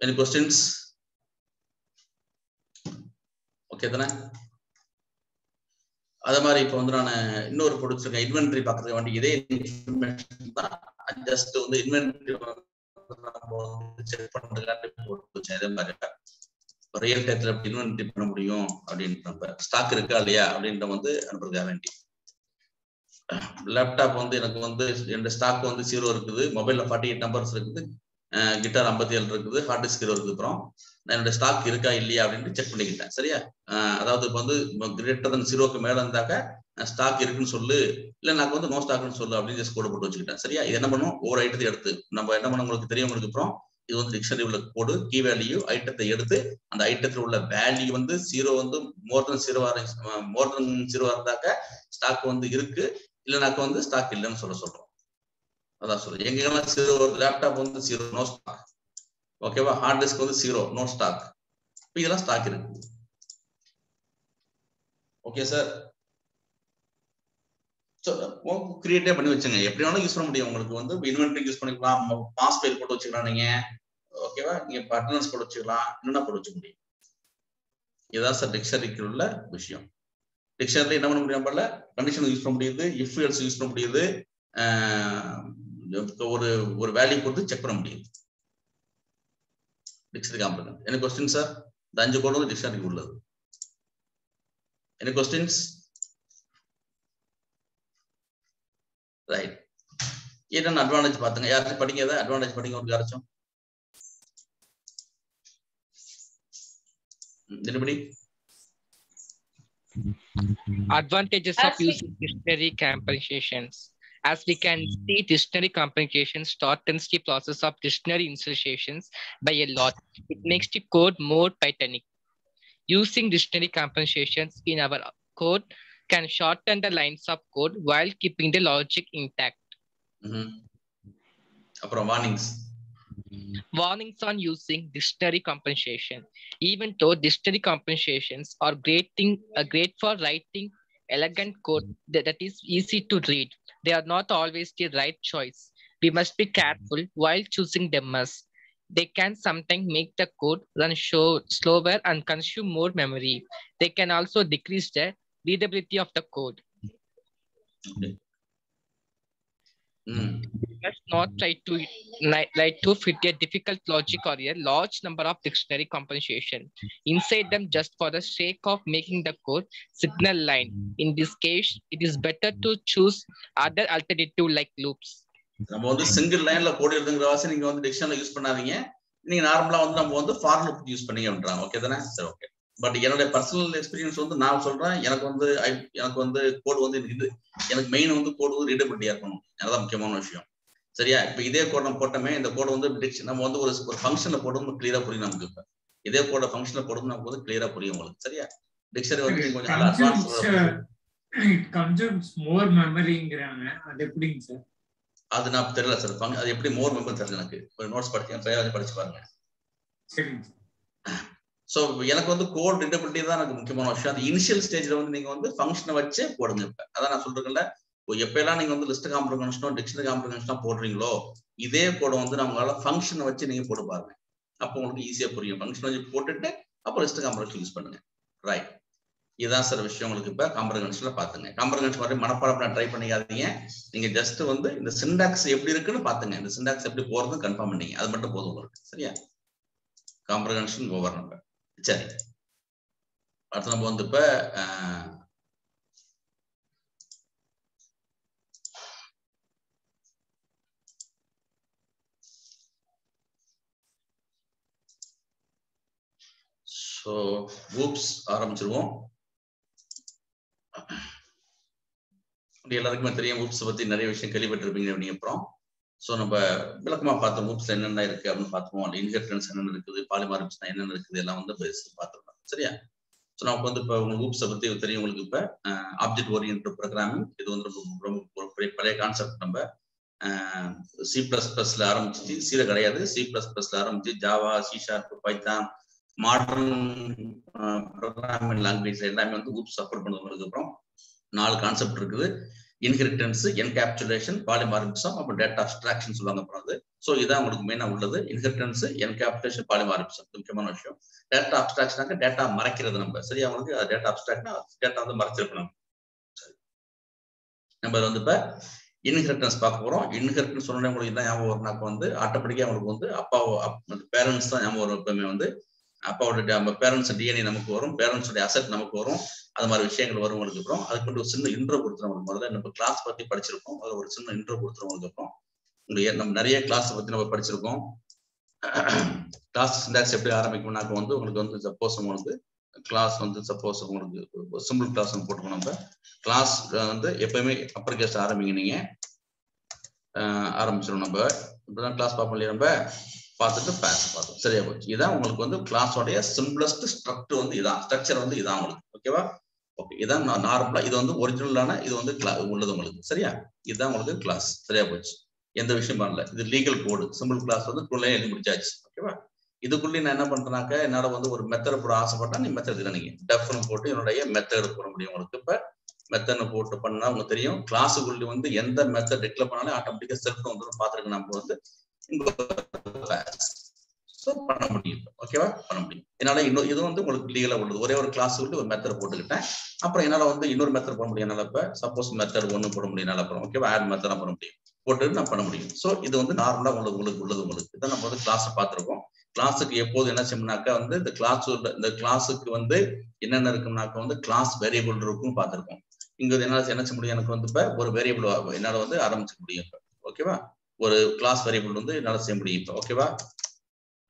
Any questions? Okay தானே? அதே மாதிரி இப்போ வந்து நான் இன்னொரு கொடுத்துருக்கேன், இன்வென்டரி பார்க்கறதுக்கு வேண்டி இதே இன்ஃபர்மேஷன் தான். ஜஸ்ட் வந்து இன்வென்டரி செக் பண்றதுக்காண்டி போட்டு வச்சேன். இதே மாதிரி ரியல் டைத்துல இன்வென்டரி பண்ண முடியும் அப்படின்னு, நம்ம ஸ்டாக் இருக்கா இல்லையா அப்படின்ற வந்து அனுப்புறதுக்காக வேண்டி. லேப்டாப் வந்து எனக்கு வந்து என்னோட ஸ்டாக் வந்து 0 இருக்குது, மொபைல்ல 48 நம்பர்ஸ் இருக்குது, கிட்டார் 57 இருக்குது, ஹார்ட் டிஸ்க் 0 இருக்குது. அப்புறம் நான் என்னோட ஸ்டாக் இருக்கா இல்லையா அப்படின்னு செக் பண்ணிக்கிட்டேன். சரியா? அதாவது இப்போ வந்து கிரேட்டர் தென் 0க்கு மேல இருந்தாக்க ஸ்டாக் இருக்குன்னு சொல்லு, இல்லை நான் வந்து நோ ஸ்டாக்னு சொல்லு அப்படின்னு ஜஸ்ட் கோடு போட்டு வச்சுக்கிட்டேன். சரியா? இது என்ன பண்ணும், ஒவ்வொரு ஐட்டத்தை எடுத்து நம்ம என்ன பண்ண உங்களுக்கு தெரியும். உங்களுக்கு அப்புறம் இது வந்து டிக்ஷனரி உள்ள கோடு, கீ வேல்யூ ஐட்டத்தை எடுத்து அந்த ஐட்டத்தில் உள்ள வேல்யூ வந்து 0 வந்து மோர் தென் 0 இருந்தாக்க ஸ்டாக் வந்து இருக்கு, இல்லைனாக்க வந்து ஸ்டாக் இல்லைன்னு சொல்றோம். அதான் சொல்றேன். எங்கெல்லாம் 0 லேப்டாப் வந்து 0 நோ ஸ்டாக். ஓகேவா? ஹார்ட் டிஸ்க் வந்து 0 நோ ஸ்டாக். இதெல்லாம் ஸ்டாக் இருக்கு. Okay sir? கிரியேட்டே பண்ணி வச்சுங்க, எப்படி வேணாலும் யூஸ் பண்ண முடியும். உங்களுக்கு வந்து இன்வென்டரி யூஸ் பண்ணிக்கலாம், பாஸ் ஃபைல் போட்டு வச்சுக்கலாம் நீங்க. ஓகேவா? நீங்க அட்டெண்டன்ஸ் போட்டு வச்சுக்கலாம், என்னென்ன போட்டு வச்சுக்க முடியும். இதுதான் சார் டிக்ஷனரிக்கு உள்ள விஷயம். டிக்ஷனரி என்ன பண்ண முடியும், நம்மள கண்டிஷன் யூஸ் பண்ண முடியுது, இஃப் எல்ஸ் யூஸ் பண்ண முடியுது, ஒரு வேல்யூ கொடுத்து செக் பண்ண முடியுது. Dictionary component. என்ன क्वेश्चन சார்? இந்த 5 கோட் வந்து டிக்ஷனரிக்கு உள்ளது. என்ன क्वेश्चंस? ரைட். என்ன அட்வான்டேஜ் பாத்துங்க. யாராச்சும் படிங்க, ஏதாவது அட்வான்டேஜ் படிங்க. உங்களுக்கு யாராச்சும் anybody? Advantages of using dictionary compensations. As we can see, dictionary compensations shortens the process of dictionary insertions by a lot. It makes the code more Pythonic. Using dictionary compensations in our code can shorten the lines of code while keeping the logic intact. அப்புறம் warnings. Warnings on using dictionary compensation. Even though dictionary compensations are great for writing elegant code that is easy to read, they are not always the right choice. We must be careful while choosing them, as they can sometimes make the code run slower and consume more memory. They can also decrease the readability of the code. Okay. We must not try to fit a difficult logic or a large number of dictionary compensation inside them just for the sake of making the code signal line. In this case, it is better to choose other alternative like loops. நம்ம வந்து single லைன்ல code எழுதுங்கிற வாசி நீங்க வந்து டிக்ஷனரில use பண்ணாதீங்க. நீங்க நார்மலா வந்து நம்ம வந்து ஃபார் லூப் யூஸ் பண்ணீங்க அப்படின்றாங்க. ஓகே தானே? சரி, ஓகே. பட் என்னுடைய பர்சனல் எக்ஸ்பீரியன்ஸ் வந்து நான் சொல்றேன், எனக்கு வந்து கோடு வந்து எனக்கு மெயின் வந்து கோடு வந்து ரீடபிலிட்டியா இருக்கணும். அதுதான் முக்கியமான விஷயம். சரியா? இப்ப இதே கோட் நம்ம போட்டோமே, இந்த கோடு வந்து நம்ம வந்து ஒரு ஃபங்க்ஷன்ல போடும்போது கிளியரா புரியும் நமக்கு. இப்ப இதே கோட ஃபங்க்ஷன்ல போடும்போது நமக்கு வந்து கிளியரா புரியும் உங்களுக்கு. சரியா? டிக்ஷனரி வந்து நீங்க கொஞ்சம் கன்சூம்ஸ் மோர் மெமரிங்கறாங்க. அது எப்படிங்க சார்? அது நான் தெரியல சார். அது எப்படி மோர் மெமரி தெரியல எனக்கு. ஒரு நோட்ஸ் படிச்சு பாருங்க. சரிங்க. சோ எனக்கு வந்து கோட் ரீடபிலிட்டி தான் எனக்கு முக்கியமான விஷயம். அது இனிஷியல் ஸ்டேஜ்ல வந்து நீங்க வந்து ஃபங்க்ஷனை வச்சு போடுங்க. இப்ப அதான் நான் சொல்றேன்ல, எப்பெல்லாம் நீங்க வந்து லிஸ்ட் காம்ப்ரிஹென்ஷனோ டிக்ஷனரி காம்ப்ரிஹென்ஷனோ போடுறீங்களோ, இதே கோட வந்து நம்மளால ஃபங்க்ஷனை வச்சு நீங்க போட்டு பாருங்க. அப்போ உங்களுக்கு ஈஸியா புரியும். ஃபங்க்ஷன் வச்சு போட்டுட்டு அப்புறம் லிஸ்ட் காம்ப்ரிஹென்ஷன் யூஸ் பண்ணுங்க. ரைட், இதுதான் சார் விஷயம். உங்களுக்கு இப்ப காம்ப்ரிஹென்ஷன்ல பாத்துங்க. காம்ப்ரிஹென்ஷன் மாதிரி மனப்பாடம் ட்ரை பண்ணிக்காதீங்க. நீங்க ஜஸ்ட் வந்து இந்த சிண்டாக்ஸ் எப்படி இருக்குன்னு பாத்துங்க. இந்த சிண்டாக்ஸ் எப்படி போறதுன்னு கன்ஃபார்ம் பண்ணீங்க, அது மட்டும் போதும் உங்களுக்கு. சரியா? Comprehension over. நம்ம சரி, அடுத்து நம்ம வந்து இப்ப ஆரம்பிச்சிருவோம். எல்லாருக்குமே தெரியும் ஊப்ஸ் பத்தி நிறைய விஷயம் கேள்விப்பட்டிருப்பீங்க. அப்படிங்க அப்புறம் நம்ம விளக்கமா பார்த்தோம். ஊப்ஸ் என்னென்ன இருக்கு அப்படின்னு பார்த்தோம். இன்ஹெரிட்டன்ஸ் என்னென்ன இருக்குது, பாலிமார்பிஸ்னா என்னென்ன இருக்குது, எல்லாம் வந்து பார்த்துருக்கோம். சரியா? நமக்கு வந்து இப்ப உங்களுக்கு ஊப்ஸை பத்தி தெரியும். உங்களுக்கு இப்ப ஆப்ஜெக்ட் ஓரியன்ட் ப்ரோக்ராமிங், இது வந்து ரொம்ப பழைய கான்செப்ட். நம்ம C++ல ஆரம்பிச்சு, சில கிடையாது, C++ல ஆரம்பிச்சு Java, C#, Python, modern programming language எல்லாமே வந்து ஊப்ஸ் சப்போர்ட் பண்ணுறதுக்கு அப்புறம் 4 கான்செப்ட் இருக்குது. இன்ஹெரிட்டன்ஸ், என்கேப்சுலேஷன், பாலிமார்பிசம், அப்புறம் டேட்டா அப்ஸ்ட்ராக்ஷன் சொல்லுவாங்க. அப்புறம் அது இதான் உங்களுக்கு மெயினா உள்ளது. இன்ஹெரிட்டன்ஸ், என்கேப்சுலேஷன், பாலிமார்பிசம் முக்கியமான விஷயம். டேட்டா அப்ஸ்ட்ராக்ஷனாக்க டேட்டா மறைக்கிறது நம்ம. சரியா? உங்களுக்கு டேட்டா அப்ஸ்ட்ராக்ட்னா டேட்டா வந்து மறைச்சிருக்கணும். நம்ம வந்து இப்ப இன்ஹெரிட்டன்ஸ் பார்க்க போறோம். இன்ஹெரிட்டன்ஸ் சொன்ன உங்களுக்கு என்ன ஞாபகம் வரும்னாக்க வந்து ஆட்டோமேட்டிக்கா உங்களுக்கு வந்து பேரண்ட்ஸ் தான் ஞாபகம் வரும். எப்பவுமே வந்து அப்பாவோட பேரண்ட்ஸ் டிஎன்ஏ நமக்கு வரும், பேரண்ட்ஸோட அசெட் நமக்கு வரும், அது மாதிரி விஷயங்கள் வரும். உங்களுக்கு அப்புறம் அதுக்கு ஒரு சின்ன இன்ட்ரோ கொடுத்துருவோம். முதல்ல நம்ம கிளாஸ் பத்தி படிச்சிருக்கோம், அதுல ஒரு சின்ன இன்ட்ரோ கொடுத்துருவோம். அப்புறம் நம்ம நிறைய கிளாஸ் பத்தி நம்ம படிச்சிருக்கோம். கிளாஸ் சிண்டாக்ஸ் எப்படி ஆரம்பிக்கும்னாக்க வந்து உங்களுக்கு வந்து சப்போஸ் உங்களுக்கு கிளாஸ் வந்து சப்போஸ் உங்களுக்கு சிம்பிள் கிளாஸ் போட்டுக்கணும். நம்ம கிளாஸ் வந்து எப்பயுமே அப்பர் கேஸ் ஆரம்பிங்க. நீங்க ஆரம்பிச்சிடும். நம்ம இப்படிதான் கிளாஸ் பார்ப்போம் இல்லையா? நம்ம பார்த்துட்டு பேஸ் பார்த்தோம். சரியா போச்சு. இதான் உங்களுக்கு வந்து கிளாஸோடைய சிம்பிளஸ்ட் ஸ்ட்ரக்சர் வந்து இதான். ஸ்ட்ரக்சர் வந்து இதான் உங்களுக்கு. ஓகேவா? ஓகே, இதான் நார்மலா இது வந்து ஒரிஜினலான இது வந்து உள்ளது உங்களுக்கு. சரியா? இதுதான் உங்களுக்கு கிளாஸ். சரியா போச்சு. எந்த விஷயம் பண்ணல. இது லீகல் கோடு. சிம்பிள் கிளாஸ் வந்து குள்ளே எழுதி முடிச்சாச்சு. ஓகேவா? இதுக்குள்ளே நான் என்ன பண்றேனாக்க, என்னால வந்து ஒரு மெத்தட் போட ஆசைப்பட்டா நீ மெத்தட் தான் நீங்க டெஃப்னு போட்டு என்னுடைய மெத்தட் போட முடியும் உங்களுக்கு. இப்ப மெத்தட் போட்டு பண்ணா உங்களுக்கு தெரியும். கிளாஸுக்குள்ள வந்து எந்த மெத்தட் டிக்ளேர் பண்ணாலும் ஆட்டோமேட்டிக்கா செல்ஃப் வந்து பாத்துருக்கு. நம்ம வந்து பண்ண முடியும். ஓகேவா? பண்ண முடியும். என்னால இது வந்து உங்களுக்கு லீகலா உள்ளது. ஒரே ஒரு கிளாஸ் விட்டு ஒரு மெத்தட் போட்டுக்கிட்டேன். அப்புறம் என்னால வந்து இன்னொரு மெத்தட் போட முடியும். என்னால இப்ப சப்போஸ் மெத்தட் 1 போட முடியும். என்னால அப்புறம் ஓகேவா ஆட் மெத்தட் போட முடியும். போட்டு நான் பண்ண முடியும். சோ இது வந்து நார்மலா உங்களுக்கு உள்ளது. உங்களுக்கு இதான் நம்ம வந்து கிளாஸ் பார்த்திருக்கோம். கிளாஸுக்கு எப்போது என்ன செய்யணும்னாக்கா வந்து இந்த கிளாஸுக்கு வந்து என்னென்ன இருக்கும்னாக்க வந்து கிளாஸ் வேரியபிள் இருக்கும் பார்த்திருக்கோம். இங்க என்ன செய்ய முடியும்? எனக்கு வந்து இப்ப ஒரு வேரியபிள் என்னால வந்து ஆரம்பிச்சுக்க முடியும். இப்ப ஓகேவா? ஒரு கிளாஸ் வேரியபிள் வந்து என்னால செய்ய முடியும். இப்ப ஓகேவா?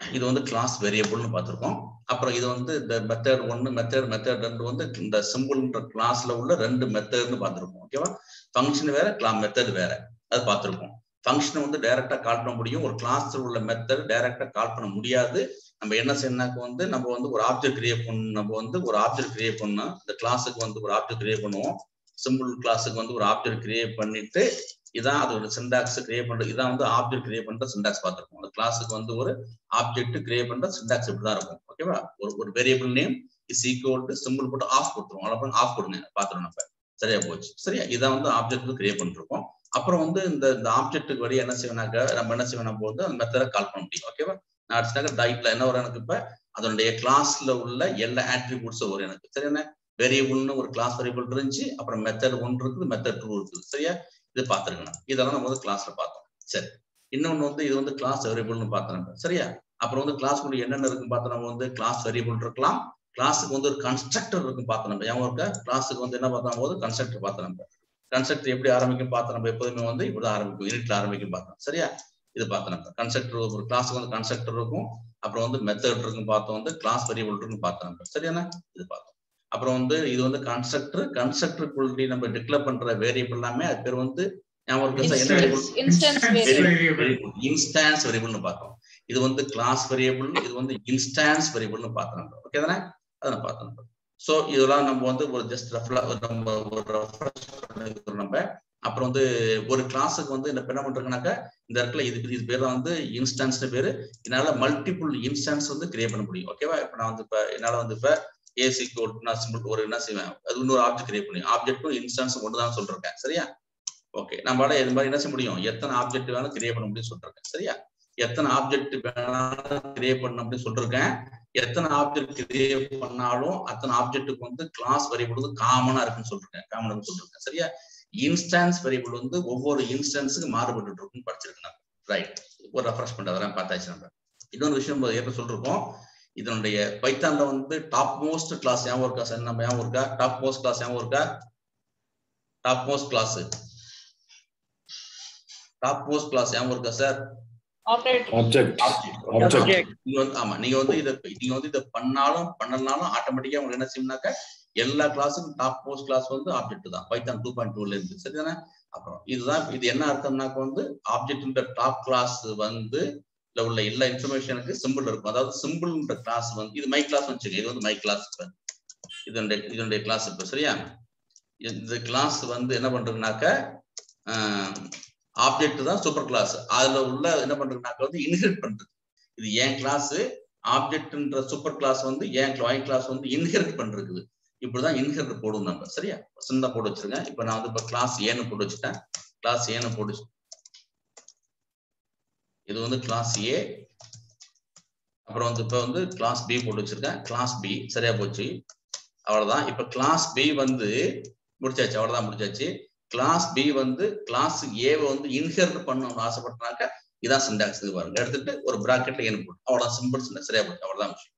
இது வந்து கிளாஸ் வேரியபிள்னு பார்த்திருக்கோம். அப்புறம் இது வந்து இந்த மெத்தட் 1 மெத்தட் 2 வந்து இந்த சிம்பிள்ன்ற கிளாஸ்ல உள்ள 2 மெத்தட்னு பார்த்திருக்கோம். ஓகேவா? ஃபங்க்ஷன் வேற, மெத்தட் வேற, அது பார்த்திருக்கோம். ஃபங்க்ஷனை வந்து டைரக்டா கால் பண்ண முடியும். ஒரு கிளாஸ்ல உள்ள மெத்தட் டைரக்டா கால் பண்ண முடியாது. நம்ம என்ன செய்யணும்னாக்க வந்து நம்ம வந்து ஒரு ஆப்ஜெக்ட் கிரியேட் பண்ணணும். நம்ம வந்து ஒரு ஆப்ஜெக்ட் கிரியேட் பண்ணா இந்த கிளாஸுக்கு வந்து ஒரு ஆப்ஜெக்ட் கிரியேட் பண்ணுவோம். சிம்பிள் கிளாஸுக்கு வந்து ஒரு ஆப்ஜெக்ட் கிரியேட் பண்ணிட்டு இதான் அதோட சிண்டாக்ஸ் கிரியேட் பண்றது. இதான் வந்து ஆப்ஜெக்ட் கிரியேட் பண்ற சிண்டாக்ஸ் பார்த்திருக்கோம். அந்த கிளாஸுக்கு வந்து ஒரு ஆப்ஜெக்ட் கிரியேட் பண்ற சிண்டாக்ஸ் இப்படிதான் இருக்கும். ஓகேவா? ஒரு variable name is equal to simple போட்டு ஆஃப் கொடுத்துருவோம். அவ்வளவு ஆஃப் கொடுங்க பார்த்துருவோம் நம்ம. சரியா போச்சு. சரியா? இதான் வந்து ஆப்ஜெக்ட் கிரியேட் பண்ணிருக்கோம். அப்புறம் வந்து இந்த ஆப்ஜெக்ட்டுக்கு வழி என்ன செய்யணாக்க நம்ம என்ன செய்யணும் போது அந்த மெத்தடை கால் பண்ண முடியும். ஓகேவா? நான் அடிச்சாக்க டைட்ல என்ன வரும் எனக்கு இப்ப அதனுடைய கிளாஸ்ல உள்ள எல்லா ஆட்ரிபியூட்ஸும் வரும் எனக்கு. சரியா? வேரியபிள்னு ஒரு கிளாஸ் வேரியபிள் இருந்துச்சு. அப்புறம் மெத்தட் 1 இருக்குது, மெத்தட் 2 இருக்குது. சரியா? இது பார்த்துருக்கணும். இதெல்லாம் நம்ம வந்து கிளாஸ்ல பார்த்தோம். சரி, இன்னொன்னு வந்து இது வந்து கிளாஸ் வேரியபிள்னு பார்த்தோம். சரியா? அப்புறம் வந்து கிளாஸ்க்குள்ள என்னென்ன இருக்குன்னு பார்த்தா நம்ம வந்து கிளாஸ் வேரியபிள் இருக்கலாம். கிளாஸுக்கு வந்து ஒரு கன்ஸ்ட்ரக்டர் இருக்கும் பார்த்தோம். நம்ம ஏன் இருக்க கிளாஸுக்கு வந்து என்ன பார்த்தா போது கன்ஸ்ட்ரக்டர் பார்த்தோம். நம்ம கன்ஸ்ட்ரக்டர் எப்படி ஆரம்பிக்கும் பார்த்தோம். நம்ம எப்போதுமே வந்து இப்படிதான் ஆரம்பிக்கும், யூனிட்ல ஆரம்பிக்கும் பார்த்தோம். சரியா? இது பார்த்தோம் நம்ம. கன்ஸ்ட்ரக்டர் ஒரு கிளாஸுக்கு வந்து கன்ஸ்ட்ரக்டர் இருக்கும், அப்புறம் வந்து மெத்தட் இருக்குன்னு பார்த்தோம், வந்து கிளாஸ் வேரியபிள் இருக்குன்னு பார்த்தோம் நம்ம. சரியான இது பார்த்தோம். அப்புறம் வந்து இது வந்து கன்ஸ்ட்ரக்டருக்குள்ளே நம்ம டிக்ளேர் பண்ற வேரியபிள் எல்லாமே அது பேர் வந்து இன்ஸ்டான்ஸ் வேரியபிள்னு பார்த்தோம். இது வந்து கிளாஸ் வேரியபிள், இது வந்து இன்ஸ்டான்ஸ் வேரியபிள்னு பார்த்தோம் நம்ம. ஓகே தானே? அதை பார்த்தோம் நம்ம. ஸோ இதெல்லாம் நம்ம வந்து ஒரு ஜஸ்ட் நம்ம அப்புறம் வந்து ஒரு கிளாஸுக்கு வந்து என்ன பண்றதுனாக்கா இந்த இடத்துல இது பேர் தான் வந்து இன்ஸ்டான்ஸ் பேரு. என்னால மல்டிபிள் இன்ஸ்டான்ஸ் வந்து கிரியேட் பண்ண முடியும். ஓகேவா? இப்ப நான் வந்து என்னால வந்து இப்ப ஏசி கோட் நான் சிம்பிள் ஒரு என்ன செய்வேன், அது இன்னொரு ஆப்ஜெக்ட் கிரியேட் பண்ணி ஆப்ஜெக்டும் இன்ஸ்டான்ஸ் ஒன்று தான் சொல்றேன். சரியா? ஓகே, நம்மளால இது மாதிரி என்ன செய்ய முடியும், எத்தனை ஆப்ஜெக்ட் வேணாலும் கிரியேட் பண்ண முடியும் சொல்றேன். சரியா? எத்தனை ஆப்ஜெக்ட் வேணாலும் கிரியேட் பண்ண அப்படின்னு சொல்றேன். எத்தனை ஆப்ஜெக்ட் கிரியேட் பண்ணாலும் அத்தனை ஆப்ஜெக்ட்டுக்கு வந்து கிளாஸ் வேரியபிள் வந்து காமனா இருக்குன்னு சொல்றேன். சரியா? இன்ஸ்டான்ஸ் வேரியபிள் வந்து ஒவ்வொரு இன்ஸ்டான்ஸுக்கு மாறுபட்டு இருக்குன்னு படிச்சிருக்கேன். ரைட், ஒரு ரெஃப்ரெஷ் பண்ணிட்டு வரேன், பார்த்தாச்சு நம்ம. இன்னொரு விஷயம் ஏற்கனவே சொல்லிருக்கோம், இதனுடைய பைத்தான்ல வந்து டாப் மோஸ்ட் கிளாஸ் ஞாபகம் இருக்கா சார்? நம்ம ஞாபகம் இருக்கா? டாப் மோஸ்ட் கிளாஸ் ஞாபகம் இருக்கா? டாப் மோஸ்ட் கிளாஸ் ஞாபகம் இருக்கா சார்? நீங்க வந்து இதை பண்ணாலும் பண்ணலனாலும் ஆட்டோமேட்டிக்கா உங்களுக்கு என்ன செய்யணும்னாக்க எல்லா கிளாஸுக்கும் டாப் மோஸ்ட் கிளாஸ் வந்து ஆப்ஜெக்ட் தான் பைத்தான் 2.2ல இருந்து. சரிதானே? அப்புறம் இது என்ன அர்த்தம்னாக்க வந்து ஆப்ஜெக்ட் டாப் கிளாஸ் வந்து உள்ள எல்லா இன்ஃபர்மேஷனுக்கு சிம்பிள் இருக்கும். அதாவது சிம்பிள்ன்ற கிளாஸ் வந்து இது மை கிளாஸ் வச்சுக்க, இது வந்து மை கிளாஸ், இதனுடைய கிளாஸ் இப்ப. சரியா? இந்த கிளாஸ் வந்து என்ன பண்றதுனாக்க ஆப்ஜெக்ட் தான் சூப்பர் கிளாஸ். அதுல உள்ள என்ன பண்றதுனாக்க வந்து இன்ஹெரிட் பண்றது. இது ஏன் கிளாஸ், ஆப்ஜெக்ட்ன்ற சூப்பர் கிளாஸ் வந்து ஏன் கிளாஸ் வந்து இன்ஹெரிட் பண்றது. இப்படிதான் இன்ஹெரிட் போடும் நம்ம. சரியா? சின்ன போட்டு வச்சிருக்கேன். இப்ப நான் வந்து இப்ப கிளாஸ் ஏன்னு போட்டு வச்சுட்டேன். கிளாஸ் ஏன்னு போட்டு, இது வந்து கிளாஸ் ஏ. அப்புறம் வந்து இப்ப வந்து கிளாஸ் பி போட்டு வச்சிருக்கேன். கிளாஸ் பி சரியா போச்சு. அவ்வளவுதான். இப்ப கிளாஸ் பி வந்து முடிச்சாச்சு. அவ்வளவுதான், முடிச்சாச்சு. கிளாஸ் பி வந்து கிளாஸ் ஏவை வந்து இன்ஹெரிட் பண்ணணும்னு ஆசைப்பட்டாக்க இதான் சிண்டாக்ஸ். இது பாருங்க, எடுத்துட்டு ஒரு பிராக்கெட்ல ஏன்னு போட்டு அவ்வளவுதான், சிம்பிள் சிண்டாக்ஸ். சரியா போச்சு. அவ்வளவுதான் விஷயம்.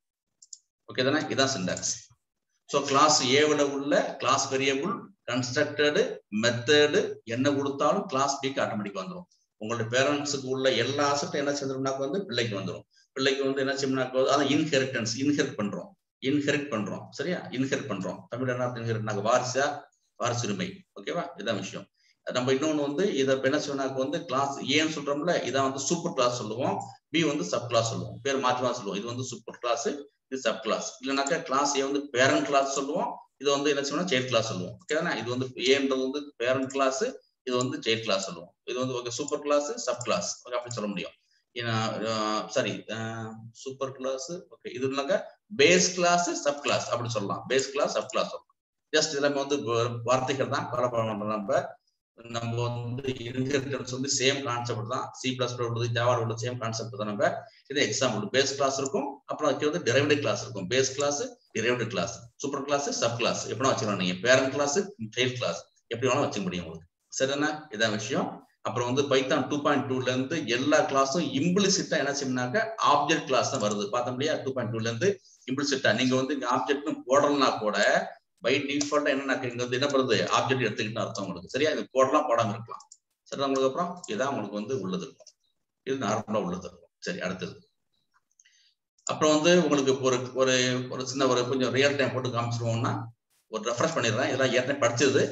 ஓகே தானே? இதான் சிண்டாக்ஸ். ஸோ கிளாஸ் ஏவில உள்ள கிளாஸ் வேரியபிள், கன்ஸ்ட்ரக்டடு, மெத்தடு என்ன கொடுத்தாலும் கிளாஸ் பிக்கு ஆட்டோமேட்டிக் வந்துடும். உங்களுடைய பேரண்ட்ஸுக்கு உள்ள எல்லா அசட்டும் என்ன செஞ்சிரும்னாக்க வந்து பிள்ளைக்கு வந்துடும். பிள்ளைக்கு வந்து என்ன செய்யணும்னாக்க அதான் இன்ஹெரிட்டன்ஸ், இன்ஹெரிட் பண்றோம். சரியா? இன்ஹெரிட் பண்றோம். தமிழ் என்ன இன்ஹெரிட்னாக்க வாரிசுரிமை. ஓகேவா? இதான் விஷயம். நம்ம இன்னொன்னு வந்து இதை என்ன சொன்னாக்க வந்து கிளாஸ் ஏன்னு சொல்றோம்ல, இதான் வந்து சூப்பர் கிளாஸ் சொல்லுவோம், பி வந்து சப் கிளாஸ் சொல்லுவோம். பேர் மாற்றி சொல்லுவோம். இது வந்து சூப்பர் கிளாஸ், இது சப் கிளாஸ். இல்லைனாக்கா கிளாஸ் ஏ வந்து பேரண்ட் கிளாஸ் சொல்லுவோம், இது வந்து என்ன சொல்லுவோம், சைல்ட் கிளாஸ் சொல்லுவோம். ஓகேதானே? இது வந்து ஏன்றது வந்து பேரண்ட் கிளாஸ், இது வந்து சைல்ட் கிளாஸ் சொல்லுவோம். இது வந்து okay super class, sub class அப்படி சொல்ல முடியும். Sorry, super class. ஓகே, இது இல்லைனாக்கா பேஸ் கிளாஸ், சப் கிளாஸ் அப்படி சொல்லலாம். பேஸ் கிளாஸ், சப் கிளாஸ் சொல்லலாம். ஜஸ்ட் இதெல்லாம் வந்து வார்த்தைகள் தான். நம்ம வந்து இன்ஹெரிட்டன்ஸ் வந்து சேம் கான்செப்ட் தான். C++ உள்ளது, ஜாவா உள்ளது சேம் கான்செப்ட் தான். நம்ம இது எக்ஸாம்பிள் பேஸ் கிளாஸ் இருக்கும், அப்புறம் அதுக்கு வந்து டெரைவ்டு கிளாஸ் இருக்கும். Base class, derived class, super class, sub class எப்படி வச்சுக்கலாம். நீங்க பேரண்ட் கிளாஸ், சைல்ட் கிளாஸ் எப்படி வேணாலும் வச்சுக்க முடியும் உங்களுக்கு. சரிதானே? இதான் விஷயம். அப்புறம் வந்து பைத்தான் 2.2ல இருந்து எல்லா கிளாஸும் இம்ப்ளிசிட்டா என்ன செய்யணும்னாக்க ஆப்ஜெக்ட் கிளாஸ் தான் வருது. பார்த்தோம் இல்லையா? 2.2ல இருந்து இம்ப்ளிசிட்டா நீங்க வந்து இங்க ஆப்ஜெக்ட்னு போடலன்னா கூட பை டிஃபால்ட்டா என்ன இங்க வந்து என்ன பண்ணுறது, ஆப்ஜெக்ட் எடுத்துக்கிட்டு அர்த்தம் உங்களுக்கு. சரியா? இது போடலாம், போடாம இருக்கலாம். சரி, உங்களுக்கு அப்புறம் இதான் உங்களுக்கு வந்து உள்ளது இருக்கும். இது நார்மலா உள்ளது இருக்கும். சரி, அடுத்தது அப்புறம் வந்து உங்களுக்கு ஒரு சின்ன ஒரு கொஞ்சம் ரியல் டைம் போட்டு காமிச்சிருவோம்னா ஒரு ரெஃப்ரெஷ் பண்ணிடுறேன். இதெல்லாம் ஏற்கனவே படிச்சது,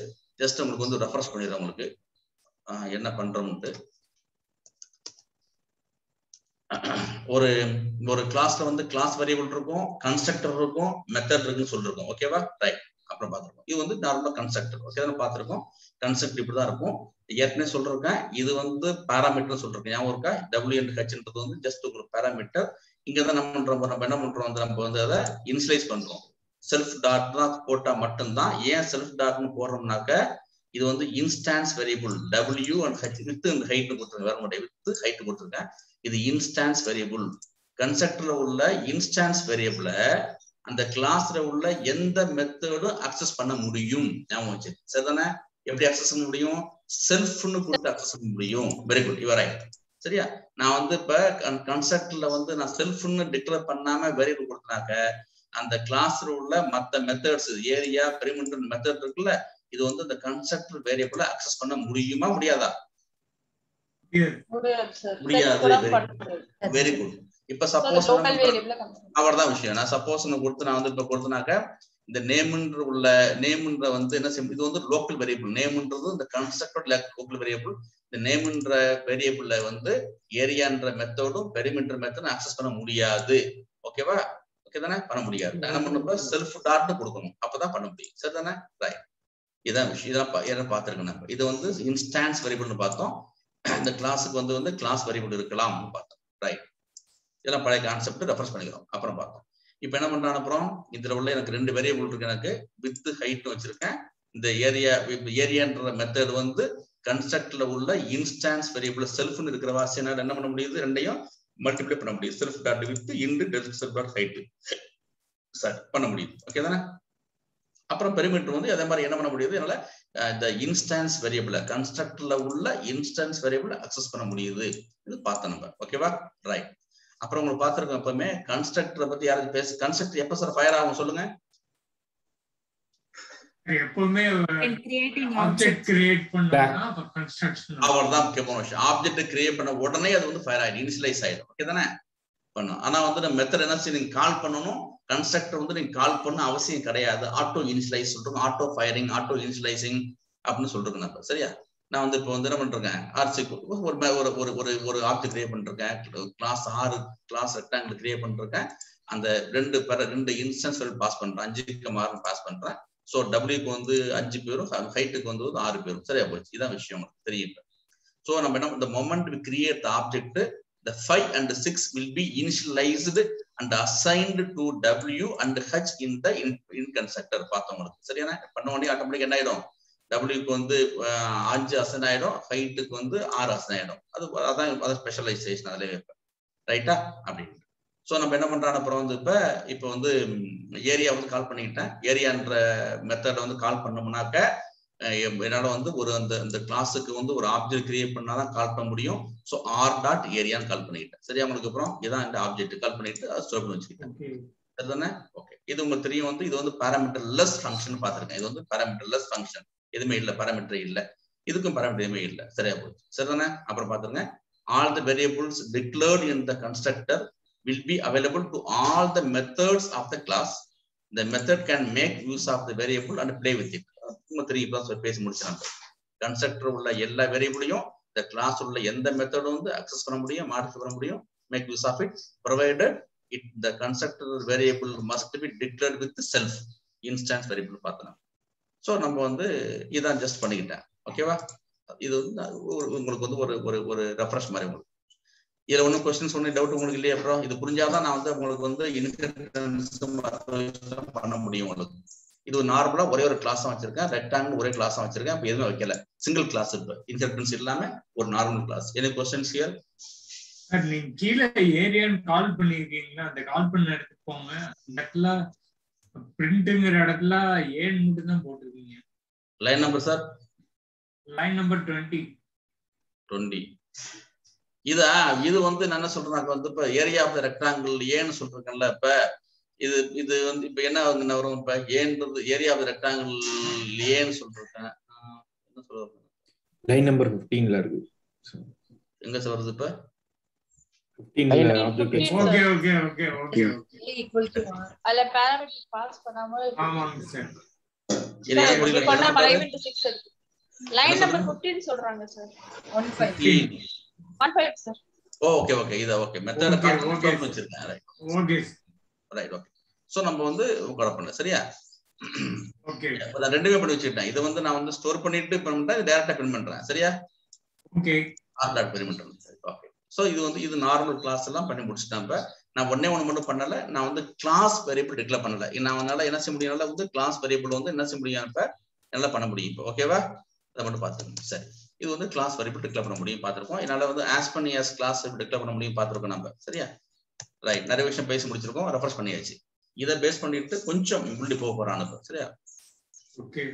ஜஸ்ட் உங்களுக்கு வந்து ரெஃப்ரெஷ் பண்ணிடுறேன் உங்களுக்கு என்ன பண்றோம்ட்டு. ஒரு கிளாஸ்ல வந்து கிளாஸ் வேரியபிள் இருக்கும், கன்ஸ்ட்ரக்டர் இருக்கும், மெத்தட் இருக்குன்னு சொல்லிருக்கோம். ஓகேவா? ரைட். அப்புறம் பார்த்துருக்கோம். இது வந்து நார்மலா கன்ஸ்ட்ரக்டர். ஓகே, பார்த்துருக்கோம். கன்ஸ்ட்ரக்டர் இப்படிதான் இருக்கும். ஏற்கனவே சொல்றேன், இது வந்து பாராமீட்டர் சொல்றேன். ஞாபகம் இருக்கா? W&H வந்து ஜஸ்ட் ஒரு பாராமீட்டர். இங்கதான் நம்ம என்ன பண்றோம் வந்து நம்ம வந்து அதை இனிஷியலைஸ் பண்றோம். செல்ஃப் டாட் தான் போட்டா மட்டும்தான். ஏன் செல்ஃப் டாட்னு போடுறோம்னாக்க இது வந்து instance variable W&H with height கொடுத்துருக்கேன். வேற மட்டும் வித் ஹைட் கொடுத்துருக்கேன். இது இன்ஸ்டான்ஸ் வேரியபிள். கன்ஸ்ட்ரக்டர்ல உள்ள இன்ஸ்டான்ஸ் வேரியபிள அந்த கிளாஸ்ல உள்ள எந்த மெத்தடும் அக்சஸ் பண்ண முடியும். ஞாபகம் வச்சு. சரிதானே? எப்படி அக்சஸ் பண்ண முடியும்? செல்ஃப்னு கொடுத்து அக்சஸ் பண்ண முடியும். Very good, you are right. சரியா? நான் வந்து இப்ப கன்ஸ்ட்ரக்டர்ல வந்து நான் செல்ஃப்னு டிக்ளேர் பண்ணாம வேரியபிள் கொடுத்தனாக்க அந்த கிளாஸ்ல உள்ள மற்ற மெத்தட்ஸ், ஏரியா, பெரிமீட்டர் மெத்தட் இருக்குல்ல, இது வந்து இந்த கன்ஸ்ட்ரக்டர் வேரியபிள அக்சஸ் பண்ண முடியுமா முடியாதா? Very good. இப்ப சப்போஸ் அவர்தான் விஷயம். நான் சப்போஸ் கொடுத்து நான் வந்து இப்ப கொடுத்தனாக்க இந்த நேம்ன்ற உள்ள நேம்ன்ற வந்து என்ன செய்யும், இது வந்து லோக்கல் வேரியபிள். நேம்ன்றது இந்த கன்ஸ்ட்ரக்டட் லோக்கல் வேரியபிள். இந்த நேம்ன்ற வேரியபிள்ல வந்து ஏரியான்ற மெத்தடும் பெரிமீட்டர் மெத்தடும் அக்சஸ் பண்ண முடியாது. ஓகேவா? ஓகே தானே? பண்ண முடியாது. நம்ம பண்ண செல்ஃப் டாட்னு கொடுக்கணும், அப்பதான் பண்ண முடியும். சரி தானே? ரைட். இதான் விஷயம். இதான் பார்த்துருக்கோம் நம்ம. இது வந்து இன்ஸ்டான்ஸ் வேரியபிள்னு பார்த்தோம். இந்த கிளாஸுக்கு வந்து கிளாஸ் வேரியபிள் இருக்கலாம் பார்த்தோம். ரைட். இதெல்லாம் பழைய கான்செப்ட் ரெஃபரன்ஸ் பண்ணிக்கிறோம். அப்புறம் பார்த்தோம். இப்போ என்ன பண்றான், அப்புறம் இதுல உள்ள எனக்கு 2 வேரியபிள் இருக்கு. எனக்கு வித் ஹைட் வச்சிருக்கேன். இந்த ஏரியான்ற மெத்தட் வந்து கன்ஸ்ட்ரக்ட்ல உள்ள இன்ஸ்டான்ஸ் வேரியபிள் செல்ஃப்னு இருக்கிற வாசியனால என்ன பண்ண முடியுது, ரெண்டையும் மல்டிப்ளை பண்ண முடியும். செல்ஃப் டாட் வித் இன்டு டெல் செல்ஃப் டாட் ஹைட் சார் பண்ண முடியுது. ஓகே தானே? அப்புறம் பெரிமீட்டர் வந்து அதே மாதிரி என்ன பண்ண முடியுது, என்னால இந்த இன்ஸ்டான்ஸ் வேரியபிள் கன்ஸ்ட்ரக்ட்ல உள்ள இன்ஸ்டான்ஸ் வேரியபிள் அக்சஸ் பண்ண முடியுது. இது பார்த்தோம் நம்ம. ஓகேவா? ரைட். அப்புறம் உங்களுக்கு பார்த்துருக்கோம். எப்பவுமே கன்ஸ்ட்ரக்டரை பத்தி யாராவது பேச, கன்ஸ்ட்ரக்டர் எப்ப சார் ஃபயர் ஆகும் சொல்லுங்க? எப்பவுமே ஆப்ஜெக்ட் கிரியேட் பண்ணா கன்ஸ்ட்ரக்ஷன் அவர்தான் முக்கியமான விஷயம். ஆப்ஜெக்ட் கிரியேட் பண்ண உடனே அது வந்து ஃபயர் ஆயிடும், இனிஷியலைஸ் ஆயிடும். ஓகே தானே? பண்ணும். ஆனா வந்து நம்ம மெத்தட் என்ன செய்ய, நீங்க கால் பண்ணணும். கன்ஸ்ட்ரக்டர் வந்து நீங்க கால் பண்ண அவசியம் கிடையாது. ஆட்டோ இனிஷியலைஸ் சொல்றோம், ஆட்டோ ஃபயரிங், ஆட்டோ இனிஷியலைசிங் அப்படின்னு சொல்றேன் நம்ம. சரியா? நான் வந்து இப்போ வந்து என்ன பண்றேன், ஆர்சிக்கு ஒரு ஆப்ஜெக்ட் கிரியேட் பண்ணிருக்கேன். கிளாஸ் 6 கிளாஸ் ரெக்டாங்கிள் கிரியேட் பண்ணிருக்கேன். அந்த ரெண்டு இன்ஸ்டன்ஸ் பாஸ் பண்றேன். 5 பாஸ் பண்றேன். ஸோ டபிள்யூக்கு வந்து 5 பேரும், ஹைட்டுக்கு வந்து 6 பேரும். சரியா போச்சு. இதான் விஷயம் தெரியும். ஸோ நம்ம என்ன, the moment we create the object, the 5 and 6 will be initialized and assigned to W and H in the in constructor. பார்த்தவங்களுக்கு சரியான பண்ண வேண்டிய ஆட்டோமேட்டிக் என்ன ஆயிடும், டபிள்யூக்கு வந்து 5 அசைன் ஆயிடும், ஹைட்டுக்கு வந்து 6 அசைன் ஆயிடும். அதான் ஸ்பெஷலைசேஷன் அதிலே வைப்பேன். ரைட்டா? அப்படின்னு. ஸோ நம்ம என்ன பண்றோம், அப்புறம் வந்து இப்போ வந்து ஏரியா வந்து கால் பண்ணிக்கிட்டேன். ஏரியான்ற மெத்தட் வந்து கால் பண்ணோம்னாக்க என்னால வந்து அந்த கிளாஸுக்கு வந்து ஒரு ஆப்ஜெக்ட் கிரியேட் பண்ணாதான் கால் பண்ண முடியும். ஸோ ஆர் டாட் ஏரியான்னு கால் பண்ணிக்கிட்டேன். சரியா? உங்களுக்கு அப்புறம் இதான் இந்த ஆப்ஜெக்ட் கால் பண்ணிட்டு அதை ஸ்டோர் பண்ணி வச்சுக்கிட்டேன். சரிதானே? ஓகே. இது உங்களுக்கு தெரியும். வந்து இது வந்து பாராமீட்டர் லெஸ் ஃபங்க்ஷன் பார்த்துருக்கேன். இது வந்து பாராமீட்டர் லெஸ் ஃபங்க்ஷன், எதுவுமே இல்லை, பாராமீட்டர் இல்லை. இதுக்கும் பாராமீட்டர் எதுவுமே இல்லை. சரியா போச்சு. சரிதானே? அப்புறம் பார்த்துருங்க. All the variables declared in the constructor will be available to all the methods of the class. The method can make use of the variable and play with it. பேசி முடிச்சாங்க. கன்ஸ்ட்ரக்டர் உள்ள எல்லா வேரியபிளையும் இந்த கிளாஸ் உள்ள எந்த மெத்தடும் வந்து access பண்ண முடியும், மாடிஃபை பண்ண முடியும், make use of it, provided it the constructor variable must be declared with self instance variable பார்த்தோம். ஸோ நம்ம வந்து இதான் ஜஸ்ட் பண்ணிக்கிட்டேன். ஓகேவா? இது வந்து உங்களுக்கு வந்து ஒரு ரெஃப்ரெஷ் மாதிரி. உங்களுக்கு இதுல ஒன்றும் கொஸ்டின்ஸ் ஒன்றும் டவுட் உங்களுக்கு இல்லையா? அப்புறம் இது புரிஞ்சாதான் நான் வந்து உங்களுக்கு வந்து இன்ஹெரிட்டன்ஸ் பண்ண முடியும். உங்களுக்கு இது ஒரு நார்மலா ஒரே ஒரு கிளாஸா வச்சிருக்கேன், ரெக்டாங்கிள் ஒரே கிளாஸா வச்சிருக்கேன். இப்போ எதுவுமே வைக்கல, சிங்கிள் கிளாஸ். இப்போ இன்ஹெரிட்டன்ஸ் இல்லாம ஒரு normal class. Any questions here? நீங்க கீழே ஏரியான்னு கால் பண்ணிருக்கீங்களா? அந்த கால் பண்ண இடத்துக்கு போங்க. அந்த இடத்துல பிரிண்ட்ங்கிற இடத்துல ஏன் மட்டும் தான் போட்டிருக்கீங்க. Line number sir? Line number 20. இது வந்து நான் என்ன சொல்றேன், வந்து இப்ப ஏரியா ஆஃப் த ரெக்டாங்கிள் ஏன்னு சொல்றேன்ல. இப்ப இது வந்து இப்ப என்ன வரும், இப்ப ஏன்றது ஏரியா ஆஃப் த ரெக்டாங்கிள் ஏன்னு சொல்றேன். என்ன சொல்றது, லைன் நம்பர் 15ல இருக்கு. எங்க சார் வருது இப்ப? 15ல object. Okay. Equal to r. அல்ல பாராமீட்டர் பாஸ் பண்ணாம. ஆமாங்க சார். இது பண்ணா 5 into 6 இருக்கு. லைன் நம்பர் 15 சொல்றாங்க சார். 15 சார். ஓகே இத ஓகே மெத்தட் கால்குலேட் வச்சிருக்கேன். ரைட். ஓகே. சோ நம்ம வந்து கரெக்ட் பண்ணல. சரியா? ஓகே. நான் ரெண்டுமே பண்ணி வச்சிட்டேன். இது வந்து நான் வந்து ஸ்டோர் பண்ணிட்டு பண்ணிட்டா டைரக்டா பிரிண்ட் பண்றேன். சரியா? ஓகே. ஆர் டாட் பிரிண்ட் பண்றேன். ஓகே. சோ இது நார்மல் கிளாஸ் எல்லாம் பண்ணி முடிச்சிட்டேன். இப்ப நான் ஒண்ணே மட்டும் பண்ணல, நான் வந்து கிளாஸ் வேரியபிள் டிக்ளேர் பண்ணல. நான் அதனால என்ன செய்ய முடியும், வந்து கிளாஸ் வேரியபிள் வந்து என்ன செய்ய முடியும், இப்ப நல்லா பண்ண முடியும். இப்போ ஓகேவா? அதை மட்டும் பார்த்துக்கணும். சரி, இது வந்து கிளாஸ் வேரியபிள் டிக்ளேர் பண்ண முடியும் பார்த்துருக்கோம். என்னால வந்து ஆஸ் பண்ணி ஆஸ் கிளாஸ் டிக்ளேர் பண்ண முடியும் பார்த்துருக்கோம் நம்ம. சரியா? ரைட். நிறைய விஷயம் பேசி முடிச்சிருக்கோம், ரெஃபரன்ஸ் பண்ணியாச்சு. இதை பேஸ் பண்ணிட்டு கொஞ்சம் முன்னாடி போக போறான். சரியா? ஓகே.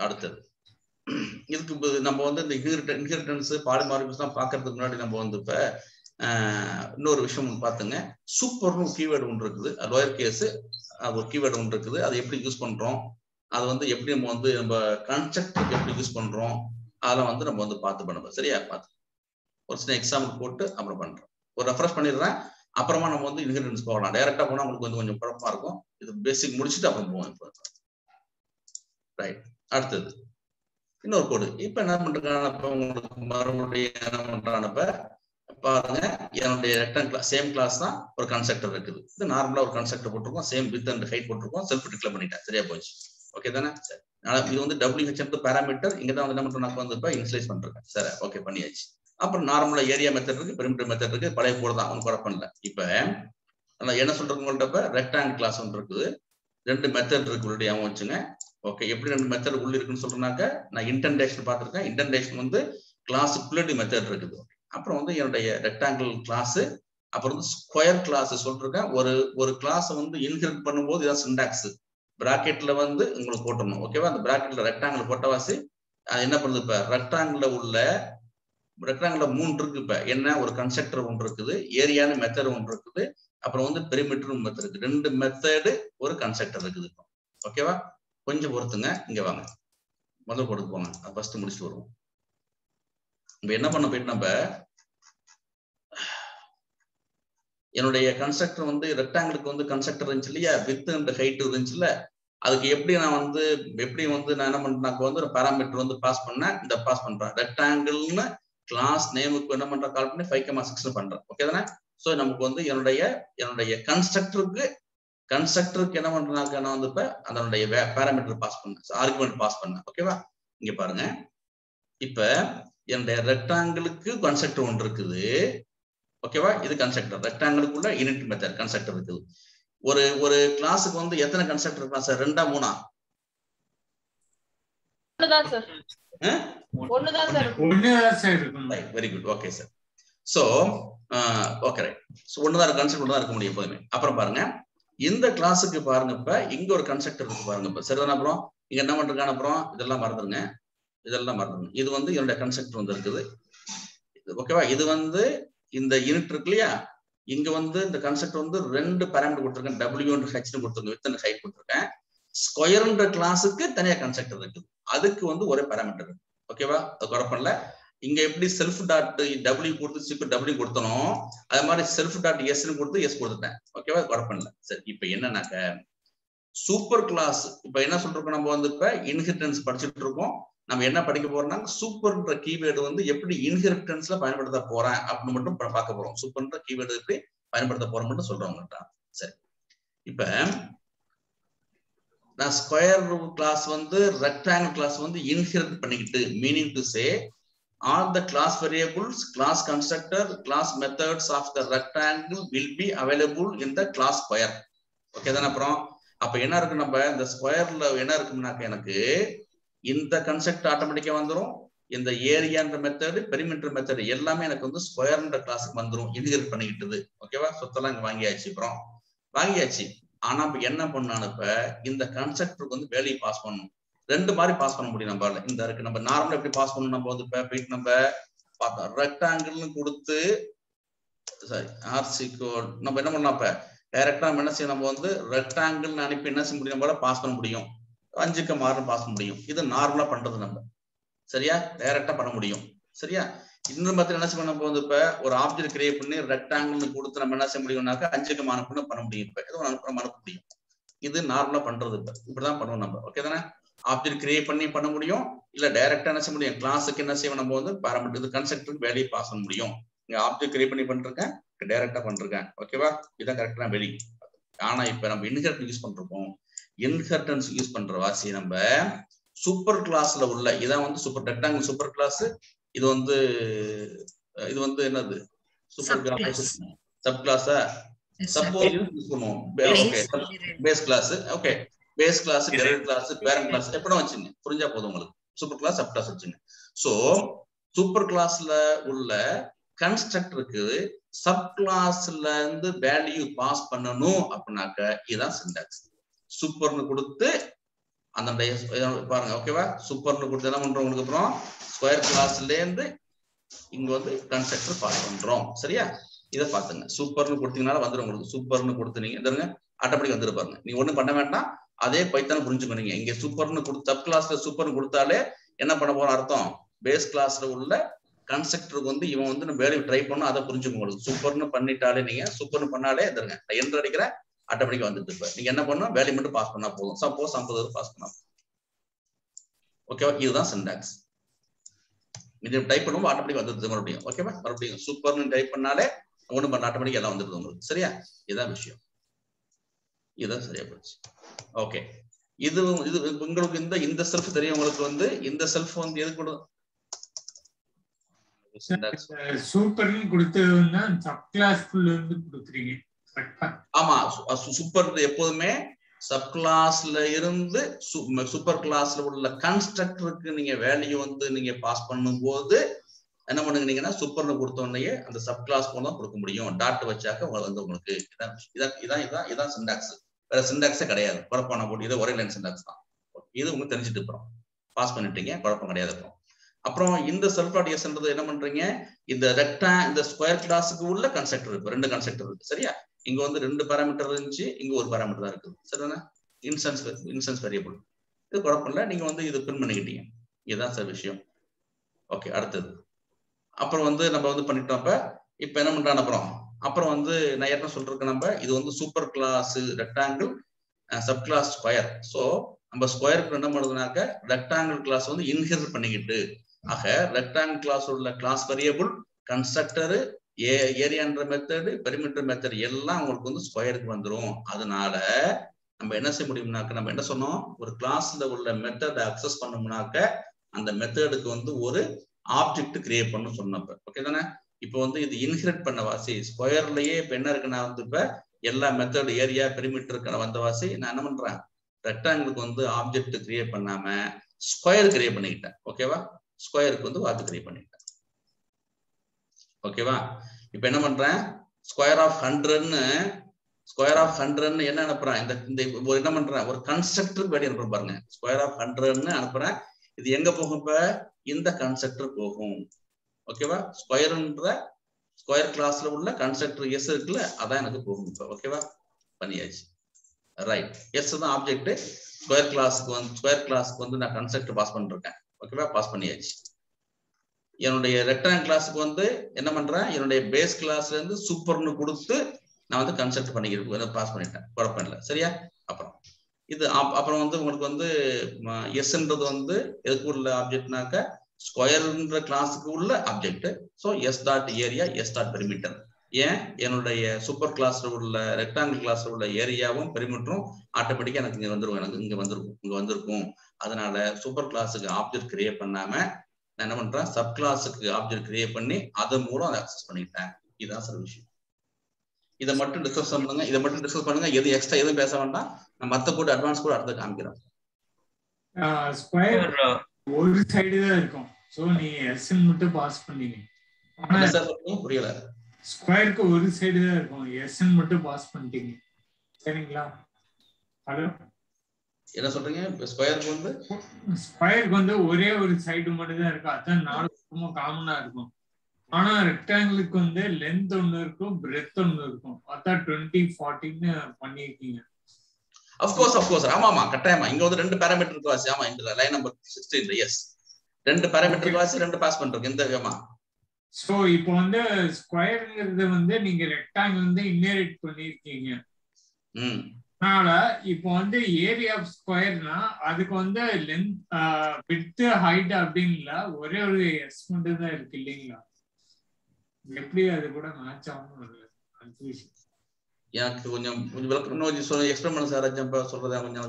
அடுத்தது இதுக்கு நம்ம வந்து இந்த இன்ஹெரிட்டன்ஸ் பாலிமார்பிசம் தான் பாக்குறதுக்கு முன்னாடி நம்ம வந்து இப்ப இன்னொரு விஷயம் பார்த்துங்க. சூப்பர்னு ஒரு கீவேர்டு ஒன்று இருக்குது, லோயர் கேஸ் ஒரு கீவேர்டு ஒன்று இருக்குது. அதை எப்படி யூஸ் பண்றோம், அது வந்து எப்படி நம்ம வந்து நம்ம கன்ஸ்ட்ரக்ட் எப்படி யூஸ் பண்றோம், அதெல்லாம் வந்து நம்ம வந்து பார்த்து பண்ணுவோம். சரியா? பார்த்து ஒரு சின்ன எக்ஸாம்பிள் போட்டு அப்புறம் பண்றேன். ஒரு ரெஃப்ரெஷ் பண்ணிடுறேன். அப்புறமா நம்ம வந்து இன்ஹெரிட்டன்ஸ் போகலாம். டைரக்டா போனா உங்களுக்கு வந்து கொஞ்சம் குழப்பமா இருக்கும். இது பேசிக் முடிச்சுட்டு அப்புறம் போவோம். இப்போ ரைட். அடுத்தது இன்னொரு கோடு. இப்ப என்ன பண்றாங்க, உங்களுக்கு மறுபடியும் என்ன பண்றானப்ப பாருங்க, என்னுடைய ரெக்டாங்கிள் சேம் கிளாஸ் தான் ஒரு கன்ஸ்ட்ரக்டர் இருக்குது. இது நார்மலா ஒரு கன்ஸ்ட்ரக்டர் போட்டிருக்கோம், சேம் வித் அண்ட் ஹைட் போட்டிருக்கோம், செல்ஃப் டிக்ளேர் பண்ணிட்டேன். சரியா போச்சு. ஓகே தானே? சரி. இது வந்து WH பேராமீட்டர். இங்க தான் வந்து என்ன பண்றோம், நான் வந்து இப்போ இனிஷியலைஸ் பண்றேன். சரி, ஓகே பண்ணியாச்சு. அப்புறம் நார்மலா ஏரியா மெத்தட் இருக்கு, பெரிமீட்டர் மெத்தட் இருக்கு, பழைய போர்டு தான், ஒன்றும் குழப்பம் இல்லை. இப்ப என்ன சொல்றது உங்கள்ட்ட, ரெக்டாங்கிள் கிளாஸ் ஒன்று இருக்குது, 2 மெத்தட் இருக்கு, உள்ளே வச்சுங்க. ஓகே, எப்படி 2 மெத்தட் உள்ள இருக்குன்னு சொல்றேன்னாக்க, நான் இன்டென்டேஷன் பார்த்துருக்கேன். இன்டென்டேஷன் வந்து கிளாஸுக்குள்ளே மெத்தட் இருக்குது. அப்புறம் வந்து என்னுடைய ரெக்டாங்கிள் கிளாஸ், அப்புறம் வந்து ஸ்கொயர் கிளாஸ் சொல்லிருக்கேன். ஒரு கிளாஸ் வந்து இன்ஹெரிட் பண்ணும்போது இதான் சிண்டாக்ஸ். பிராக்கெட்ல வந்து உங்களுக்கு போட்டணும். ஓகேவா? அந்த பிராக்கெட்ல ரெக்டாங்கிள் போட்டவாசி அது என்ன பண்ணுது, இப்ப ரெக்டாங்கிள் 3 இருக்கு. இப்ப என்ன, ஒரு கன்ஸ்ட்ரக்டர் ஒன்று இருக்குது, ஏரியான மெத்தட் ஒன்று இருக்குது, அப்புறம் வந்து பெரிமீட்டர் மெத்தட் இருக்கு. 2 மெத்தடு ஒரு கன்ஸ்ட்ரக்டர் இருக்குது. ஓகேவா? கொஞ்சம் பொறுத்துங்க, இங்க வாங்க, முதல் போட்டு போங்க, அது ஃபர்ஸ்ட் முடிச்சுட்டு வருவோம். இப்ப என்ன பண்ண போயிட்டு, நம்ம என்னுடைய கன்ஸ்ட்ரக்டர் வந்து ரெக்டாங்கிளுக்கு வந்து கன்ஸ்ட்ரக்டர் இருந்துச்சு இல்லையா, வித் அண்ட் ஹைட் இருந்துச்சுல்ல, அதுக்கு எப்படி நான் என்ன பண்றேன், வந்து ஒரு பாராமீட்டர் வந்து பாஸ் பண்ணேன். இந்த பாஸ் பண்றேன் ரெக்டாங்கிள்னு கிளாஸ் நேமுக்கு என்ன பண்றேன், கால் பண்ணி 5,6 பண்றேன். ஓகே தானே? சோ நமக்கு வந்து என்னுடைய கன்ஸ்ட்ரக்டருக்கு என்ன பண்றேன்னாக்க, நான் வந்து இப்ப அதனுடைய பாராமீட்டர் பாஸ் பண்ணேன், ஆர்குமெண்ட் பாஸ் பண்ணேன். ஓகேவா? இங்க பாருங்க, இப்ப என்னுடைய ரெக்டாங்கிளுக்கு கன்ஸ்ட்ரக்டர் ஒன்று இருக்குது. ஓகேவா? இது கன்ஸ்ட்ரக்டர். ரெக்டாங்கிளுக்குள்ள யூனிட் மெத்தட் கன்ஸ்ட்ரக்டர் இருக்குது. ஒரு கிளாஸுக்கு வந்து எத்தனை கன்ஸ்ட்ரக்டர் இருக்கலாம் sir? 2 3 very good. Okay sir. So okay right. So ஒண்ணுதான் கன்ஸ்ட்ரக்டர் தான் இருக்க முடியும் எப்போதுமே. அப்புறம் பாருங்க, இந்த கிளாஸுக்கு பாருங்க, இப்ப இங்க ஒரு கன்ஸ்ட்ரக்டர் இருக்கு பாருங்க. இப்ப சரிதானே? அப்புறம் இங்க என்ன பண்றாங்க, அப்புறம் இதெல்லாம் மறந்துருங்க. இது வந்து என்னுடைய கன்ஸ்ட்ரக்டர் வந்து இருக்குது. ஓகேவா? இது வந்து இந்த யூனிட் இருக்கு இல்லையா, இங்க வந்து இந்த கன்ஸ்ட்ரக்டர் வந்து 2 பாராமீட்டர் கொடுத்துருக்கேன், W and H கொடுத்துருக்கேன், வித் அண்ட் ஹைட் கொடுத்துருக்கேன். ஸ்கொயர்ன்ற கிளாஸுக்கு தனியா கன்ஸ்ட்ரக்டர் இருக்குது, அதுக்கு வந்து ஒரே பாராமீட்டர் இருக்கு. ஓகேவா? அது குழப்பம் இல்லை. இங்க எப்படி செல்ஃப் டாட் W கொடுத்து சிக்கு W கொடுத்தனும், அது மாதிரி செல்ஃப் டாட் S கொடுத்து S கொடுத்துட்டேன். ஓகேவா? குழப்பம் இல்லை. சரி, இப்ப என்னன்னாக்க சூப்பர் கிளாஸ். இப்ப என்ன சொல்றோம், நம்ம வந்து இப்ப இன்ஹெரிட்டன்ஸ் படிச்சுட்டு இருக்கோம். நம்ம என்ன படிக்க போறோம்னா, சூப்பர்ன்ற கீவேர்டு வந்து எப்படி இன்ஹெரிட்டன்ஸ்ல பயன்படுத்த போறேன் அப்படின்னு மட்டும் பார்க்க போறோம். சூப்பர்ன்ற கீவேர்டு எப்படி பயன்படுத்த போறோம் மட்டும் சொல்றவங்கட்டா. சரி, இப்ப நான் ஸ்கொயர் கிளாஸ் வந்து ரெக்டாங்கிள் கிளாஸ் வந்து இன்ஹெரிட் பண்ணிக்கிட்டு, meaning to say all the class variables, class constructor, class methods of the rectangle will be available in the class square. Okay தானே? அப்புறம் அப்ப என்ன இருக்கு, நம்ம இந்த ஸ்கொயர்ல என்ன இருக்குன்னாக்க, எனக்கு இந்த கன்செப்ட் ஆட்டோமேட்டிக்கா வந்துடும். இந்த ஏரியான்ற மெத்தடு, பெரிமீட்டர் மெத்தடு எல்லாமே எனக்கு வந்து ஸ்கொயர்ன்ற கிளாஸுக்கு வந்துடும், இன்ஹெரிட் பண்ணிக்கிட்டது. ஓகேவா? சொத்தெல்லாம் இங்க வாங்கியாச்சு. அப்புறம் வாங்கியாச்சு. ஆனா இப்ப என்ன பண்ணான்னு, இப்ப இந்த கன்செப்டுக்கு வந்து வேல்யூ பாஸ் பண்ணணும். 2 மாதிரி பாஸ் பண்ண முடியும் நம்மளால. இந்த இருக்கு, நம்ம நார்மலா எப்படி பாஸ் பண்ணணும், நம்ம வந்து போயிட்டு நம்ம பார்த்தோம், ரெக்டாங்கிள்னு கொடுத்து ஆர்சி கோட் நம்ம என்ன பண்ணலாம், இப்ப டைரக்டா நம்ம என்ன செய்ய, நம்ம வந்து ரெக்டாங்கிள்னு அனுப்பி என்ன செய்ய முடியும், நம்மளால பாஸ் பண்ண முடியும், 5க்கு 6 பாஸ் பண்ண முடியும். இது நார்மலா பண்றது நம்ம. சரியா? டைரக்டா பண்ண முடியும். சரியா? இன்னொரு மாதிரி என்ன செய்ய, நம்ம வந்து இப்ப ஒரு ஆப்ஜெக்ட் கிரியேட் பண்ணி ரெக்டாங்கிள்னு கொடுத்து நம்ம என்ன செய்ய முடியும்னாக்கா 5க்கு 6 பண்ண முடியும். இப்ப எதுவும் அனுப்ப முடியும். இது நார்மலா பண்றது. இப்ப இப்படிதான் பண்ணுவோம் நம்ம. ஓகே தானே? ஆப்ஜெக்ட் கிரியேட் பண்ண முடியும், இல்ல டைரக்டா என்ன செய்ய முடியும், கிளாஸுக்கு என்ன செய்வோம், நம்ம வந்து பாராமீட்டர் இது கன்ஸ்ட்ரக்டருக்கு வேல்யூ பாஸ் பண்ண முடியும். இங்க ஆப்ஜெக்ட் கிரியேட் பண்ணிருக்கேன், டைரக்டா பண்ணிருக்கேன். ஓகேவா? இதான் கரெக்டா வேல்யூ. ஆனா இப்ப நம்ம இன்ஹெரிட்டன்ஸ் யூஸ் பண்றோம். இன்ஹெரிட்டன்ஸ் யூஸ் பண்ற வாசி நம்ம சூப்பர் கிளாஸ்ல உள்ள, இதான் வந்து சூப்பர் ரெக்டாங்கிள் சூப்பர் கிளாஸ். இது வந்து என்னது, சூப்பர் கிளாஸ் சப் கிளாஸா, சப்போஸ் யூஸ் பண்ணுவோம். Okay, base class. Okay, base class, derivative class, parent class எப்படி வச்சுங்க, புரிஞ்சா போதும் உங்களுக்கு. சூப்பர் கிளாஸ், சப் கிளாஸ் வச்சுங்க. சோ சூப்பர் கிளாஸ்ல உள்ள கன்ஸ்ட்ரக்டருக்கு சப் கிளாஸ்ல இருந்து வேல்யூ பாஸ் பண்ணணும் அப்படின்னாக்க இதுதான் சிண்டாக்ஸ். சூப்பர்னு கொடுத்து அந்த பாருங்க. ஓகேவா? சூப்பர்னு கொடுத்து என்ன பண்றோம், உங்களுக்கு அப்புறம் ஸ்கொயர் கிளாஸ்ல இருந்து இங்க வந்து கன்ஸ்ட்ரக்டர் பாஸ் பண்றோம். சரியா? இதை பாத்துங்க. சூப்பர்னு கொடுத்தீங்கனால வந்துடும் உங்களுக்கு. சூப்பர்னு கொடுத்து நீங்க இதங்க ஆட்டோமேட்டிக் வந்துரு பாருங்க. நீங்க ஒண்ணும் பண்ண வேண்டாம், அதே பைத்தான புரிஞ்சுக்கணுங்க. இங்க சூப்பர்னு கொடுத்து சப் கிளாஸ்ல சூப்பர்னு கொடுத்தாலே என்ன பண்ண போறோம் அர்த்தம், பேஸ் கிளாஸ்ல உள்ள கன்ஸ்ட்ரக்டருக்கு வந்து இவன் வந்து நம்ம வேல்யூ ட்ரை பண்ணோம் அதை புரிஞ்சுக்க உங்களுக்கு சூப்பர்னு பண்ணிட்டாலே நீங்க சூப்பர்னு பண்ணாலே எதிர்ங்க என்ட்ரு அடிக்கிற ஆட்டோமேட்டிக்கா வந்துட்டு இப்ப நீங்க என்ன பண்ணணும் வேல்யூ மட்டும் பாஸ் பண்ணா போதும் சப்போஸ் 50 பாஸ் பண்ணா ஓகேவா இதுதான் சிண்டாக்ஸ் இது டைப் பண்ணும்போது ஆட்டோமேட்டிக்கா வந்துடுது மறுபடியும் ஓகேவா மறுபடியும் சூப்பர்னு டைப் பண்ணாலே ஒன்றும் பண்ண ஆட்டோமேட்டிக்கா எல்லாம் வந்துடுது உங்களுக்கு சரியா இதுதான் விஷயம் இதுதான் சரியா போச்சு ஓகே இது இது உங்களுக்கு இந்த செல்ஃப் தெரியும் உங்களுக்கு வந்து இந்த செல்ஃப் வந்து எது கூட சூப்பர்னு கொடுத்ததுன்னா சப் கிளாஸ்க்குள்ள இருந்து கொடுக்குறீங்க ஆமா சூப்பர் எப்போதுமே சப் கிளாஸ்ல இருந்து சூப்பர் கிளாஸ்ல உள்ள கன்ஸ்ட்ரக்டருக்கு நீங்க வேல்யூ வந்து நீங்க பாஸ் பண்ணும்போது என்ன பண்ணுங்க சூப்பர்னு கொடுத்த உடனே அந்த சப் கிளாஸ் போல தான் கொடுக்க முடியும் டாட் வச்சாக்க வந்து உங்களுக்கு இதான் சிண்டாக்ஸ் வேற சிண்டாக்ஸே கிடையாது குழப்பம் போட்டு இது ஒரே லைன் சிண்டாக்ஸ் தான் இது உங்களுக்கு தெரிஞ்சுட்டு போறோம் பாஸ் பண்ணிட்டீங்க குழப்பம் கிடையாது அப்புறம் இந்த செல்ஃப் டாட் எஸ்ன்றது என்ன பண்றீங்க இந்த இந்த ஸ்கொயர் கிளாஸுக்கு உள்ள கன்ஸ்ட்ரக்டர் இருக்கு 2 கன்ஸ்ட்ரக்டர் இருக்கு சரியா இங்க வந்து 2 பாராமீட்டர் இருந்துச்சு இங்க ஒரு பாராமீட்டர் தான் இருக்குது சரிதானே இன்ஸ்டன்ஸ் வேரியபிள் இது குழப்பம் இல்லை நீங்க வந்து இது பிரிண்ட் பண்ணிக்கிட்டீங்க இதுதான் சார் விஷயம் ஓகே அடுத்தது அப்புறம் வந்து நம்ம வந்து பண்ணிட்டோம் இப்ப என்ன பண்றான் அப்புறம் வந்து நான் ஏற்கனவே சொல்றேன் நம்ம இது வந்து super class rectangle sub class square so நம்ம ஸ்கொயருக்கு என்ன பண்ணுறதுனாக்க ரெக்டாங்கிள் கிளாஸ் வந்து இன்ஹெரிட் பண்ணிக்கிட்டு ஆக ரெக்டாங்கிள் கிளாஸ் உள்ள கிளாஸ் வேரியபிள் கன்ஸ்ட்ரக்டர் ஏரியான்ற மெத்தடு பெரிமீட்டர் மெத்தட் எல்லாம் உங்களுக்கு வந்து ஸ்கொயருக்கு வந்துடும் அதனால நம்ம என்ன செய்ய முடியும்னாக்க நம்ம என்ன சொன்னோம் ஒரு கிளாஸ்ல உள்ள மெத்தட் அக்சஸ் பண்ணோம்னாக்க அந்த மெத்தடுக்கு வந்து ஒரு ஆப்ஜெக்ட் கிரியேட் பண்ணு சொன்னப்ப ஓகே தானே இப்போ வந்து இது இன்ஹெரிட் பண்ண வாசி ஸ்கொயர்லயே இப்ப என்ன இருக்குன்னா வந்து இப்ப எல்லா மெத்தட் ஏரியா பெரிமீட்டருக்கு வந்த வாசி நான் என்ன பண்றேன் ரெக்டாங்கிளுக்கு வந்து ஆப்ஜெக்ட் கிரியேட் பண்ணாம ஸ்கொயர் கிரியேட் பண்ணிக்கிட்டேன் ஓகேவா ஸ்கொயருக்கு வந்து வார்த்தை கிரியேட் பண்ணிக்கிட்டேன் ஓகேவா இப்ப என்ன பண்றேன் ஸ்கொயர் ஆஃப் 100 என்ன அனுப்புறேன் இந்த என்ன பண்றேன் ஒரு கன்ஸ்ட்ரக்டர் வேடி அனுப்புறேன் பாருங்க ஸ்கொயர் ஆஃப் 100 அனுப்புறேன் இது எங்க போகும் இப்ப இந்த கன்ஸ்ட்ரக்டர் போகும் ஓகேவா ஸ்கொயர் கிளாஸ்ல உள்ள கன்ஸ்ட்ரக்டர் எஸ் இருக்குல்ல அதான் எனக்கு போகும் இப்ப ஓகேவா பண்ணியாச்சு ரைட் எஸ் தான் ஆப்ஜெக்ட் ஸ்கொயர் கிளாஸ்க்கு வந்து நான் கன்ஸ்ட்ரக்டர் பாஸ் பண்ணிருக்கேன் ஓகேவா பாஸ் பண்ணியாச்சு என்னுடைய ரெக்டாங்கிள் கிளாஸுக்கு வந்து என்ன பண்றேன் என்னுடைய பேஸ் கிளாஸ்ல இருந்து சூப்பர்னு கொடுத்து நான் வந்து கன்ஸ்ட்ரக்ட் பண்ணிக்கிறேன் பாஸ் பண்ணிட்டேன் குழப்பம் இல்லை சரியா அப்புறம் வந்து உங்களுக்கு வந்து எஸ்ன்றது வந்து எதுக்கு உள்ள ஆப்ஜெக்ட்னாக்க ஸ்கொயர்ன்ற கிளாஸுக்கு உள்ள object so S dot area S dot perimeter ஏன் என்னுடைய சூப்பர் கிளாஸ்ல உள்ள ரெக்டாங்கிள் கிளாஸ்ல உள்ள ஏரியாவும் பெரிமீட்டரும் ஆட்டோமேட்டிக்கா எனக்கு இங்க வந்திருக்கும் அதனால சூப்பர் கிளாஸுக்கு ஆப்ஜெக்ட் கிரியேட் பண்ணாம நான் என்ன பண்றேன் சப் கிளாஸுக்கு ஆப்ஜெக்ட் கிரியேட் பண்ணி அதன் மூலம் அதை அக்சஸ் பண்ணிட்டேன் இதுதான் சார் விஷயம் இதை மட்டும் டிஸ்கஸ் பண்ணுங்க எது எக்ஸ்ட்ரா எதுவும் பேச வேண்டாம் நான் மத்த கூட அட்வான்ஸ் கூட அடுத்து காமிக்கிறேன் ஸ்கொயர் ஒரு சைடு தான் இருக்கும் சோ நீங்க எஸ் மட்டும் பாஸ் பண்ணீங்க புரியல ஸ்கொயருக்கு ஒரு சைடு தான் இருக்கும் எஸ் மட்டும் பாஸ் பண்ணிட்டீங்க சரிங்களா ஹலோ என்ன சொல்றீங்க ஸ்கொயருக்கு வந்து ஒரே ஒரு சைடு மட்டும் தான் இருக்கும் அதான் 4 பக்கமும் காமனா இருக்கும் ஆனா ரெக்டாங்கிளுக்கு வந்து லென்த் ஒன்னு இருக்கும் பிரெத் ஒன்னு இருக்கும் அதான் 20-40 பண்ணிருக்கீங்க அஃப்கோர்ஸ் ஆமா கட்டாயமா இங்க வந்து 2 பாராமீட்டருக்கு வாசி ஆமா இந்த லைன் நம்பர் 16 எஸ் 2 பாராமீட்டருக்கு வாசி 2 பாஸ் பண்றோம் இந்த விதமா சோ இப்போ வந்து ஸ்கொயர்ங்கிறது வந்து நீங்க ரெக்டாங்கிள் வந்து இன்ஹெரிட் பண்ணிருக்கீங்க அதனால இப்போ வந்து ஏரியா ஆஃப் ஸ்கொயர்னா அதுக்கு வந்து லென்த் விட்த் ஹைட் அப்படின்னு இல்ல ஒரே ஒரு எஸ் மட்டும் தான் இருக்கு இல்லைங்களா எப்படி அது கூட மேட்ச் ஆகும் கன்ஃபியூஷன் எனக்கு கொஞ்சம் எக்ஸ்பிளைன் பண்ண சார் சொல்றதா கொஞ்சம்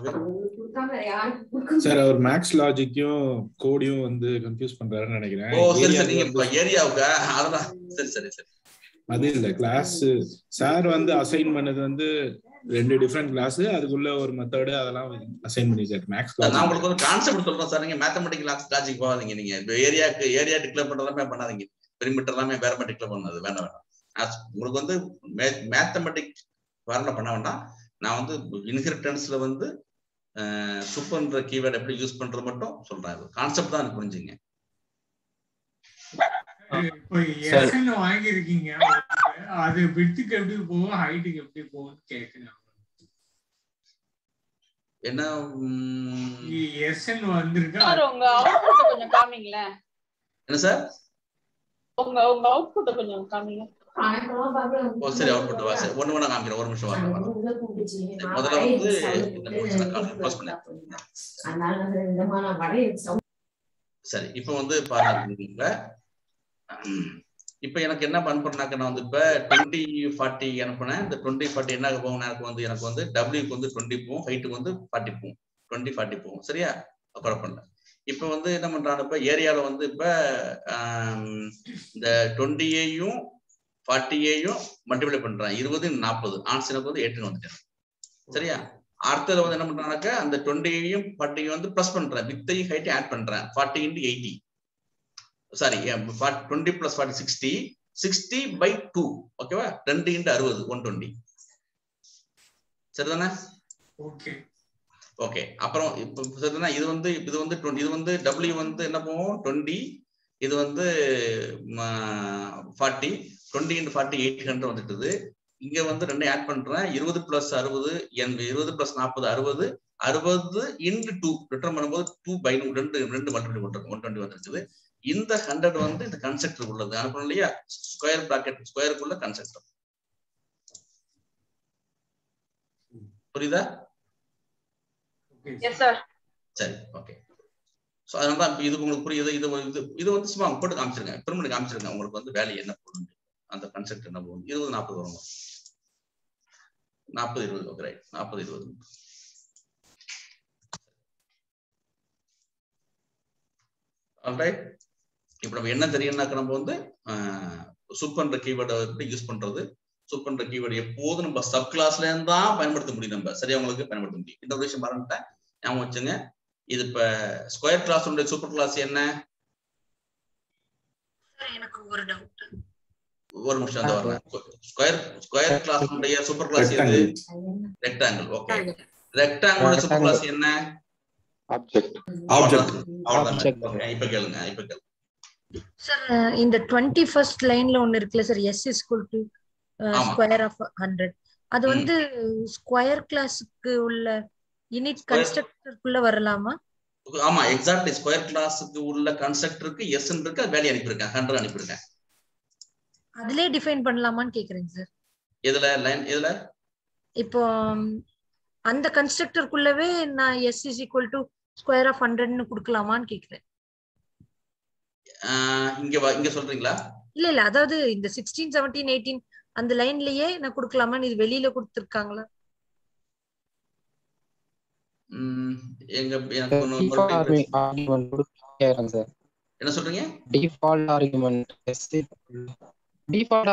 சார் அவர் மேக்ஸ் லாஜிக்கும் கோடையும் வந்து கன்ஃபியூஸ் பண்றாருன்னு நினைக்கிறேன் ஓ சரி சரி நீங்க ஏரியாவுக்கு அதெல்லாம் சரி அது இல்ல கிளாஸ் சார் வந்து அசைன் பண்ணது வந்து 2 டிஃபரெண்ட் கிளாஸ் அதுக்குள்ள ஒரு மெத்தட் அதெல்லாம் அசைன் பண்ணி சார் மேக்ஸ் கிளாஸ் நான் உங்களுக்கு ஒரு கான்செப்ட் சொல்றேன் சார் நீங்க மேத்தமெட்டிக்கல் லாஜிக் போகாதீங்க நீங்க ஏரியா டிக்ளேர் பண்றதெல்லாம் பண்ணாதீங்க பெரிமீட்டர் எல்லாமே வேற மாதிரி டிக்ளேர் பண்ணாது வேண்டாம் உங்களுக்கு வந்து மேத்தமெட்டிக் வரல பண்ண வேண்டாம் நான் வந்து இன்ஹெரிட்டன்ஸ்ல வந்து சூப்பர்ன்ற கீவேர்ட் எப்படி யூஸ் பண்றது மட்டும் சொல்றேன் கான்செப்ட் தான் எனக்கு புரிஞ்சுங்க வாங்கிருக்கீங்க அது விட்த்துக்கு எப்படி போகும் ஹைட்டுக்கு எப்படி போகும்னு கேக்குறேன் என்ன எஸ்என் வந்திருக்கு உங்க அவுட்புட் கொஞ்சம் காமிங்களே என்ன சார் உங்க அவுட்புட் கொஞ்சம் காமிங்க. சரி அவுட்புட் வா. சரி ஒண்ணு காமிக்கிறேன், ஒரு நிமிஷம் வரணும். முதல்ல வந்து இந்த ஃபங்க்ஷனை க்ளோஸ் பண்ணேன். சரி இப்போ வந்து பாருங்க, இப்போ எனக்கு என்ன பண்றேன்னாக்க நான் வந்து இப்ப 2040 அனுப்புனேன். இந்த 2040 என்ன போகும், எனக்கு வந்து டபிள்யூக்கு வந்து 20 போகும், ஹைட்டுக்கு வந்து 40 போகும், 2040 போகும். சரியா? குழப்பம் இல்லை. இப்ப வந்து என்ன பண்றாங்க, இப்ப ஏரியால வந்து இப்ப இந்த 20ஐயும் 40ஐயும் மல்டிப்ளை பண்றான். 20 40 ஆன்சருக்கு வந்து 8 வந்துட்டேன். சரியா? அடுத்தது வந்து என்ன பண்றாங்க, அந்த 20ஐயும் 40ஐயும் வந்து பிளஸ் பண்றேன், வித்தையும் ஹைட்டையும் ஆட் பண்றேன். 40 × 80 சாரி 20 + 40 60 60/2 ஓகேவா? 2 × 60 120. சரிதானே? Okay okay. அப்புறம் இப்போ சரிதானே? இது வந்து W வந்து என்ன போகும் 20, இது வந்து 40, 20 × 40 800 வந்துட்டுது. இங்க வந்து 2 ஆட் பண்றேன், 20 + 60 20 + 40 60 60 × 2 ரிட்டர்ன் பண்ணும்போது 2/2 மல்டிப்ளை பண்றோம், 120 வந்துருக்குது. இந்த 100 வந்து இந்த கன்ஸ்ட்ரக்டர் உள்ளது அனுப்பணும் இல்லையா? ஸ்கொயர் பிராக்கெட் ஸ்கொயருக்குள்ள கன்ஸ்ட்ரக்டர். புரியுதா? Yes sir. சரி ஓகே. சோ அதனால தான் இது உங்களுக்கு புரியுது. இது வந்து சும்மா போட்டு காமிச்சிருங்க, பெர்மனன்ட் காமிச்சிருங்க. உங்களுக்கு வந்து வேல்யூ என்ன போடுங்க, அந்த கன்செப்ட் என்ன போகும். 20 40 வரும், 40 20 ஓகே ரைட். 40 20 ஆல்ரைட். இப்போ நம்ம என்ன தெரியும்னாக்க நம்ம வந்து சூப் பண்ற கீவேர்டை எப்படி யூஸ் பண்றது. சூப் பண்ற கீவேர்டு எப்போதும் நம்ம சப் கிளாஸ்ல இருந்தா பயன்படுத்த முடியும். நம்ம சரியா உங்களுக்கு பயன்படுத்த முடியும். இந்த விஷயம் மறந்துட்டேன், ஞாபகம் வச்சுங்க. இது இப்ப ஸ்கொயர் கிளாஸ் சூப்பர் கிளாஸ் என்ன? எனக்கு ஒரு டவுட், ஒரு நிமிஷம் தான் வரேன். ஸ்கொயர் கிளாஸ் சூப்பர் கிளாஸ் எது? Rectangle. Okay. Rectangle super class என்ன? ஆப்ஜெக்ட். அவ்வளவுதான். ஓகே இப்ப கேளுங்க. சார் இந்த 21st லைன்ல ஒன்னு இருக்குல்ல சார், s = ஸ்கொயர் ஆஃப் 100, அது வந்து ஸ்கொயர் கிளாஸ்க்கு உள்ள யூனிட் கன்ஸ்ட்ரக்டருக்குள்ள வரலாமா? ஆமா எக்ஸாக்ட்லி. ஸ்கொயர் கிளாஸ்க்கு உள்ள கன்ஸ்ட்ரக்டருக்கு s இருக்கு, வேல்யூ அனுப்பியிருக்கேன், 100 அனுப்பியிருக்கேன். அதிலே டிஃபைன் பண்ணலாமான்னு கேக்குறேங்க சார். எதுல லைன் எதுல? இப்போ அந்த கன்ஸ்ட்ரக்டருக்குள்ளவே நான் s = ஸ்கொயர் ஆஃப் 100ன்னு கொடுக்கலாமான்னு கேக்குறேன். இங்க சொல்றீங்களா? இல்ல அதாவது இந்த 16 17 18 அந்த லைன்லயே நான் கொடுக்கலாமான்னு, இது வெளியில கொடுத்திருக்காங்களா? என்ன சொல்றீங்க? டிஃபால்ட்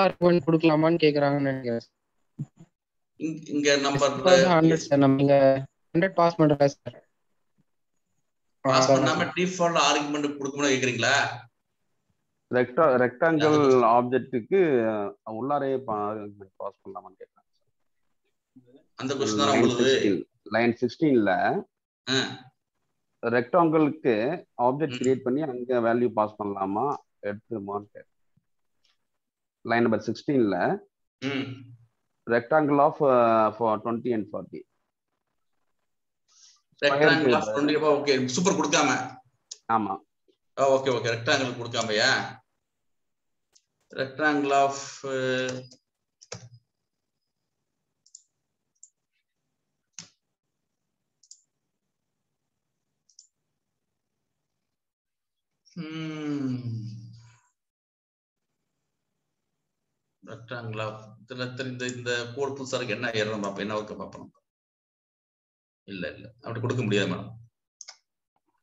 ஆர்குமென்ட் கொடுக்கலாமான்னு கேக்குறாங்கன்னு நினைக்கிறேன். இங்க நம்பர் 100 சார், நம்ம இங்க 100 பாஸ் பண்றோம் சார். பாஸ் பண்ணாம டிஃபால்ட் ஆர்குமென்ட் கொடுக்கணும்னு கேக்குறீங்களா? ரெக்டாங்கிள் ஆப்ஜெக்ட்டுக்கு உள்ளாரே ஆர்குமென்ட் பாஸ் பண்ணலாமான்னு கேக்குறாங்க. அந்த क्वेश्चन தான் உங்களுக்கு லைன் 16ல ரெக்டாங்கிளுக்கு ஆப்ஜெக்ட் கிரியேட் பண்ணி அங்க வேல்யூ பாஸ் பண்ணலாமா எடுத்துமான்னு. லைன் நம்பர் 16ல rectangle of 20 and 40 rectangle of 20 okay super கொடுக்காம. ஆமா ஓகே ஓகே ரெக்டாங்கிள் கொடுக்காமயா? ரெக்டாங்கிள் ஆஃப் ரெக்டாங்கிள் ஆஃப் இந்த கோட் புதுசா இருக்கு. என்ன ஏறணும் பாப்போம், என்ன ஒர்க் பாப்போம். இல்ல அப்படி கொடுக்க முடியாது மேடம்.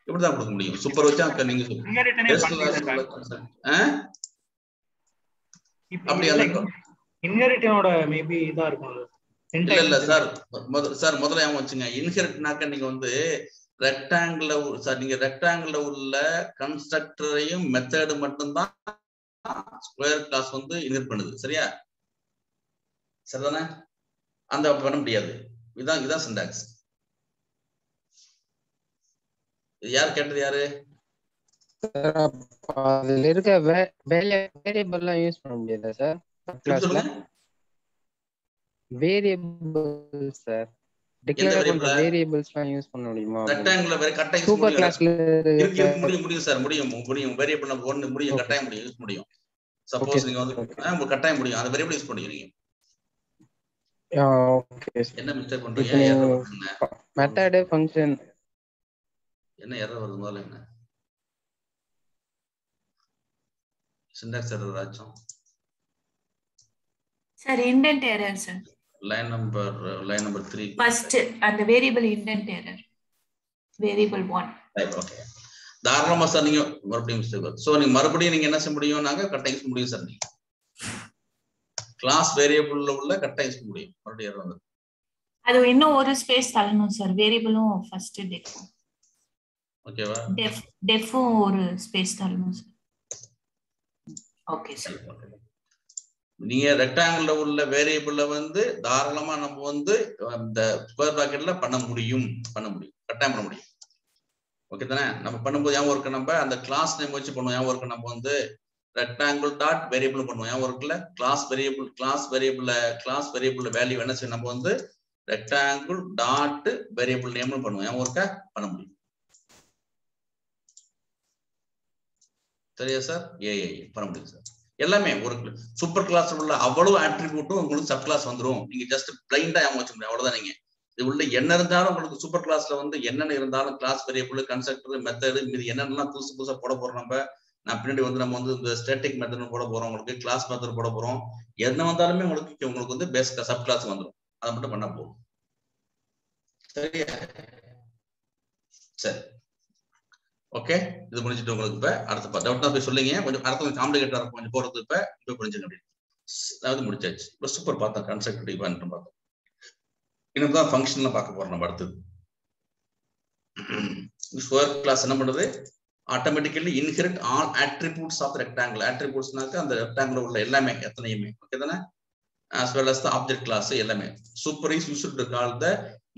இப்படிதான் கொடுக்க முடியும். சூப்பர் வச்சா நீங்க அப்படி இன்ஹெரிட்டனோட மேபி இதா இருக்கும். இல்ல சார் முதல்ல ஏன் வச்சுங்க, இன்ஹெரிட்னாக்க நீங்க வந்து ரெக்டாங்கிள் உள்ள கன்ஸ்ட்ரக்டரையும் மெத்தட் மட்டும்தான் ஸ்கொயர் கிளாஸ் வந்து இன்ஹெரிட் பண்ணுது. சரிதானே? அந்த பண்ண முடியாது. இதான் சின்டாக்ஸ். யார் கேட்டது? யாரு? அதுல இருக்க வேரியபிள்லாம் யூஸ் பண்ண முடியாதா சார் கிளாஸ்ல? வேரியபிள் சார் டிக்ளேர் பண்ற வேரியபிள்ஸ்லாம் யூஸ் பண்ண முடியுமா? ரெக்டாங்கிள் வேற கட்டாயம் யூஸ் சூப்பர் கிளாஸ்ல முடியும் சார். முடியும் வேரியபிள் 1 முடியும், கட்டாயம் முடியும் யூஸ் முடியும். சப்போஸ் நீங்க வந்து உங்களுக்கு கட்டாயம் முடியும் அந்த வேரியபிள் யூஸ் பண்ணிக்கிறீங்க. என்ன மிஸ்டேக் பண்றீங்க? மெத்தட் ஃபங்க்ஷன் என்ன எரர் வருது முதல்ல? என்ன சின்டாக்ஸ் எரர் ஆச்சும் sir? Indent error sir. Line number 3 first அந்த variable indent error variable 1. Right, okay. தாராளமா சார் நீங்க மறுபடியும் மிஸ்டேக். சோ நீங்க மறுபடியும் நீங்க என்ன செய்ய முடியும்னாங்க கட்டாயம் யூஸ் முடியும் சார். நீங்க கிளாஸ் வேரியபிள்ல உள்ள கட்டாயம் யூஸ் முடியும். மறுபடியும் எரர் வந்து அது இன்னும் ஒரு ஸ்பேஸ் தள்ளணும் சார். வேரியபிளும் first def. ஓகேவா? டெஃப்பும் ஒரு ஸ்பேஸ் தள்ளணும் சார். Okay sir. நீங்க ரெக்டாங்கிள்ல உள்ள வேரியபிள்ல வந்து தாராளமா நம்ம வந்து இந்த ஸ்கொயர் பிராக்கெட்ல பண்ண முடியும் கட்டாயம் பண்ண முடியும். ஓகே தானே? நம்ம பண்ணும்போது ஏன் ஒர்க் நம்ம அந்த கிளாஸ் நேம் வச்சு பண்ணுவோம். ஏன் ஒர்க் நம்ம வந்து ரெக்டாங்கிள் டாட் வேரியபிள் பண்ணுவோம். ஏன் ஒர்க்ல கிளாஸ் வேரியபிள் வேல்யூ என்ன செய்யும் நம்ம வந்து ரெக்டாங்கிள் டாட் வேரியபிள் நேம்னு பண்ணுவோம். ஏன் ஒர்க்க பண்ண முடியும். சரியா சார்? பண்ண முடியும் சார். எல்லாமே ஒரு சூப்பர் கிளாஸ் உள்ள அவ்வளவு ஆட்ரிபியூட்டும் உங்களுக்கு சப் கிளாஸ் வந்துடும். நீங்க ஜஸ்ட் பிளைண்டா வச்சு முடியும். அவ்வளவுதான். நீங்க இது உள்ள என்ன இருந்தாலும் உங்களுக்கு சூப்பர் கிளாஸ்ல வந்து என்னென்ன இருந்தாலும் கிளாஸ் வேரியபிள் கன்ஸ்ட்ரக்டர் மெத்தட் இது என்னென்னலாம் புதுசா போட போறோம் நான் பின்னாடி வந்து நம்ம வந்து இந்த ஸ்டாட்டிக் மெத்தட் போட போறோம். உங்களுக்கு கிளாஸ் மெத்தட் போட போறோம். என்ன வந்தாலுமே உங்களுக்கு வந்து பேஸ் சப் கிளாஸ் வந்துடும். அதை மட்டும் பண்ண போகும். சரியா? சரி, ஓகே. இது முடிஞ்சிட்டு உங்களுக்கு இப்ப அடுத்த டவுட் தான் போய் சொல்லுங்க. கொஞ்சம் அடுத்த காம்ப்ளிகேட்டா இருக்கும் கொஞ்சம் போறது. இப்ப புரிஞ்சுங்க அப்படின்னு அதாவது முடிச்சாச்சு. இப்போ சூப்பர் பார்த்தோம். கன்ஸ்ட்ரக்டிவ் பார்த்தோம். இன்னும் தான் ஃபங்க்ஷன்ல பார்க்க போறோம் நம்ம அடுத்தது. ஸ்கொயர் கிளாஸ் என்ன பண்றது? Automatically inherit all attributes of rectangle. அட்ரிபியூட்ஸ்னாக்க அந்த ரெக்டாங்கிள் உள்ள எல்லாமே எத்தனையுமே. ஓகே தானே? as well as the object class எல்லாமே. Super is used to call the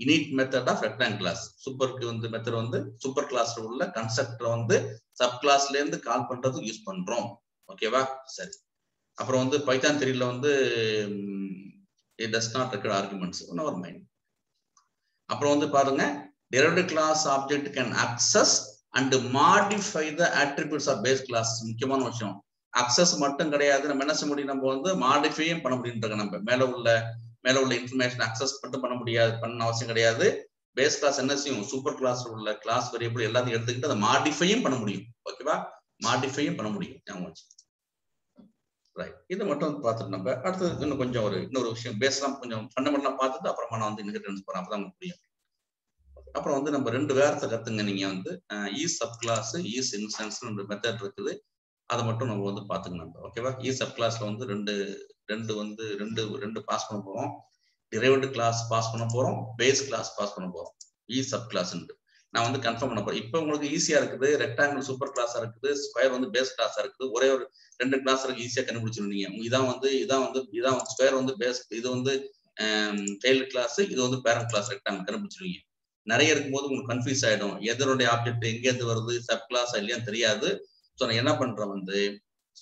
init method of rectangle class. சூப்பருக்கு வந்து மெத்தட் வந்து சூப்பர் கிளாஸ்ல உள்ள கன்ஸ்ட்ரக்டர் வந்து சப் கிளாஸ்ல இருந்து கால் பண்றது யூஸ் பண்றோம். ஓகேவா? சரி. அப்புறம் வந்து பைத்தான் 3ல வந்து it does not require arguments. never mind. அப்புறம் வந்து பாருங்க derived class object can access and modify the attributes of base class. முக்கியமான விஷயம். அக்சஸ் மட்டும் கிடையாது. நம்ம என்ன செய்ய முடியும்? நம்ம வந்து மாடிஃபையும் பண்ண முடியும். நம்ம மேல உள்ள இன்ஃபர்மேஷன் அக்சஸ் மட்டும் பண்ண முடியாது, பண்ண அவசியம் கிடையாது. பேஸ் கிளாஸ் என்ன செய்யும்? சூப்பர் கிளாஸ் உள்ள கிளாஸ் வேரியபிள் எல்லாத்தையும் எடுத்துக்கிட்டு அதை மாடிஃபையும் பண்ண முடியும். ஓகேவா? மாடிஃபையும் பண்ண முடியும். ரைட், இது மட்டும் பார்த்துட்டு நம்ம அடுத்தது இன்னும் கொஞ்சம் இன்னொரு விஷயம் பேசலாம். கொஞ்சம் ஃபண்டமெண்டலா பார்த்துட்டு அப்புறமா நான் வந்து இன்ஹெரிட்டன்ஸ் போறேன். அப்பதான் உங்களுக்கு புரியும். அப்புறம் வந்து நம்ம 2 வேர்த்தை கத்துங்க. நீங்க வந்து is sub class, is instance method இருக்குது. அதை மட்டும் நம்ம வந்து பாத்துக்கணும். ஓகேவா? ஈ சப் கிளாஸ்ல வந்து ரெண்டு பாஸ் பண்ண போறோம். டிரைவ்டு கிளாஸ் பாஸ் பண்ண போறோம், பேஸ் கிளாஸ் பாஸ் பண்ண போறோம். ஈ சப் கிளாஸ் நான் வந்து கன்ஃபார்ம் பண்ண போறேன். இப்போ உங்களுக்கு ஈஸியா இருக்குது. ரெக்டாங்கிள் சூப்பர் கிளாஸா இருக்குது, ஸ்கொயர் வந்து பேஸ் கிளாஸா இருக்குது. ஒரே ஒரு 2 கிளாஸ் இருக்கு. ஈஸியா கண்டுபிடிச்சிருந்தீங்க. இதான் ஸ்கொயர் வந்து பேஸ், இது வந்து சைல்டு கிளாஸ், இது வந்து பேரண்ட் கிளாஸ் ரெக்டாங்கிள் கண்டுபிடிச்சிருவீங்க. நிறைய இருக்கும்போது உங்களுக்கு கன்ஃபியூஸ் ஆயிடும். எதனுடைய ஆப்ஜெக்ட் எங்கேருந்து வருது, சப் கிளாஸ் இல்லையான்னு தெரியாது. ஸோ நான் என்ன பண்றேன் வந்து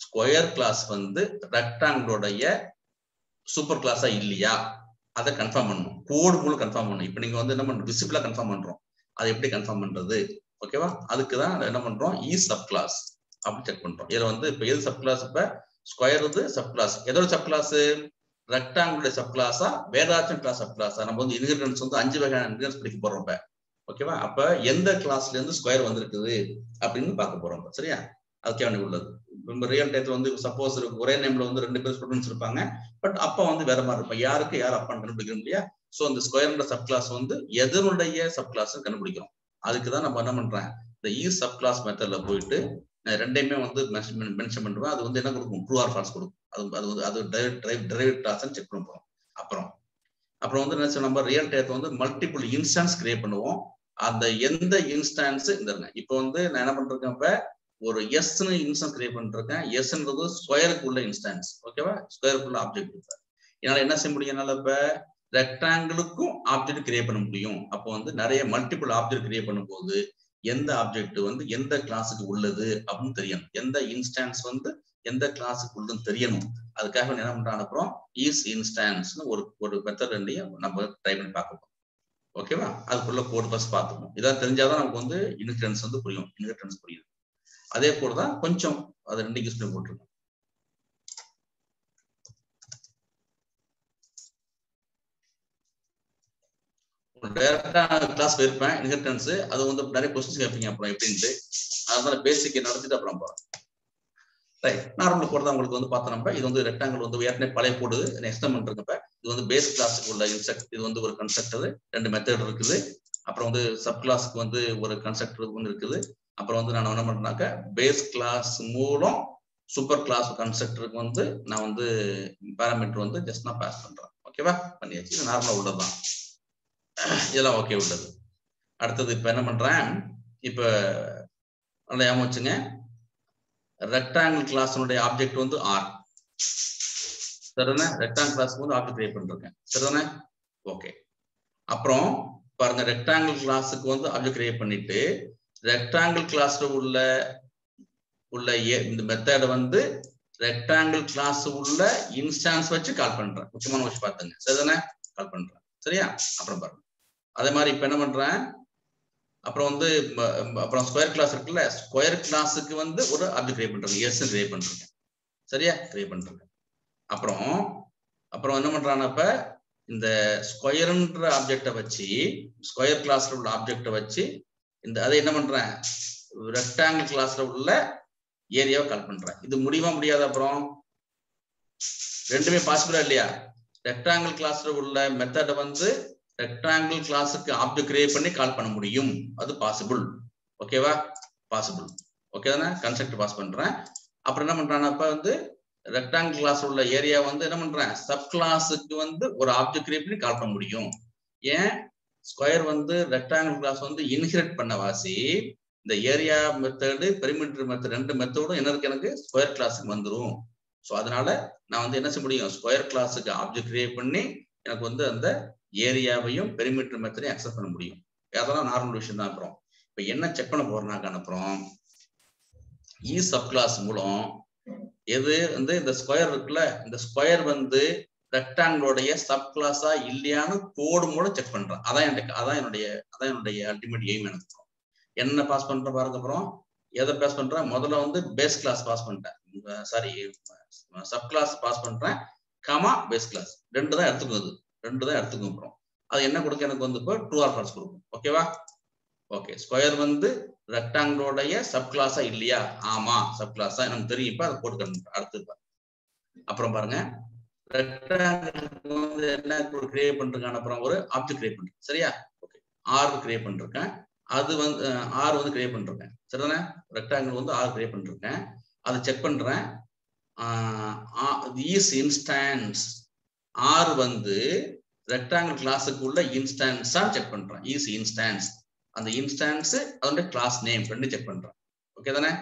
ஸ்கொயர் கிளாஸ் வந்து ரெக்டாங்கிளோடைய சூப்பர் கிளாஸா இல்லையா அதை கன்ஃபார்ம் பண்ணணும். கோடு மூலம் கன்ஃபார்ம் பண்ணணும். இப்போ நீங்க வந்து என்ன பண்ணணும்? விசிபிளா கன்ஃபார்ம் பண்றோம். அதை எப்படி கன்ஃபார்ம் பண்றது? ஓகேவா? அதுக்கு தான் என்ன பண்றோம்? ஈ சப் கிளாஸ் அப்படி செக் பண்றோம். இதுல வந்து இப்போ எது சப் கிளாஸ்? இப்ப ஸ்கொயர் வந்து சப் கிளாஸ். எதோட சப் கிளாஸ்? ரெக்டாங்கிளுடைய சப் கிளாஸா வேதாச்சும் கிளாஸ் சப் கிளாஸா? நம்ம வந்து இன்ஹெரிட்டன்ஸ் வந்து 5 வகையான இன்ஹெரிட்டன்ஸ் படிக்க போறோம். இப்ப ஓகேவா? அப்ப எந்த கிளாஸ்ல இருந்து ஸ்கொயர் வந்திருக்குது அப்படின்னு பார்க்க போறோம். சரியா? அதுக்கான உள்ளது. நம்ம ரியல் டைத்துல வந்து சப்போஸ் ஒரே நேம்ல வந்து 2 பேர் ஸ்டூடெண்ட்ஸ் இருப்பாங்க. பட் அப்பா வந்து வேற மாதிரி இருப்பாங்க. யாருக்கு யார் அப்பான்னு கண்டுபிடிக்கணும் இல்லையா? சோ அந்த ஸ்கொயர்ன்ற சப் கிளாஸ் வந்து எதனுடைய சப் கிளாஸ் கண்டுபிடிக்கிறோம். அதுக்குதான் நம்ம என்ன பண்றேன்? இந்த ஈ சப் கிளாஸ் மெத்தட்ல போயிட்டு ரெண்டையுமே வந்து மென்ஷன் பண்ணுவேன். அது வந்து என்ன கொடுக்கும்? ட்ரூ ஆர் ஃபால்ஸ் கொடுக்கும். அது டிரைவ்ட் கிளாஸ் செக் பண்ண போறோம். அப்புறம் வந்து என்ன நம்ம ரியல் டைத்துல வந்து மல்டிபிள் இன்ஸ்டான்ஸ் கிரியேட் பண்ணுவோம். அந்த எந்த இன்ஸ்டான்ஸ் இப்போ வந்து நான் என்ன பண்றேன்? இப்ப ஒரு எஸ்ன்னு இன்ஸ்டான்ஸ் கிரியேட் பண்ணிருக்கேன். எஸ்ன்றது ஸ்கொயருக்கு உள்ள இன்ஸ்டான்ஸ். ஓகேவா? ஸ்கொயருக்கு உள்ள ஆப்ஜெக்ட். என்னால என்ன செய்ய முடியும்? என்னால இப்ப ரெக்டாங்கிளுக்கும் ஆப்ஜெக்ட் கிரியேட் பண்ண முடியும். அப்போ வந்து நிறைய மல்டிபிள் ஆப்ஜெக்ட் கிரியேட் பண்ணும்போது எந்த ஆப்ஜெக்ட் வந்து எந்த கிளாஸுக்கு உள்ளது அப்படின்னு தெரியணும். எந்த இன்ஸ்டான்ஸ் வந்து எந்த கிளாஸுக்கு உள்ளதுன்னு தெரியணும். அதுக்காக என்ன பண்றாங்க? அப்புறம் ஈஸ் இன்ஸ்டான்ஸ் ஒரு மெத்தட் நம்ம ட்ரை பண்ணி பார்க்கணும். ஓகேவா? அதுக்குள்ள கோட் ஃபர்ஸ்ட் பார்த்துக்கணும். இதான் தெரிஞ்சாதான் நமக்கு வந்து இன்ஹெரிட்டன்ஸ் வந்து புரியும். அதே போலதான் கொஞ்சம் அதை 2 யூஸ் பண்ணி போட்டுருக்கோம். டைரக்டா கிளாஸ் போயிருப்பேன் இன்ஹெரிட்டன்ஸ், அது வந்து நிறைய கொஸ்டின்ஸ் கேட்பீங்க அப்புறம் எப்படின்ட்டு, அதனால பேசிக் நடத்திட்டு அப்புறம் போறேன். ரைட், நார்மல் கோட் தான் உங்களுக்கு வந்து பார்த்தோம்னா இது வந்து ரெக்டாங்கிள் வந்து ஏற்கனவே பழைய கோடு எக்ஸ்டெண்ட் பண்றப்ப இது வந்து பேஸ் கிளாஸுக்கு உள்ள இன்ஸ்ட்ரக்ட், இது வந்து ஒரு கன்ஸ்ட்ரக்டர், 2 மெத்தட் இருக்குது. அப்புறம் வந்து சப் கிளாஸுக்கு வந்து ஒரு கன்ஸ்ட்ரக்டர் ஒன்று இருக்குது. அப்புறம் வந்து நான் என்ன பண்றேன்னாக்க பேஸ் கிளாஸ் மூலம் சூப்பர் கிளாஸ் கன்ஸ்ட்ரக்டருக்கு வந்து நான் வந்து பேராமீட்டர் வந்து ஜஸ்ட் நான் பாஸ் பண்றேன். ஓகேவா, பண்ணியாச்சு. இது நார்மலா உள்ளதுதான், இதெல்லாம் ஓகே உள்ளது. அடுத்தது இப்ப என்ன பண்றேன், இப்ப நல்லா ஞாபகம் வச்சுங்க, ரெக்டாங்கிள் கிளாஸினுடைய ஆப்ஜெக்ட் வந்து ஆர். சரிதானே, ரெக்டாங்கிள் கிளாஸ்க்கு வந்து ஆப்ஜெக்ட் கிரியேட் பண்ணிருக்கேன். சரிதானே, ஓகே. அப்புறம் பாருங்க, ரெக்டாங்கிள் கிளாஸுக்கு வந்து ஆப்ஜெக்ட் கிரியேட் பண்ணிட்டு ரெக்டாங்கிள் கிளாஸ்ல உள்ள இந்த மெத்தட் வந்து ரெக்டாங்கிள் கிளாஸ் உள்ள இன்ஸ்டான்ஸ் வச்சு கால் பண்றேன். முக்கியமான விஷயம் பார்த்துங்க. சரிதானே, கால் பண்றேன். சரியா, அப்புறம் பாருங்க அதே மாதிரி இப்ப என்ன பண்றேன், அப்புறம் வந்து அப்புறம் ஸ்கொயர் கிளாஸ் இருக்குல்ல, ஸ்கொயர் கிளாஸுக்கு வந்து ஒரு ஆப்ஜெக்ட் கிரியேட் பண்றேன், எஸ் கிரியேட் பண்றேன். சரியா, கிரியேட் பண்றேன். அப்புறம் என்ன பண்றானப்ப இந்த ஸ்கொயர்ன்ற ஆப்ஜெக்டை வச்சு, ஸ்கொயர் கிளாஸ்ல உள்ள ஆப்ஜெக்டை வச்சு இந்த அதை என்ன பண்றேன், ரெக்டாங்கிள் கிளாஸ்ல உள்ள ஏரியாவை கால் பண்றேன். இது முடியுமா முடியாது? அப்புறம் ரெண்டுமே பாசிபிளா இல்லையா? ரெக்டாங்கிள் கிளாஸ்ல உள்ள மெத்தடை வந்து ரெக்டாங்கிள் கிளாஸுக்கு ஆப்ஜெக்ட் கிரியேட் பண்ணி கால் பண்ண முடியும், அது பாசிபிள். ஓகேவா, பாசிபிள். ஓகே தானே, கன்ஸ்ட்ரக்ட் பாஸ் பண்றேன். அப்புறம் என்ன பண்றான், அப்ப வந்து ரெக்டாங்கிள் கிளாஸ் உள்ள ஏரியா வந்து என்ன பண்றேன், சப் கிளாஸுக்கு வந்து ஒரு ஆப்ஜெக்ட் கிரியேட் பண்ணி கால் பண்ண முடியும். ஏன், ஸ்கொயர் வந்து ரெக்டாங்கிள் கிளாஸ் வந்து இன்ஹெரிட் பண்ண வாசி இந்த ஏரியா மெத்தடு பெரிமீட்டர் மெத்தட் 2 மெத்தடும் என்ன இருக்கு, எனக்கு ஸ்கொயர் கிளாஸுக்கு வந்துடும். ஸோ அதனால நான் வந்து என்ன செய்ய முடியும், ஸ்கொயர் கிளாஸுக்கு ஆப்ஜெக்ட் கிரியேட் பண்ணி எனக்கு வந்து அந்த ஏரியாவையும் பெரிமீட்டர் மெத்தடையும் அக்சஸ் பண்ண முடியும். அதெல்லாம் நார்மல் விஷயம் தான். அப்புறம் இப்ப என்ன செக் பண்ண போறேன்னாக்க, அப்புறம் சப் கிளாஸ் மூலம் எது வந்து இந்த ஸ்கொயர் இருக்குல்ல, இந்த ஸ்கொயர் வந்து ரெக்டாங்கிளோடைய சப் கிளாஸா இல்லையான்னு கோடு மூலம் செக் பண்றேன். அதான் என்னுடைய அல்டிமேட் எய்ம். எனக்கு என்ன பாஸ் பண்ற பாருங்க. அப்புறம் எதை பாஸ் பண்றேன், முதல்ல வந்து பேஸ் கிளாஸ் பாஸ் பண்ணிட்டேன், சாரி சப் கிளாஸ் பாஸ் பண்றேன், கமா பேஸ் கிளாஸ் 2 தான் எடுத்துக்குது, 2 தான் எடுத்துக்கும். அப்புறம் அது என்ன கொடுக்க, எனக்கு வந்து இப்போ ட்ரூ ஆர் ஃபால்ஸ் கொடுக்கும். ஓகேவா, ஓகே. ஸ்கொயர் வந்து ரெக்டாங்கிளோடைய சப் கிளாஸா இல்லையா, ஆமா சப் கிளாஸா எனக்கு தெரியும். இப்ப அதை போட்டு அடுத்து அப்புறம் பாருங்க, ரெக்டாங்கிளுக்கு வந்து என்ன கிரியேட் பண்றேன், அப்புறம் ஒரு ஆப்ஜெக்ட் கிரியேட் பண்றேன். சரியா, ஓகே. ஆர் கிரியேட் பண்ணிருக்கேன், அது வந்து ஆர் வந்து கிரியேட் பண்ணிருக்கேன். சரிதானே, ரெக்டாங்கிள் வந்து ஆர் கிரியேட் பண்ணிருக்கேன், அதை செக் பண்றேன். ஈஸ் இன்ஸ்டான்ஸ் ஆர் வந்து ரெக்டாங்கிள் கிளாஸுக்கு உள்ள இன்ஸ்டான்ஸா செக் பண்றேன். ஈஸ் இன்ஸ்டான்ஸ், அந்த இன்ஸ்டான்ஸ் அதோட கிளாஸ் நேம் 2 செக் பண்றேன். ஓகே தானே,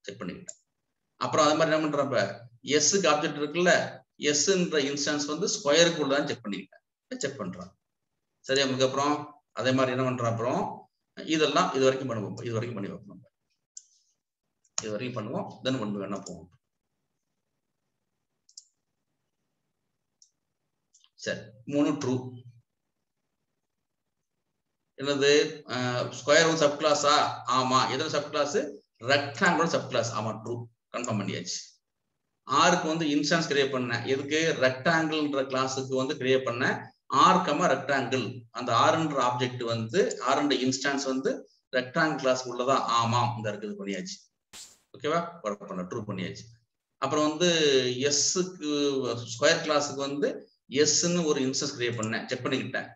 செக் பண்ணிக்கிட்டேன். அப்புறம் அது மாதிரி என்ன பண்றப்ப எஸ்க்கு ஆப்ஜெக்ட் இருக்குல்ல, எஸ்ன்ற இன்ஸ்டான்ஸ் வந்து ஸ்கொயருக்கு உள்ளதான் செக் பண்ணிக்கிட்டேன், செக் பண்றேன். சரியா, உங்களுக்கு அப்புறம் அதே மாதிரி என்ன பண்றேன், அப்புறம் இதெல்லாம் இது வரைக்கும் பண்ணுவோம், இது வரைக்கும் பண்ணி வைப்போம், இது வரைக்கும் பண்ணுவோம். தென் ஒன்று வேணா போவோம். சரி, 3 ட்ரூ. என்னது, ஸ்கொயர் ஒரு சப் கிளாஸா, ஆமா. எதுல sub class, rectangle sub class, ஆமா ட்ரூ, கன்ஃபார்ம் பண்ணியாச்சு. ஆருக்கு வந்து இன்ஸ்டான்ஸ் கிரியேட் பண்ணேன், எதுக்கு, ரெக்டாங்கிள்ன்ற கிளாஸுக்கு வந்து கிரியேட் பண்ணேன். ஆர் கமா ரெக்டாங்கிள், அந்த ஆர்ன்ற ஆப்ஜெக்ட் வந்து ஆர்ன்ற இன்ஸ்டான்ஸ் வந்து ரெக்டாங்கிள் கிளாஸ் உள்ளதா, ஆமா இந்த இருக்குது, பண்ணியாச்சு. ஓகேவா, ட்ரூ பண்ணியாச்சு. அப்புறம் வந்து எஸ்க்கு ஸ்கொயர் கிளாஸுக்கு வந்து எஸ்ன்னு ஒரு இன்ஸ்டான்ஸ் கிரியேட் பண்ணேன், செக் பண்ணிக்கிட்டேன்.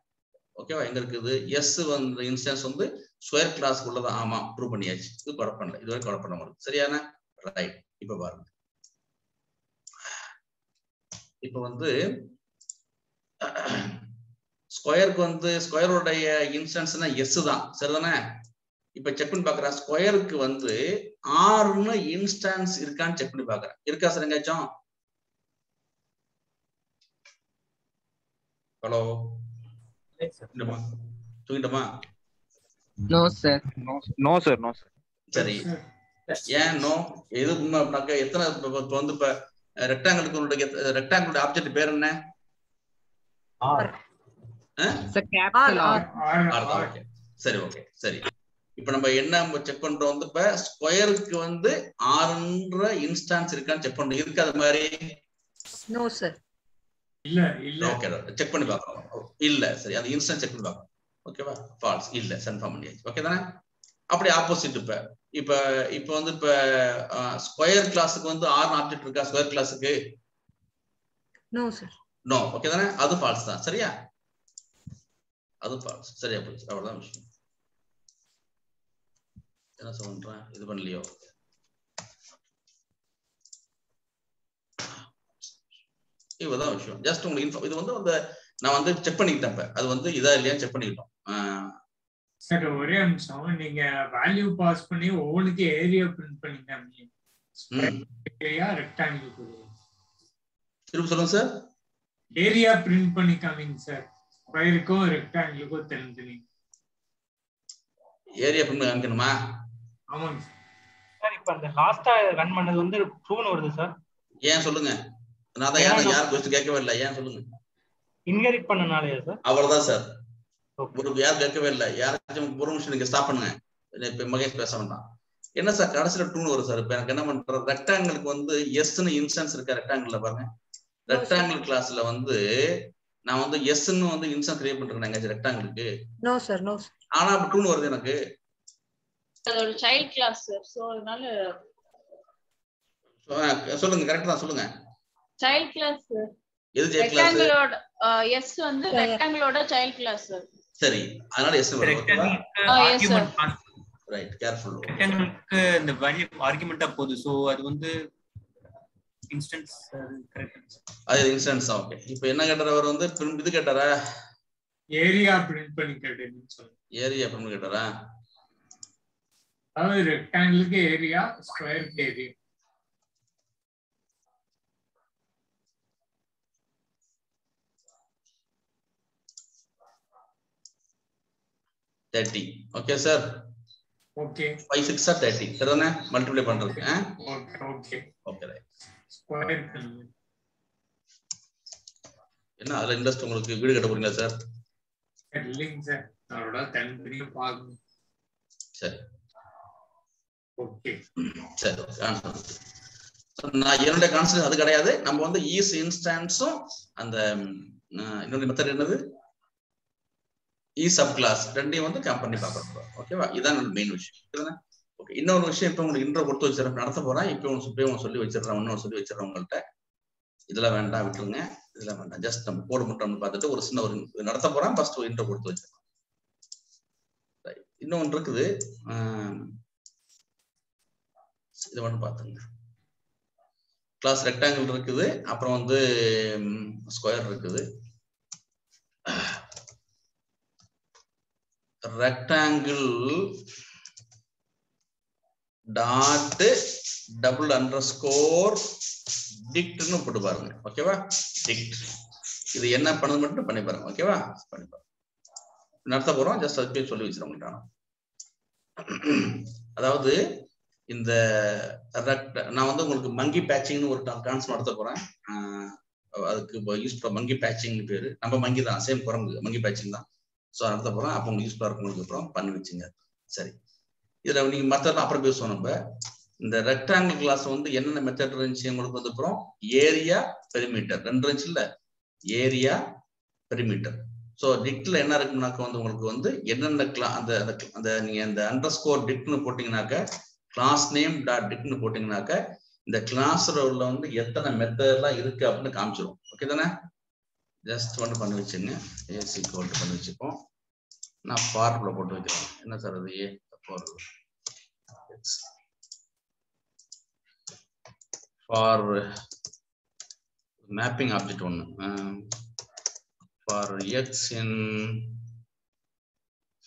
ஓகேவா, எங்க இருக்குது, எஸ் வந்து இன்ஸ்டான்ஸ் வந்து ஸ்கொயர் கிளாஸ்க்கு உள்ளதா, ஆமா ட்ரூ பண்ணியாச்சு. இது குழப்பம், இதுவரை குழப்பம் இருக்கு. சரியான, ரைட். இப்ப பாருங்க, இப்ப வந்து ஸ்கொயருக்கு வந்து ஸ்கொயருடைய இன்ஸ்டன்ஸ்னா எஸ் தான். சரிதானே, இப்ப செக் பண்ணி பாக்குறேன், ஸ்கொயருக்கு வந்து ஆர்னு இன்ஸ்டான்ஸ் இருக்கான்னு செக் பண்ணி பாக்குறேன். இருக்கா சார் எங்காச்சும்? ஹலோ, தூங்கிட்டோமா? No sir, no sir, no sir. சரி, ஏன் நோ? எது அப்படின்னாக்க எத்தனை இப்ப வந்து இப்ப ரெக்டாங்கிளுடைய ஆப்ஜெக்ட் பேர் என்ன? சரி, ஓகே. சரி, இப்ப நம்ம என்ன செக் பண்றோம் வந்து, இப்ப ஸ்கொயருக்கு வந்து ஆறுன்ற இன்ஸ்டான்ஸ் இருக்கான்னு செக் பண்றோம். இருக்கு அது மாதிரி? இல்ல இல்ல. ஓகே, செக் பண்ணி பார்க்கலாம். இல்ல, சரி, அந்த இன்ஸ்டான்ஸ் செக் பண்ணி பார்க்கலாம். ஓகேவா? ஃபால்ஸ் இல்ல கன்ஃபார்ம் பண்ணியாச்சு. ஓகே தானே? அப்படி ஆப்போசிட் இப்ப வந்து இப்ப ஸ்கொயர் கிளாஸுக்கு வந்து ஆர் ஆப்ஜெக்ட் இருக்கா ஸ்கொயர் கிளாஸுக்கு? No sir. நோ. ஓகே தானே? அது ஃபால்ஸ் தான். சரியா? அது ஃபால்ஸ். சரியா போச்சு. அவ்வளவுதான் விஷயம். என்ன சொல்றேன் இது பண்ணலையோ? இதுதான் விஷயம். ஜஸ்ட் உங்களுக்கு இது வந்து நான் வந்து செக் பண்ணிக்கிட்டேன். அது வந்து இதா இல்லையா செக் பண்ணிக்கிட்டோம். சார் ஒரே நிமிஷம், நீங்க வேல்யூ பாஸ் பண்ணி ஒவ்வொன்றுக்கு ஏரியா பிரிண்ட் பண்ணிட்டாங்க. ஏரியா ரெக்டாங்கிள் கொடுங்க. திரும்ப சொல்லுங்க சார். ஏரியா பிரிண்ட் பண்ணி காமிங்க சார். ஸ்கொயருக்கும் ரெக்டாங்கிளுக்கும் தெரிஞ்சு ஏரியா பிரிண்ட் காமிக்கணுமா? ஆமாங்க சார். இப்ப அந்த லாஸ்டா ரன் பண்ணது வந்து ட்ரூன்னு வருது சார். ஏன் சொல்லுங்க. நான் தான் யார் क्वेश्चन கேட்கவே இல்லை. ஏன் சொல்லுங்க. இன்ஹெரிட் பண்ணனாலயா சார்? அவ்வளவுதான் சார். ஒரு யார் கேட்கவே இல்லை. யாராச்சும் ஒரு நிமிஷம் நீங்க ஸ்டாப் பண்ணுங்க. இப்ப மகேஷ் பேச வேண்டாம். என்ன சார் கடைசியில டூன்னு வரும் சார். இப்ப எனக்கு என்ன பண்றேன், ரெக்டாங்கிளுக்கு வந்து எஸ்ன்னு இன்ஸ்டன்ஸ் இருக்கா ரெக்டாங்கிள்ல பாருங்க. ரெக்டாங்கிள் கிளாஸ்ல வந்து நான் வந்து எஸ்ன்னு வந்து இன்ஸ்டன்ஸ் கிரியேட் பண்றேன் ரெக்டாங்கிளுக்கு. No sir. No sir. ஆனா அப்ப டூன்னு வருது எனக்கு. அதோட சைல்ட் கிளாஸ் சார். சோ அதனால சொல்லுங்க. கரெக்ட்டா தான் சொல்லுங்க. Child class sir. எது சைல்ட் கிளாஸ்? ரெக்டாங்கிளோட எஸ் வந்து ரெக்டாங்கிளோட சைல்ட் கிளாஸ் சார். சரி, அதனால எஸ் வரும். ஓகேவா? Argument pass. Right, careful. ரெக்டாங்கிளுக்கு இந்த வேல்யூ ஆர்குமென்ட்டா போகுது. சோ அது வந்து இன்ஸ்டன்ஸ் கரெக்ட். அது இன்ஸ்டன்ஸ். ஓகே. இப்போ என்ன கேட்டாரா அவர் வந்து இது கேட்டாரா? ஏரியா பிரிண்ட் பண்ணி கேட்டேன்னு சொல்லுங்க. ஏரியா பிரிண்ட் கேட்டாரா? அதாவது ரெக்டாங்கிளுக்கு ஏரியா, ஸ்கொயருக்கு area. Okay sir. Okay. 5 6 are 30 சரிதானே மல்டிப்ளை பண்றதுக்கு? Okay okay okay right. Square என்ன அதுல இன்ட்ரெஸ்ட் உங்களுக்கு? வீடு கட்ட போறீங்களா சார்? இல்லைங்க சார், அதோட தனித்தனியா பார்க்கணும். சரி ஓகே சரி. நான் என்னோட கான்செப்ட் அது கிடையாது. நம்ம வந்து ஈஸ் இன்ஸ்டன்ஸும் அந்த இன்னொரு மெத்தட் என்னது இ சப் கிளாஸ் ரெண்டையும் வந்து கம்பேர் பண்ணி பார்க்கறோம். ஓகேவா? இதான் மெயின் விஷயம். ஓகே. இன்னொரு விஷயம் இப்போ உங்களுக்கு இன்ட்ரோ கொடுத்து வச்சிடறேன், நடத்த போறேன். இப்போ உங்களுக்கு சொல்லி வச்சிடறேன், இன்னொரு சொல்லி வச்சிடறேன் உங்கள்கிட்ட. இதெல்லாம் வேண்டாம், விட்டுருங்க. இதெல்லாம் வேண்டாம். ஜஸ்ட் நம்ம கோடு மட்டும் பார்த்துட்டு ஒரு சின்ன ஒரு நடத்த போறேன். ஃபர்ஸ்ட் ஒரு இன்ட்ரோ கொடுத்து வச்சிடறேன். இன்னொன்று இருக்குது, இது மட்டும் பார்த்துங்க. கிளாஸ் ரெக்டாங்கிள் இருக்குது, அப்புறம் வந்து ஸ்கொயர் இருக்குது. ரெக்டாங்கிள் டாட் டபுள் அண்டர்ஸ்கோர் டிக்ட்னு போட்டு பாருங்க. ஓகேவா? டிக்ட் இது என்ன பண்ணது மட்டும் பண்ணி பாருங்க. ஓகேவா? பண்ணி பாருங்க. நடத்த போறோம். ஜஸ்ட் அதுக்கு சொல்லி வச்சிருக்கோம். அதாவது இந்த நான் வந்து உங்களுக்கு மங்கி பேட்சிங்னு ஒரு கான்செப்ட் நடத்த போறேன். அதுக்கு யூஸ் பண்ண மங்கி பேட்சிங்னு பேரு. நம்ம மங்கி தான், சேம் குரங்கு, மங்கி பேட்சிங் தான். ஸோ நடத்த போறேன். அப்போ உங்களுக்கு யூஸ்ஃபுல்லாக இருக்கும். அப்புறம் பண்ணி வச்சுங்க. சரி, இதுல நீங்க மத்தெல்லாம் அப்புறம் பேசுவோம். நம்ம இந்த ரெக்டாங்கிள் கிளாஸ் வந்து என்னென்ன மெத்தட் இருந்துச்சு உங்களுக்கு வந்து அப்புறம் ஏரியா பெரிமீட்டர் ரெண்டு இருந்துச்சு இல்ல, ஏரியா பெரிமீட்டர். ஸோ டிக்ட்ல என்ன இருக்குனாக்க வந்து உங்களுக்கு வந்து என்னென்ன அந்த நீங்க இந்த அண்டர்ஸ்கோர் டிக்ட்னு போட்டீங்கன்னாக்க கிளாஸ் நேம் டாட் டிக்ட்னு போட்டீங்கன்னாக்க இந்த கிளாஸ்ல உள்ள வந்து எத்தனை மெத்தட்லாம் இருக்கு அப்படின்னு காமிச்சிடும். ஓகே தானே? ஜஸ்ட் ஒன்று பண்ணி வச்சுங்க. ஏசி கோல்ட் பண்ணி வச்சுப்போம். நான் ஃபார்முலா போட்டு வைக்கிறேன். என்ன சார் அது? ஏ ஃபார் மேப்பிங் ஆப்ஜெக்ட் ஒன்று for x in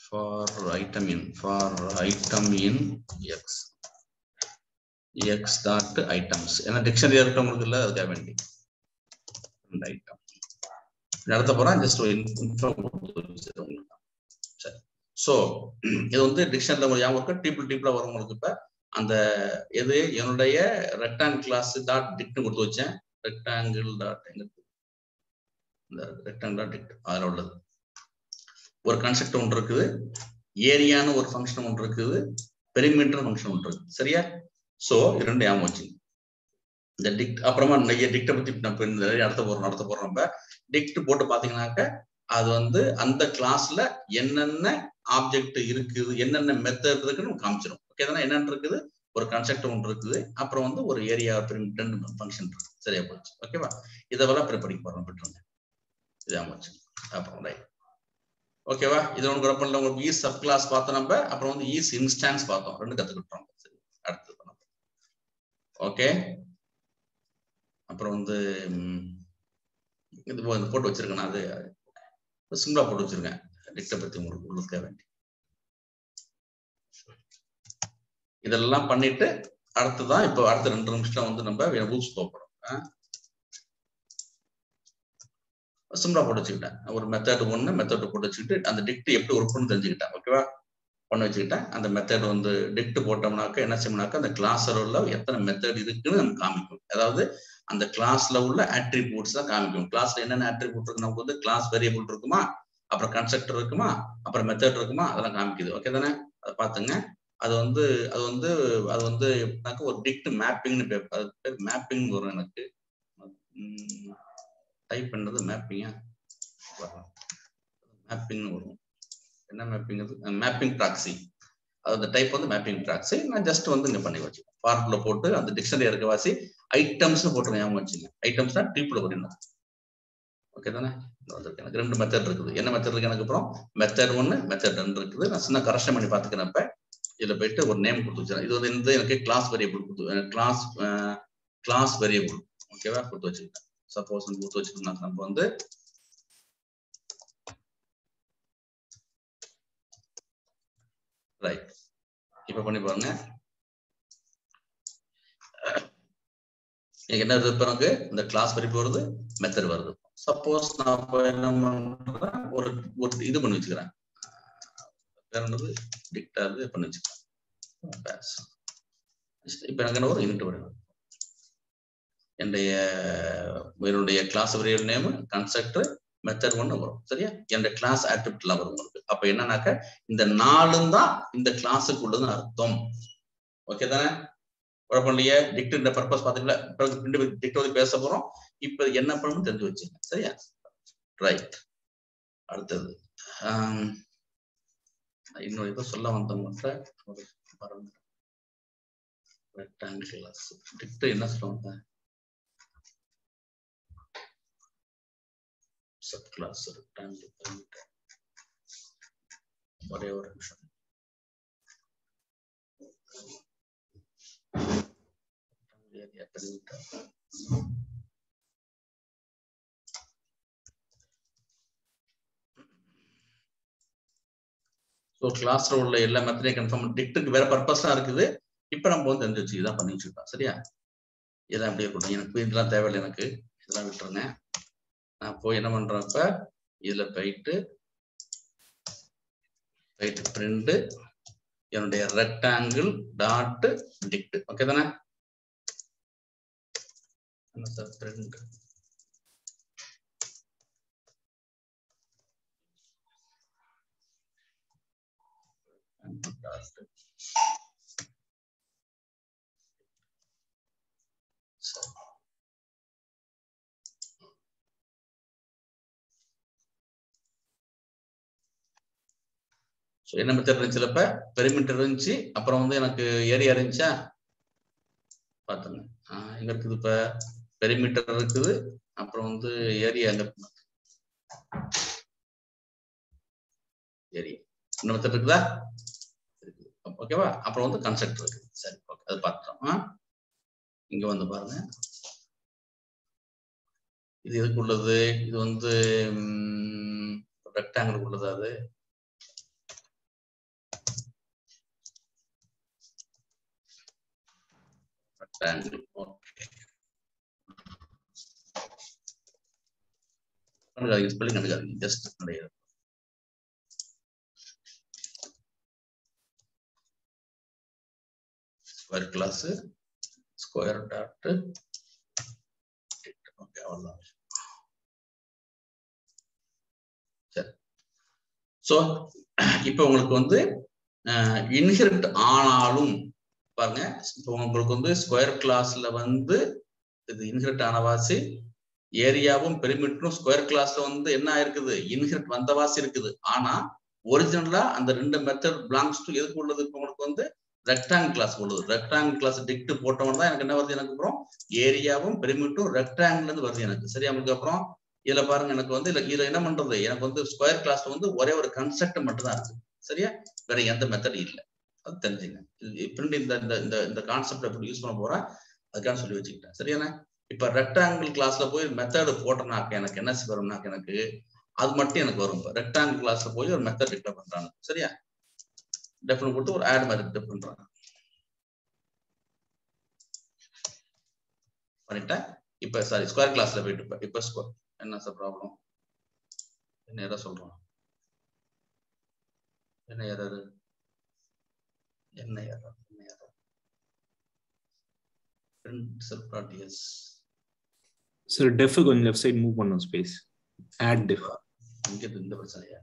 for item in X X dot items. ஏன்னா டிக்ஷனரி இருக்கவங்களுக்கு இல்லை, அதுக்காக வேண்டி ஐட்டம் நடத்த போறேன். ஜஸ்ட் சரி. ஸோ இது வந்து டிக்ஷனரியில் உங்களுக்கு ஞாபகம் இருக்கு, டீப்பிள் வரும் உங்களுக்கு. இப்போ அந்த எது என்னுடைய ரெக்டாங்கிள் கிளாஸ் டாட் டிக்ட்னு கொடுத்து வச்சேன். ரெக்டாங்கிள் டாட் இந்த ரெக்டாங்கிள் டாட் டிக்ட் அதில் உள்ளது ஒரு கான்செப்ட் ஒன்று இருக்குது, ஏரியான்னு ஒரு ஃபங்க்ஷன் ஒன்று இருக்குது, பெரிமீட்டர் ஃபங்க்ஷன் ஒன்று இருக்குது. சரியா? ஸோ இது ரெண்டு ஞாபகம் வச்சுங்க. இந்த டிக்ட் அப்புறமா நிறைய டிக்டை பத்தி நம்ம நடத்த போறோம். நம்ம டிக்ட் போட்டு பாத்தீங்கன்னாக்க அது வந்து அந்த கிளாஸ்ல என்னென்ன ஆப்ஜெக்ட் இருக்குது, என்னென்ன மெத்தட் இருக்குன்னு காமிச்சிடும். ஓகே தானே? என்னென்ன இருக்குது, ஒரு கன்ஸ்ட்ரக்டர் ஒன்று இருக்குது, அப்புறம் வந்து ஒரு ஏரியா ஃபங்க்ஷன் இருக்கு. சரியா போச்சு. ஓகேவா? இதெல்லாம் படிக்க போறோம், விட்டுருங்க. இதான் போச்சு. அப்புறம் ரைட். ஓகேவா? இது ஒன்று குழப்பம். உங்களுக்கு ஈஸ் சப் கிளாஸ் பார்த்தோம் நம்ம, அப்புறம் வந்து ஈஸ் இன்ஸ்டான்ஸ் பார்த்தோம். ரெண்டு கத்துக்கிட்டோம். சரி, அடுத்தது ஓகே. அப்புறம் வந்து இது போட்டு வச்சிருக்கேன். நான் அது சிம்பிளா போட்டு வச்சிருக்கேன். டிக்ட பத்தி உங்களுக்கு வேண்டி இதெல்லாம் பண்ணிட்டு அடுத்துதான் இப்போ அடுத்த 2 நிமிஷம் வந்து நம்ம ரூல்ஸ் போகிறோம். சிம்பிளா போட்டு வச்சுக்கிட்டேன். ஒரு மெத்தட் போட்டு வச்சுக்கிட்டு அந்த டிக்ட் எப்படி ஒர்க் பண்ணு தெரிஞ்சுக்கிட்டேன். ஓகேவா? பண்ண வச்சுக்கிட்டேன். அந்த மெத்தட் வந்து டிக்ட் போட்டோம்னாக்க என்ன செய்யணும்னாக்க அந்த கிளாஸ்ல உள்ள எத்தனை மெத்தட் இருக்குன்னு நமக்கு காமிக்கும். அதாவது அந்த கிளாஸ்ல உள்ள அட்ரிபியூட்ஸ் தான் காமிக்கும். கிளாஸ்ல என்னென்ன அட்ரிபியூட் இருக்கு, நமக்கு வந்து கிளாஸ் வேரியபிள் இருக்குமா, அப்புறம் கன்ஸ்ட்ரக்டர் இருக்குமா, அப்புறம் மெத்தட் இருக்குமா, அதெல்லாம் காமிக்குது. ஓகே தானே? அதை பார்த்துங்க. அது வந்து ஒரு டிக்ட் மேப்பிங்னு பேர் மேப்பிங் வரும். எனக்கு டைப் பண்ணது மேப்பிங்கா மேப்பிங்னு வரும். என்ன மேப்பிங்? Mapping proxy. அந்த டைப் வந்து மேப்பிங் ப்ராக்ஸி. நான் ஜஸ்ட் வந்து இங்க பண்ணி வச்சுக்கேன். ஃபார்முலா போட்டு அந்த டிக்ஷனரி இருக்க வாசி ஐட்டம்ஸ் போட்டு ஞாபகம் வச்சுங்க. ஐட்டம்ஸ்னா ட்ரிபிள் வரணும். ஓகே தானே? எனக்கு 2 மெத்தட் இருக்குது. என்ன மெத்தட் இருக்கு எனக்கு? அப்புறம் மெத்தட் 1 மெத்தட் 2 இருக்குது. நான் சின்ன கரெக்ஷன் பண்ணி பார்த்துக்கிறப்ப இதுல போயிட்டு ஒரு நேம் கொடுத்து வச்சுக்கிறேன். இது வந்து எனக்கு கிளாஸ் வேரியபிள் கிளாஸ் வேரியபிள். ஓகேவா? கொடுத்து வச்சுக்கிட்டேன். சப்போஸ் கொடுத்து வச்சுக்கோங்க. நம்ம வந்து ரைட் இப்ப பண்ணி பாருங்க. என்ன இருப்பது? இந்த கிளாஸ் வேரியபிள் வருது, மெத்தட் வருது. சப்போஸ் நான் என்ன பண்றேன், ஒரு இது பண்ணி வச்சுக்கிறேன். டிக்டார் பண்ணி வச்சுக்கிறேன். இப்ப எனக்கு ஒரு யூனிட் வரும். என்னுடைய class variable name, constructor, method 1 வரும். சரியா? என்னுடைய கிளாஸ் ஆட்ரிபியூட் எல்லாம் வரும். அப்ப என்னன்னாக்க இந்த 4 தான் இந்த கிளாஸுக்கு உள்ளதுன்னு அர்த்தம். ஓகே தானே? குழப்பம் இல்லையே? டிக்ட் பர்பஸ் பாத்தீங்களா? டிக்ட் வந்து பேச போறோம். இப்ப என்ன பண்ணணும் தெரிஞ்சு வச்சுங்க. சரியா? ரைட். அடுத்தது இன்னொரு இதை சொல்ல வந்தவங்க ரெக்டாங்கிள் கிளாஸ் டிக்ட் என்ன சொல்லுவாங்க? சப் கிளாஸ் ரெக்டாங்கிள் ஒரே ஒரு நிமிஷம். கிளாஸ்ல உள்ள எல்லா மெத்தடையும் கன்ஃபார்ம் டிக்டுக்கு வேற பர்பஸ்லாம் இருக்குது. இப்ப நம்ம வந்து தெரிஞ்சு வச்சு இதான் பண்ணி வச்சுக்கிட்டோம். சரியா? இதெல்லாம் அப்படியே இருக்கட்டும். எனக்கு இதெல்லாம் தேவையில்லை. எனக்கு இதெல்லாம் விட்டுருங்க. நான் போய் என்ன பண்றப்ப இதுல போயிட்டு பிரிண்ட் என்னுடைய ரெக்டாங்கிள் டாட் டிக்ட். ஓகே தானே? என்ன சார் பிரிண்ட் என்ன மெத்தட் இருந்துச்சுலப்ப பெரிமீட்டர் இருந்துச்சு, அப்புறம் வந்து எனக்கு ஏரியா இருந்துச்சா பாத்துங்க. எங்க இருக்குது இப்ப பெரிமீட்டர் இருக்குது, அப்புறம் வந்து ஏரியா எங்க ஏரியா என்ன மெத்தட் இருக்குதா? ஓகேவா? அப்புறம் வந்து கன்ஸ்ட்ரக்டர் இருக்குது. சரி, ஓகே, அது பார்த்துட்டோம். இங்க வந்து பாருங்க, இது எதுக்கு உள்ளது? இது வந்து ரெக்டாங்கிள் உள்ளது. அது rectangle. Okay. Spelling கண்டுக்காதீங்க, ஜஸ்ட் கிடையாது. Square class square dot okay, அவ்வளவுதான். சரி, ஸோ இப்போ உங்களுக்கு வந்து இன்ஹெரிட் ஆனாலும் பாருங்க, இப்போ உங்களுக்கு வந்து ஸ்கொயர் கிளாஸ்ல வந்து இது இன்ஹெரிட் ஆனவாசி ஏரியாவும் பெரிமீட்டரும் ஸ்கொயர் கிளாஸ்ல வந்து என்ன ஆயிருக்குது, இன்ஹெரிட் வந்தவாசி இருக்குது. ஆனா ஒரிஜினலா அந்த ரெண்டு மெத்தட் பிலாங்ஸ் டு எதுக்கு உள்ளது, இப்போ உங்களுக்கு வந்து ரெக்டாங்கிள் கிளாஸ் உள்ளது. ரெக்டாங்கிள் கிளாஸ் டிக்ட் போட்டவன் தான் எனக்கு என்ன வருது, எனக்கு அப்புறம் ஏரியாவும் பெரிமீட்டரும் ரெக்டாங்கிள் இருந்து வருது எனக்கு. சரியா? உங்களுக்கு அப்புறம் இதுல பாருங்க, எனக்கு வந்து இதுல என்ன பண்றது, எனக்கு வந்து ஸ்கொயர் கிளாஸ்ல வந்து ஒரே ஒரு கன்செப்ட் மட்டும் தான் இருக்கு. சரியா? வேற எந்த மெத்தட் இல்லை. அது தெரிஞ்சுங்க. இந்த கான்செப்ட் எப்படி யூஸ் பண்ண போறேன் அதுக்கான சொல்லி வச்சுக்கிட்டேன். சரியாண்ணா? இப்ப ரெக்டாங்கிள் கிளாஸ்ல போய் மெத்தட் போட்டனாக்க எனக்கு என்ன வரும்னாக்க எனக்கு அது மட்டும் எனக்கு வரும். ரெக்டாங்கிள் கிளாஸ்ல போய் ஒரு மெத்தட் டிக்ளேர் பண்றாங்க. சரியா? டெஃபின் போட்டு ஒரு ஆட் மாதிரி டிக்ளேர் பண்றாங்க. பண்ணிட்டேன். இப்ப சாரி ஸ்கொயர் கிளாஸ்ல போயிட்டு இப்ப ஸ்கொயர் என்ன சார் ப்ராப்ளம், என்ன எரர் சொல்றோம், என்ன error self dot yes sir def கொஞ்சம் லெஃப்ட் சைடு மூவ் பண்ணனும் ஸ்பேஸ் ஆட் டெஃப். இங்க இந்த பிரச்சனையா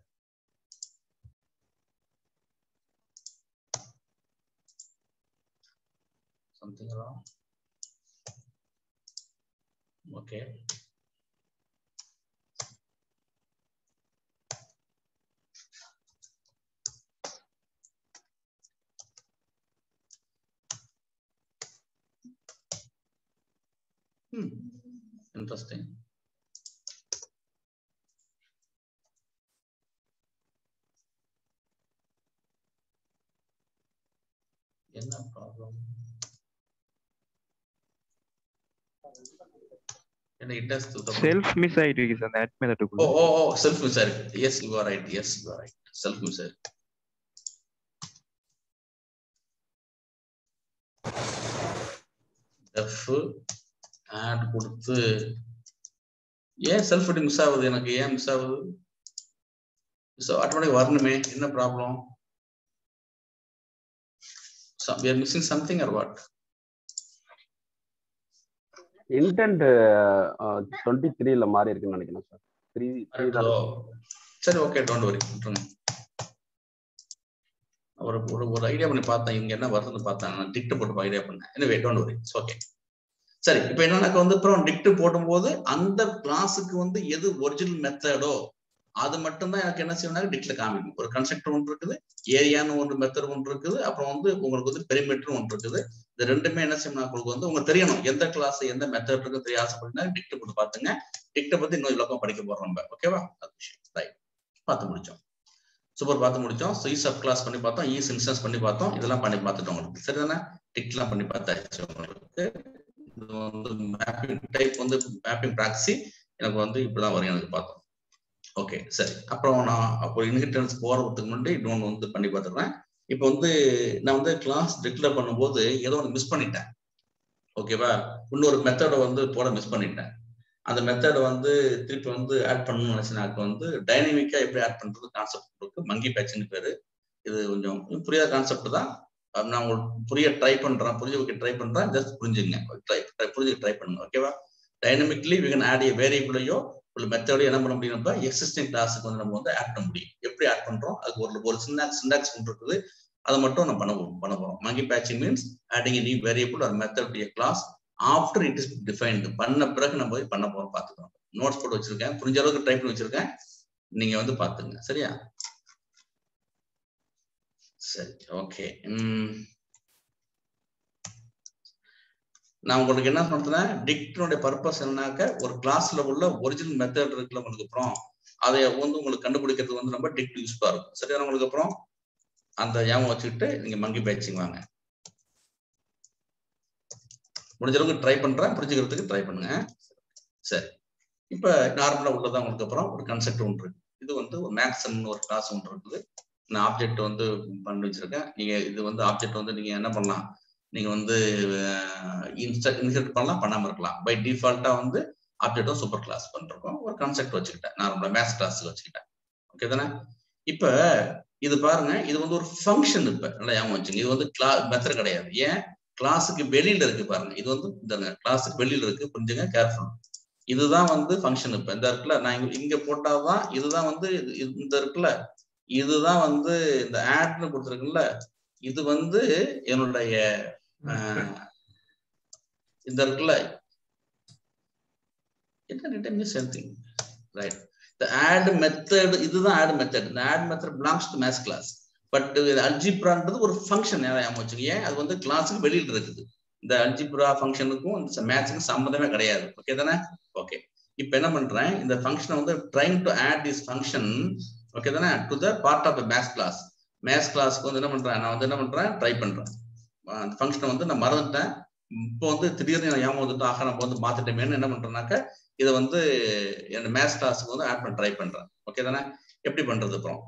something wrong. Okay. Interesting. என்ன ப்ராப்ளம், என்ன it has to the self miss ஆயிடுச்சு அந்த ஆட் மெத்தடுக்குள்ள. ஓ self miss ஆயிடுச்சு. yes you are right, yes you are right, self miss ஆயிடுச்சு. f add கொடுத்து ஏன் செல்ஃப் மிஸ் ஆகுது, எனக்கு ஏன் மிஸ் ஆகுது, சோ ஆட்டோமேட்டிக் வரணுமே, என்ன problem, we are missing something or what? Intend 23 ல மாறி இருக்குன்னு நினைக்கிறேன் சார். 3 தான். சரி ஓகே டோன்ட் வரி. ஒரு ஐடியா பண்ணி பார்த்தேன், இங்க என்ன வருதுன்னு பார்த்தேன், நான் டிக்ட் போட்டு ஐடியா பண்ணேன். எனவே டோன்ட் வரி, இட்ஸ் ஓகே. சரி, இப்போ என்னன்னாக்க வந்து அப்புறம் டிக்ட் போடும்போது அந்த கிளாஸுக்கு வந்து எது ஒரிஜினல் மெத்தடோ அது மட்டும் தான் எனக்கு என்ன செய்யணும், டிக்ட்ல காமிக்கும். ஒரு கன்ஸ்ட்ரக்டர் ஒன்று இருக்குது, ஏரியான்னு ஒரு மெத்தட் ஒன்று இருக்குது, அப்புறம் வந்து உங்களுக்கு வந்து பெரிமீட்டர் ஒன்று இருக்குது. இது ரெண்டுமே என்ன செய்யணும், உங்களுக்கு வந்து உங்களுக்கு தெரியணும் எந்த கிளாஸ் எந்த மெத்தட் இருக்கு தெரிய ஆசைப்பட்டீங்கன்னா டிக்ட் போட்டு பாத்துங்க. டிக்ட பத்தி இன்னும் விளக்கம் படிக்க போறோம் நம்ம. ஓகேவா? அது விஷயம் ரைட். பார்த்து முடிச்சோம், சூப்பர், பார்த்து முடிச்சோம். ஸோ சப் கிளாஸ் பண்ணி பார்த்தோம், இன்ஸ்டன்ஸ் பண்ணி பார்த்தோம், இதெல்லாம் பண்ணி பார்த்துட்டோம் உங்களுக்கு. சரிதானே? டிக்ட்லாம் பண்ணி பார்த்தாச்சு உங்களுக்கு. இது வந்து மேப்பிங் டைப் வந்து மேப்பிங் ப்ராக்ஸி எனக்கு வந்து இப்படிதான் வரும் எனக்கு பார்த்தோம். ஓகே சரி. அப்புறம் நான் அப்போ இன்ஹெரிட்டன்ஸ் போறதுக்கு முன்னாடி இன்னொன்று வந்து பண்ணி பார்த்துக்கிறேன். இப்போ வந்து நான் வந்து கிளாஸ் டிக்ளேர் பண்ணும்போது ஏதோ ஒன்று மிஸ் பண்ணிட்டேன். ஓகேவா? இன்னொரு மெத்தடை வந்து போட மிஸ் பண்ணிட்டேன். அந்த மெத்தடை வந்து திருப்பி வந்து ஆட் பண்ணணும்னு நினைச்சேனாக்க வந்து டைனமிக்கா எப்படி ஆட் பண்றது கான்செப்ட் இருக்கு, மங்கி பேட்ச்னு பேரு. இது கொஞ்சம் புரியாத கான்செப்ட் தான், நான் உங்களுக்கு புரிய ட்ரை பண்றேன், புரிய வைக்க ட்ரை பண்றேன். ஜஸ்ட் புரிஞ்சுங்க, புரிஞ்சுக்க ட்ரை பண்ணுங்க. ஓகேவா? Dynamically we can add a வேரியபிளையோ ஒரு மெத்தடையோ என்ன பண்ண முடியும், நம்ம எக்ஸிஸ்டிங் கிளாஸுக்கு வந்து நம்ம வந்து ஆட் பண்ண முடியும். எப்படி ஆட் பண்றோம், அதுக்கு ஒரு சிண்டாக்ஸ் ஒன்று இருக்குது, அதை மட்டும் நம்ம பண்ண போறோம். Monkey patching means adding a new variable or method to a class after it is defined. பண்ண பிறகு நம்ம பண்ண போறோம், பார்த்துக்கோங்க. நோட்ஸ் போட்டு வச்சிருக்கேன், புரிஞ்ச அளவுக்கு டைப் பண்ணி வச்சிருக்கேன், நீங்க வந்து பாத்துங்க. சரியா? சரி ஓகே. நான் உங்களுக்கு என்ன சொல்றேன், டிக்டனுடைய பர்பஸ் என்னன்னாக்க ஒரு கிளாஸ்ல உள்ள ஒரிஜினல் மெத்தட் இருக்குல்ல உங்களுக்கு, அப்புறம் அதை வந்து உங்களுக்கு கண்டுபிடிக்கிறது வந்து நம்ம டிக்ட் யூஸ்ஃபுல்லா இருக்கும். சரியா? உங்களுக்கு அப்புறம் அந்த ஞாபகம் வச்சுக்கிட்டு நீங்க மங்கி பேட்சிங் வாங்க. முடிஞ்ச அளவுக்கு ட்ரை பண்றேன், புரிஞ்சுக்கிறதுக்கு ட்ரை பண்ணுங்க. சரி, இப்ப நார்மலா உள்ளதான் உங்களுக்கு அப்புறம் ஒரு கன்செப்ட் ஒன்று இருக்கு. இது வந்து ஒரு மேக்ஸ்ன்னு ஒரு கிளாஸ் ஒன்று இருக்குது. நான் ஆப்ஜெக்ட் வந்து பண்ணி வச்சிருக்கேன். நீங்க இது வந்து ஆப்ஜெக்ட் வந்து நீங்க என்ன பண்ணலாம், நீங்க வந்து இன்சர்ட் பண்ணலாம், பண்ணாம இருக்கலாம். பை டிஃபால்ட்டா வந்து ஆப்ஜெக்டும் சூப்பர் கிளாஸ் பண்றோம். ஒரு கான்செப்ட் வச்சுக்கிட்டேன், நார்மலா மேத்ஸ் கிளாஸ் வச்சுக்கிட்டேன். ஓகே தானே? இப்ப இது பாருங்க, இது வந்து ஒரு ஃபங்க்ஷன். இப்ப நல்லா ஞாபகம் வச்சுங்க, இது வந்து மெத்தட் கிடையாது. ஏன்? கிளாஸுக்கு வெளியில இருக்கு பாருங்க, இது வந்து இந்த கிளாஸுக்கு வெளியில இருக்கு, புரிஞ்சுங்க, கேர்ஃபுல். இதுதான் வந்து ஃபங்க்ஷன். இப்ப இந்த இருக்குல்ல, நான் இங்க போட்டாதான் இதுதான் வந்து இந்த இருக்குல்ல, இதுதான் வந்து இந்த ஆட்னு கொடுத்துருக்குல்ல, இது வந்து என்னுடைய இந்த இருக்குல்ல, same thing, right? The add method, இதுதான் add method. The add method belongs to math class. But algebraன்றது ஒரு ஃபங்க்ஷன் ஞாபகம் வச்சுக்கீங்க. அது வந்து கிளாஸுக்கு வெளியில இருக்குது. இந்த அல்ஜிப்ரா ஃபங்க்ஷனுக்கும் இந்த மேத்ஸ்க்கு சம்பந்தமே கிடையாது. ஓகே தானே? ஓகே. இப்போ என்ன பண்றேன், இந்த ஃபங்க்ஷனை வந்து trying to add this function, okay தானே, to the part of the math class. Maths கிளாஸ்க்கு வந்து என்ன பண்றேன், நான் வந்து என்ன பண்றேன், ட்ரை பண்றேன். அந்த ஃபங்க்ஷனை வந்து நான் மறந்துட்டேன். இப்போ வந்து திடீர்னு நான் ஞாபகம் வந்துட்டு ஆக நம்ம வந்து மாத்திட்டேமேன்னு என்ன பண்றேன்னாக்க இதை வந்து என் மேத்ஸ் கிளாஸுக்கு வந்து ஆட் பண்ண ட்ரை பண்றேன். ஓகே தானே? எப்படி பண்றது அப்புறம்?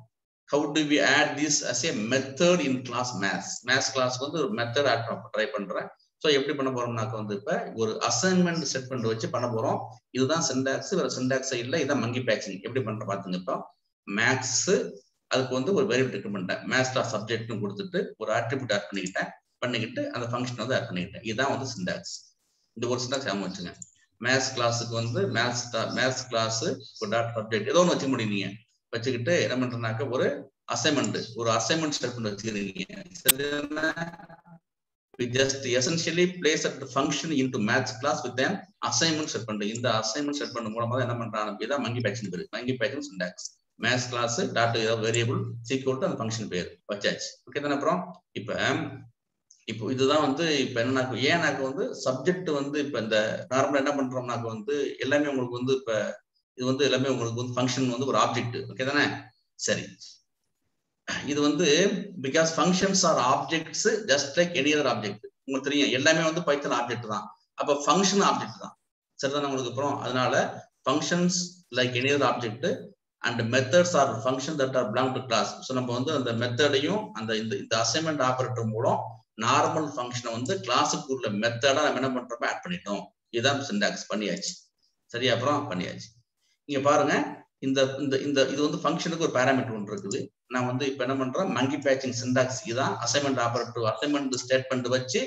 How do we add this as a method in class maths? Maths கிளாஸ்க்கு வந்து ஒரு மெத்தட் ஆட் பண்ண ட்ரை பண்றேன். ஸோ எப்படி பண்ண போறோம்னாக்க வந்து இப்போ ஒரு அசைன்மெண்ட் செட் பண்ணி வச்சு பண்ண போறோம். இதுதான் சிண்டாக்ஸ், வேற சிண்டாக்ஸ் இல்லை, இதான் மங்கி பேட்சிங். எப்படி பண்ற பாத்துங்க. இப்போ மேக்ஸ் அதுக்கு வந்து ஒரு வேரியபிள் டிக்ளேர் பண்ணிட்டேன். மேத்ஸ் கிளாஸ் சப்ஜெக்ட்னு கொடுத்துட்டு ஒரு அட்ரிபியூட் ஆட் பண்ணிக்கிட்டு அந்த ஃபங்க்ஷன் வந்து ஆட் பண்ணிக்கிட்டேன். இதுதான் வந்து சிண்டாக்ஸ். இந்த ஒரு சிண்டாக்ஸ் ஞாபகம் வச்சுங்க. மேத்ஸ் கிளாஸுக்கு வந்து மேத்ஸ் கிளாஸ் ஒரு டாட் சப்ஜெக்ட் ஏதோ ஒன்று வச்சுக்க முடியும். நீங்க வச்சுக்கிட்டு என்ன பண்றதுனாக்க ஒரு அசைன்மெண்ட் செட் பண்ணி வச்சுக்கிறீங்க. We just essentially place the function into maths class with an assignment set பண்ணு. இந்த assignment set பண்ண மூலமா என்ன பண்றாங்க, இதான் மங்கி பேட்சிங் பேரு. Monkey patching syntax. Maths class dot variable equal to அந்த ஃபங்க்ஷன் பேர் வச்சாச்சு. ஓகே தானே? அப்புறம் இப்போ இதுதான் வந்து இப்போ என்னன்னாக்க ஏன்னாக்க வந்து சப்ஜெக்ட் வந்து இப்போ இந்த நார்மலா என்ன பண்றோம்னாக்க வந்து எல்லாமே உங்களுக்கு வந்து இப்போ இது வந்து எல்லாமே உங்களுக்கு வந்து ஃபங்க்ஷன் வந்து ஒரு ஆப்ஜெக்ட். ஓகே தானே? சரி, இது வந்து because functions R objects just like any other object. உங்களுக்கு தெரியும் எல்லாமே வந்து பைத்தன் ஆப்ஜெக்ட் தான். அப்போ ஃபங்க்ஷன் ஆப்ஜெக்ட் தான். சரிதானே உங்களுக்கு? அப்புறம் அதனால functions like any other object and methods are function that are belong to class. So நம்ம வந்து அந்த மெத்தடையும் அந்த இந்த அசைன்மெண்ட் ஆபரேட்டர் மூலம் நார்மல் ஃபங்க்ஷனை வந்து கிளாஸுக்கு உள்ள மெத்தடா நம்ம என்ன பண்றோம், ஆட் பண்ணிட்டோம். இதுதான் சிண்டாக்ஸ் பண்ணியாச்சு. சரியா? அப்புறம் பண்ணியாச்சு. இங்க பாருங்க, இந்த இந்த இந்த இது வந்து ஃபங்க்ஷனுக்கு ஒரு பேராமீட்டர் ஒன்று இருக்குது. நான் வந்து இப்ப என்ன பண்றேன், மங்கி பேட்சிங் சிண்டாக்ஸ் இதான். அசைன்மெண்ட் ஆபரேட்டர் அசைன்மெண்ட் ஸ்டேட்மெண்ட் வச்சு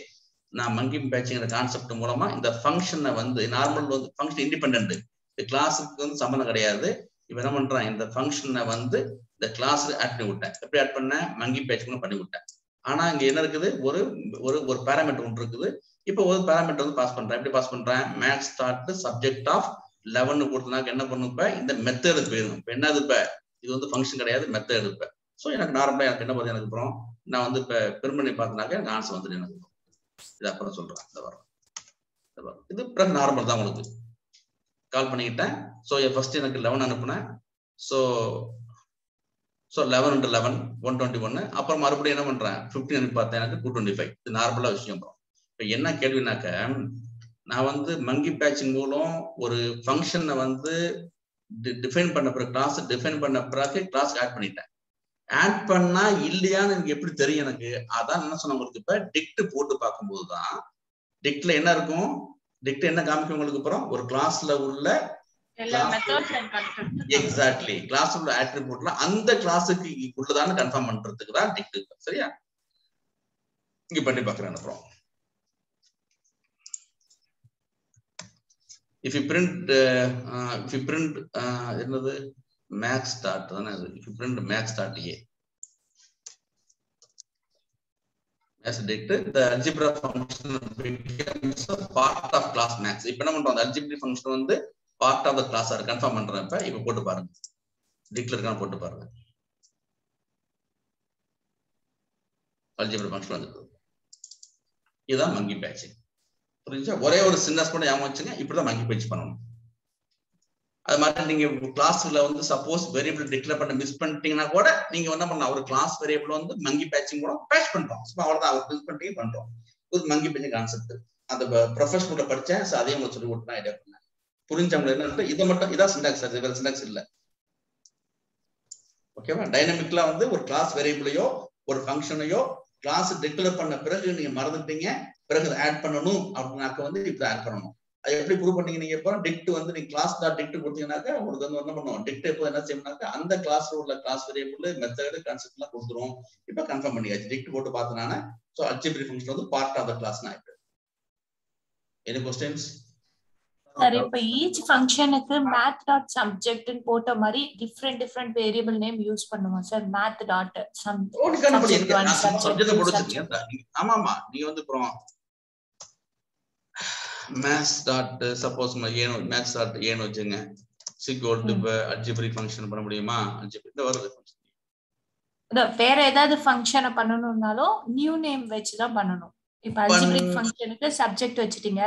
நான் மங்கி பேட்சிங் கான்செப்ட் மூலமா இந்த ஃபங்க்ஷனை வந்து நார்மல் வந்து ஃபங்க்ஷன் இண்டிபெண்டன்ட், கிளாஸுக்கு வந்து சம்பந்தம் கிடையாது. இப்ப என்ன பண்றேன், இந்த ஃபங்க்ஷனை வந்து இந்த கிளாஸ்ல ஆட் பண்ணி விட்டேன். எப்படி ஆட் பண்ணேன், மங்கி பேட்சிங் பண்ணி விட்டேன். ஆனா இங்க என்ன இருக்குது, ஒரு ஒரு ஒரு பேராமீட்டர் ஒன்று இருக்குது. இப்போ ஒரு பேராமீட்டர் வந்து பாஸ் பண்றேன். எப்படி பாஸ் பண்றேன், மேக்ஸ் ஸ்டார்ட் சப்ஜெக்ட் ஆஃப் 11 கொடுத்தனாக்க என்ன பண்ணும், இப்ப இந்த மெத்தடுக்கு போயிடும். இப்ப என்னது, இப்ப இது வந்து ஃபங்க்ஷன் கிடையாது, மெத்தட். இப்ப ஸோ எனக்கு நார்மலா எனக்கு என்ன பண்ணுது, எனக்கு அப்புறம் நான் வந்து இப்ப பிரிண்ட் பண்ணி பார்த்தனாக்க எனக்கு ஆன்சர் வந்துட்டு எனக்கு இது அப்புறம் சொல்றேன். இந்த வரும் இது பிறகு நார்மல் தான் உங்களுக்கு கால் பண்ணிக்கிட்டேன். ஸோ ஃபர்ஸ்ட் எனக்கு 11 அனுப்புனேன். ஸோ 11 × 11 121. அப்புறம் மறுபடியும் என்ன பண்றேன், 15 அனுப்பி பார்த்தேன், எனக்கு 225. இது நார்மலா விஷயம். இப்போ என்ன கேள்வினாக்க, நான் வந்து மங்கி பேட்சிங் மூலம் ஒரு ஃபங்க்ஷனை வந்து டிஃபைன் பண்ண பிறகு கிளாஸ் டிஃபைன் பண்ண பிறகு கிளாஸ் ஆட் பண்ணிட்டேன். ஆட் பண்ணா இல்லையான்னு எனக்கு எப்படி தெரியும் எனக்கு? அதான் என்ன சொன்ன உங்களுக்கு, இப்ப டிக்ட் போட்டு பார்க்கும்போது தான் டிக்ட்ல என்ன இருக்கும், டிக்ட் என்ன காமிக்கும் உங்களுக்கு, அப்புறம் ஒரு கிளாஸ்ல உள்ள எக்ஸாக்ட்லி கிளாஸ் உள்ள ஆட்ரிபியூட்ல அந்த கிளாஸுக்கு உள்ளதான்னு கன்ஃபார்ம் பண்றதுக்கு தான் டிக்ட். சரியா? இங்க பண்ணி பாக்குறேன். அப்புறம் if you print என்னது max start தானே அது. if you print max start a as dict, the algebra function becomes a part of class max. இப்போ என்ன பண்றோம், அந்த algebra function வந்து part of the class ஆ கன்ஃபார்ம் பண்றேன். இப்ப போட்டு பாருங்க, டிக்ட்ல இருக்கான்னு போட்டு பாருங்க. algebra function வந்து இதுதான் மங்கி பேட்சிங். புரிஞ்சா? ஒரே ஒரு சின்ன கூட ஞாபகம் வச்சுங்க, இப்படிதான் மங்கி பேட்ச் பண்ணணும். அது மாதிரி நீங்க கிளாஸ்ல வந்து சப்போஸ் வேரியபிள் டிக்ளேர் பண்ண மிஸ் பண்ணிட்டீங்கன்னா கூட நீங்க என்ன பண்ணலாம், ஒரு கிளாஸ் வேரியபிள் வந்து மங்கி பேட்சிங் கூட பேட்ச் பண்றோம். அவ்வளவுதான், அவர் மிஸ் பண்ணிட்டீங்க பண்றோம். இது மங்கி பேட்சிங் கான்செப்ட். அந்த ப்ரொஃபஷனல்ல படிச்சேன், அதே உங்களுக்கு சொல்லி கொடுத்தா ஐடியா பண்ணேன். புரிஞ்சவங்க என்ன, இதை மட்டும் இதான் சிண்டாக்ஸ், அது வேற சிண்டாக்ஸ் இல்ல. ஓகேவா? டைனமிக்ல வந்து ஒரு கிளாஸ் வேரியபிளையோ ஒரு ஃபங்க்ஷனையோ கிளாஸ் டிக்ளேர் பண்ண பிறகு நீங்க மறந்துட்டீங்க, பிறகு ஆட் பண்ணணும் அப்படின்னாக்க வந்து இப்படி ஆட் பண்ணணும். அது எப்படி ப்ரூவ் பண்ணீங்க, நீங்க இப்போ டிக்ட் வந்து நீங்க கிளாஸ் டாட் டிக்ட் கொடுத்தீங்கன்னாக்க உங்களுக்கு வந்து என்ன பண்ணுவோம், டிக்ட் எப்போ என்ன செய்யணும்னாக்க அந்த கிளாஸ்ல உள்ள கிளாஸ் வேரியபிள் மெத்தட் கான்செப்ட் எல்லாம் கொடுத்துரும். இப்போ கன்ஃபார்ம் பண்ணியாச்சு, டிக்ட் போட்டு பார்த்தனால. ஸோ அல்ஜிப்ரா ஃபங்க்ஷன் வந்து பார்ட் ஆஃப் த கிளாஸ்னா ஆயிட்டு. Any questions? சார், இப்போ ஈச் ஃபங்க்ஷனுக்கு math டாட் சப்ஜெக்ட் போட்ட மாதிரி டிஃபரெண்ட் வேரியபிள் நேம் யூஸ் பண்ணுவோம் sir. math dot subject 1 subject 2 ஆமா ஆமா. நீங்க வந்து அப்புறம் max dot suppose max dot ஏன்னு வச்சுங்க சிக்வல் டு அல்ஜிப்ரிக் ஃபங்க்ஷன் பண்ண முடியுமா? அல்ஜிப்ரிக் வருது வேற ஏதாவது ஃபங்க்ஷனை பண்ணணும்னாலும் நியூ நேம் வச்சு தான் பண்ணணும். இப்ப அல்ஜிப்ரிக் ஃபங்க்ஷனுக்கு சப்ஜெக்ட் வச்சிட்டீங்க,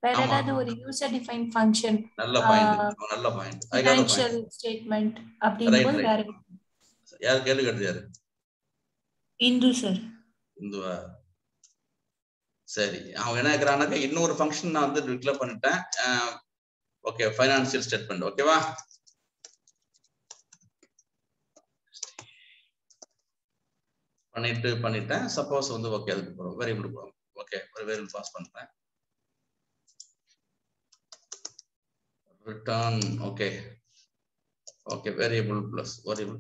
வேற ஏதாவது ஒரு யூசர் டிஃபைன் ஃபங்க்ஷன், நல்ல பாயிண்ட் ஃபினான்ஷியல் ஸ்டேட்மெண்ட் அப்படிங்கும்போது வேற. யார் கேள்வி கேட்டது? யாரு? இந்து சார். இந்துவா? சரி, அவன் என்ன கேக்குறானாக்க இன்னொரு ஃபங்க்ஷன் நான் வந்து டிக்ளேர் பண்ணிட்டேன். Okay, financial statement. ஓகேவா? பண்ணிட்டேன். சப்போஸ் வந்து ஓகே, அதுக்கு போறோம் வேரியபிள் போறோம். ஓகே, ஒரு வேரியபிள் பாஸ் பண்றேன். Return okay variable plus variable.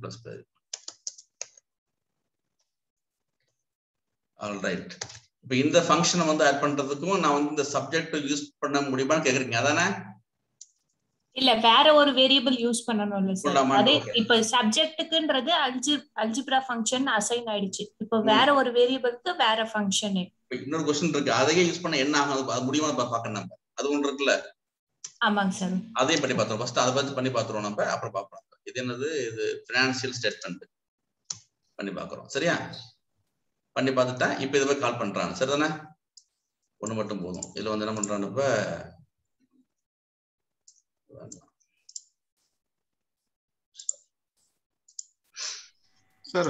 Alright. இப்போ இந்த ஃபங்க்ஷனை வந்து ஆட் பண்றதுக்கும் நான் வந்து இந்த சப்ஜெக்ட் யூஸ் பண்ண முடியுமான்னு கேக்குறீங்க அதானே? இல்ல, வேற ஒரு வேரியபிள் யூஸ் பண்ணணும்ல சார். அதே இப்ப சப்ஜெக்ட்டுக்குன்றது அல்ஜிப்ரா ஃபங்க்ஷன் அசைன் ஆயிடுச்சு. இப்போ வேற ஒரு வேரியபிளுக்கு வேற ஃபங்க்ஷன். இன்னொரு क्वेश्चन இருக்கு, அதையே யூஸ் பண்ண என்ன ஆகும்? அது முடியுமா பார்க்கணும் நம்ம. அது ஒன்று இருக்குல்ல. ஆமாங்க சார். அதையும் பண்ணி பார்த்தோம். ஃபர்ஸ்ட் அதை பத்தி பண்ணி பார்த்துருவோம் நம்ம, அப்புறம் பார்ப்போம். இது என்னது? இது ஃபினான்ஷியல் ஸ்டேட்மெண்ட் பண்ணி பார்க்குறோம். சரியா? பண்ணி பார்த்துட்டேன். இப்போ இதுவே கால் பண்றாங்க. சரிதானே? ஒண்ணு மட்டும் போதும். இதுல வந்து என்ன பண்றான்னு இப்ப சார்,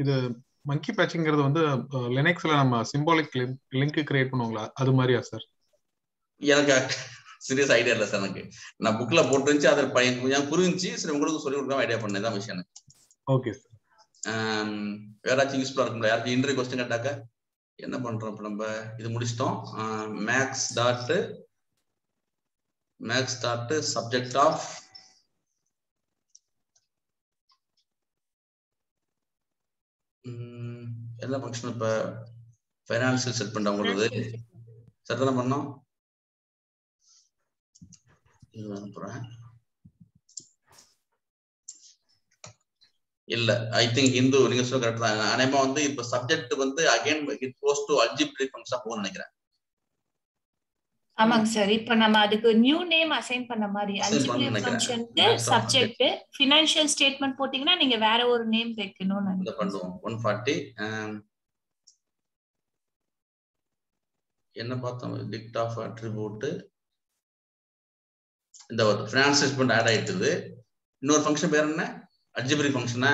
இது மங்கி பேட்சிங்கிறது வந்து லினக்ஸ்ல நம்ம சிம்பாலிக் லிங்க் கிரியேட் பண்ணுவாங்களா, அது மாதிரியா சார்? எனக்கு சீரியஸ் ஐடியா இல்லை சார். எனக்கு நான் புக்ல போட்டுருந்துச்சு, அதை கொஞ்சம் புரிஞ்சு சரி உங்களுக்கு சொல்லி கொடுக்காம ஐடியா பண்ணேன். தான் விஷயம் எனக்கு. Okay sir. யாராச்சும் யூஸ்ஃபுல்லா இருக்கும்ல? யாராச்சும் இன்டர்வியூ கொஸ்டின் கேட்டாக்க என்ன பண்றோம்? இப்போ நம்ம இது முடிச்சிட்டோம். மேக்ஸ் டாட் சப்ஜெக்ட் ஆஃப் என்ன ஃபங்க்ஷன்? இப்ப ஃபைனான்சியல் செட் பண்ண உங்களுக்கு சரிதானே பண்ணோம்? இல்ல, ஐ திங்க் இந்து நீங்க சொல்ல கரெக்ட் தான். அனைமா வந்து இப்ப சப்ஜெக்ட் வந்து again it goes to algebraic function போன்னு நினைக்கிறேன். ஆமாங்க சார். இப்போ நம்ம அதுக்கு நியூ நேம் அசைன் பண்ண மாதிரி அல்ஜிப்ரிக் ஃபங்க்ஷனுக்கு சப்ஜெக்ட் ஃபினான்ஷியல் ஸ்டேட்மெண்ட் போட்டீங்கன்னா நீங்க வேற ஒரு நேம் வைக்கணும்னு நினைக்கிறேன். பண்ணுவோம். 140 என்ன பார்த்தோம்? டிக்ட் ஆஃப் அட்ரிபியூட் இந்த ஒரு ஃபினான்ஷியல் ஸ்டேட்மெண்ட் ஆட் ஆயிட்டுது. இன்னொரு ஃபங்க்ஷன் பேர் என்ன? அல்ஜிப்ரிக் ஃபங்க்ஷனா?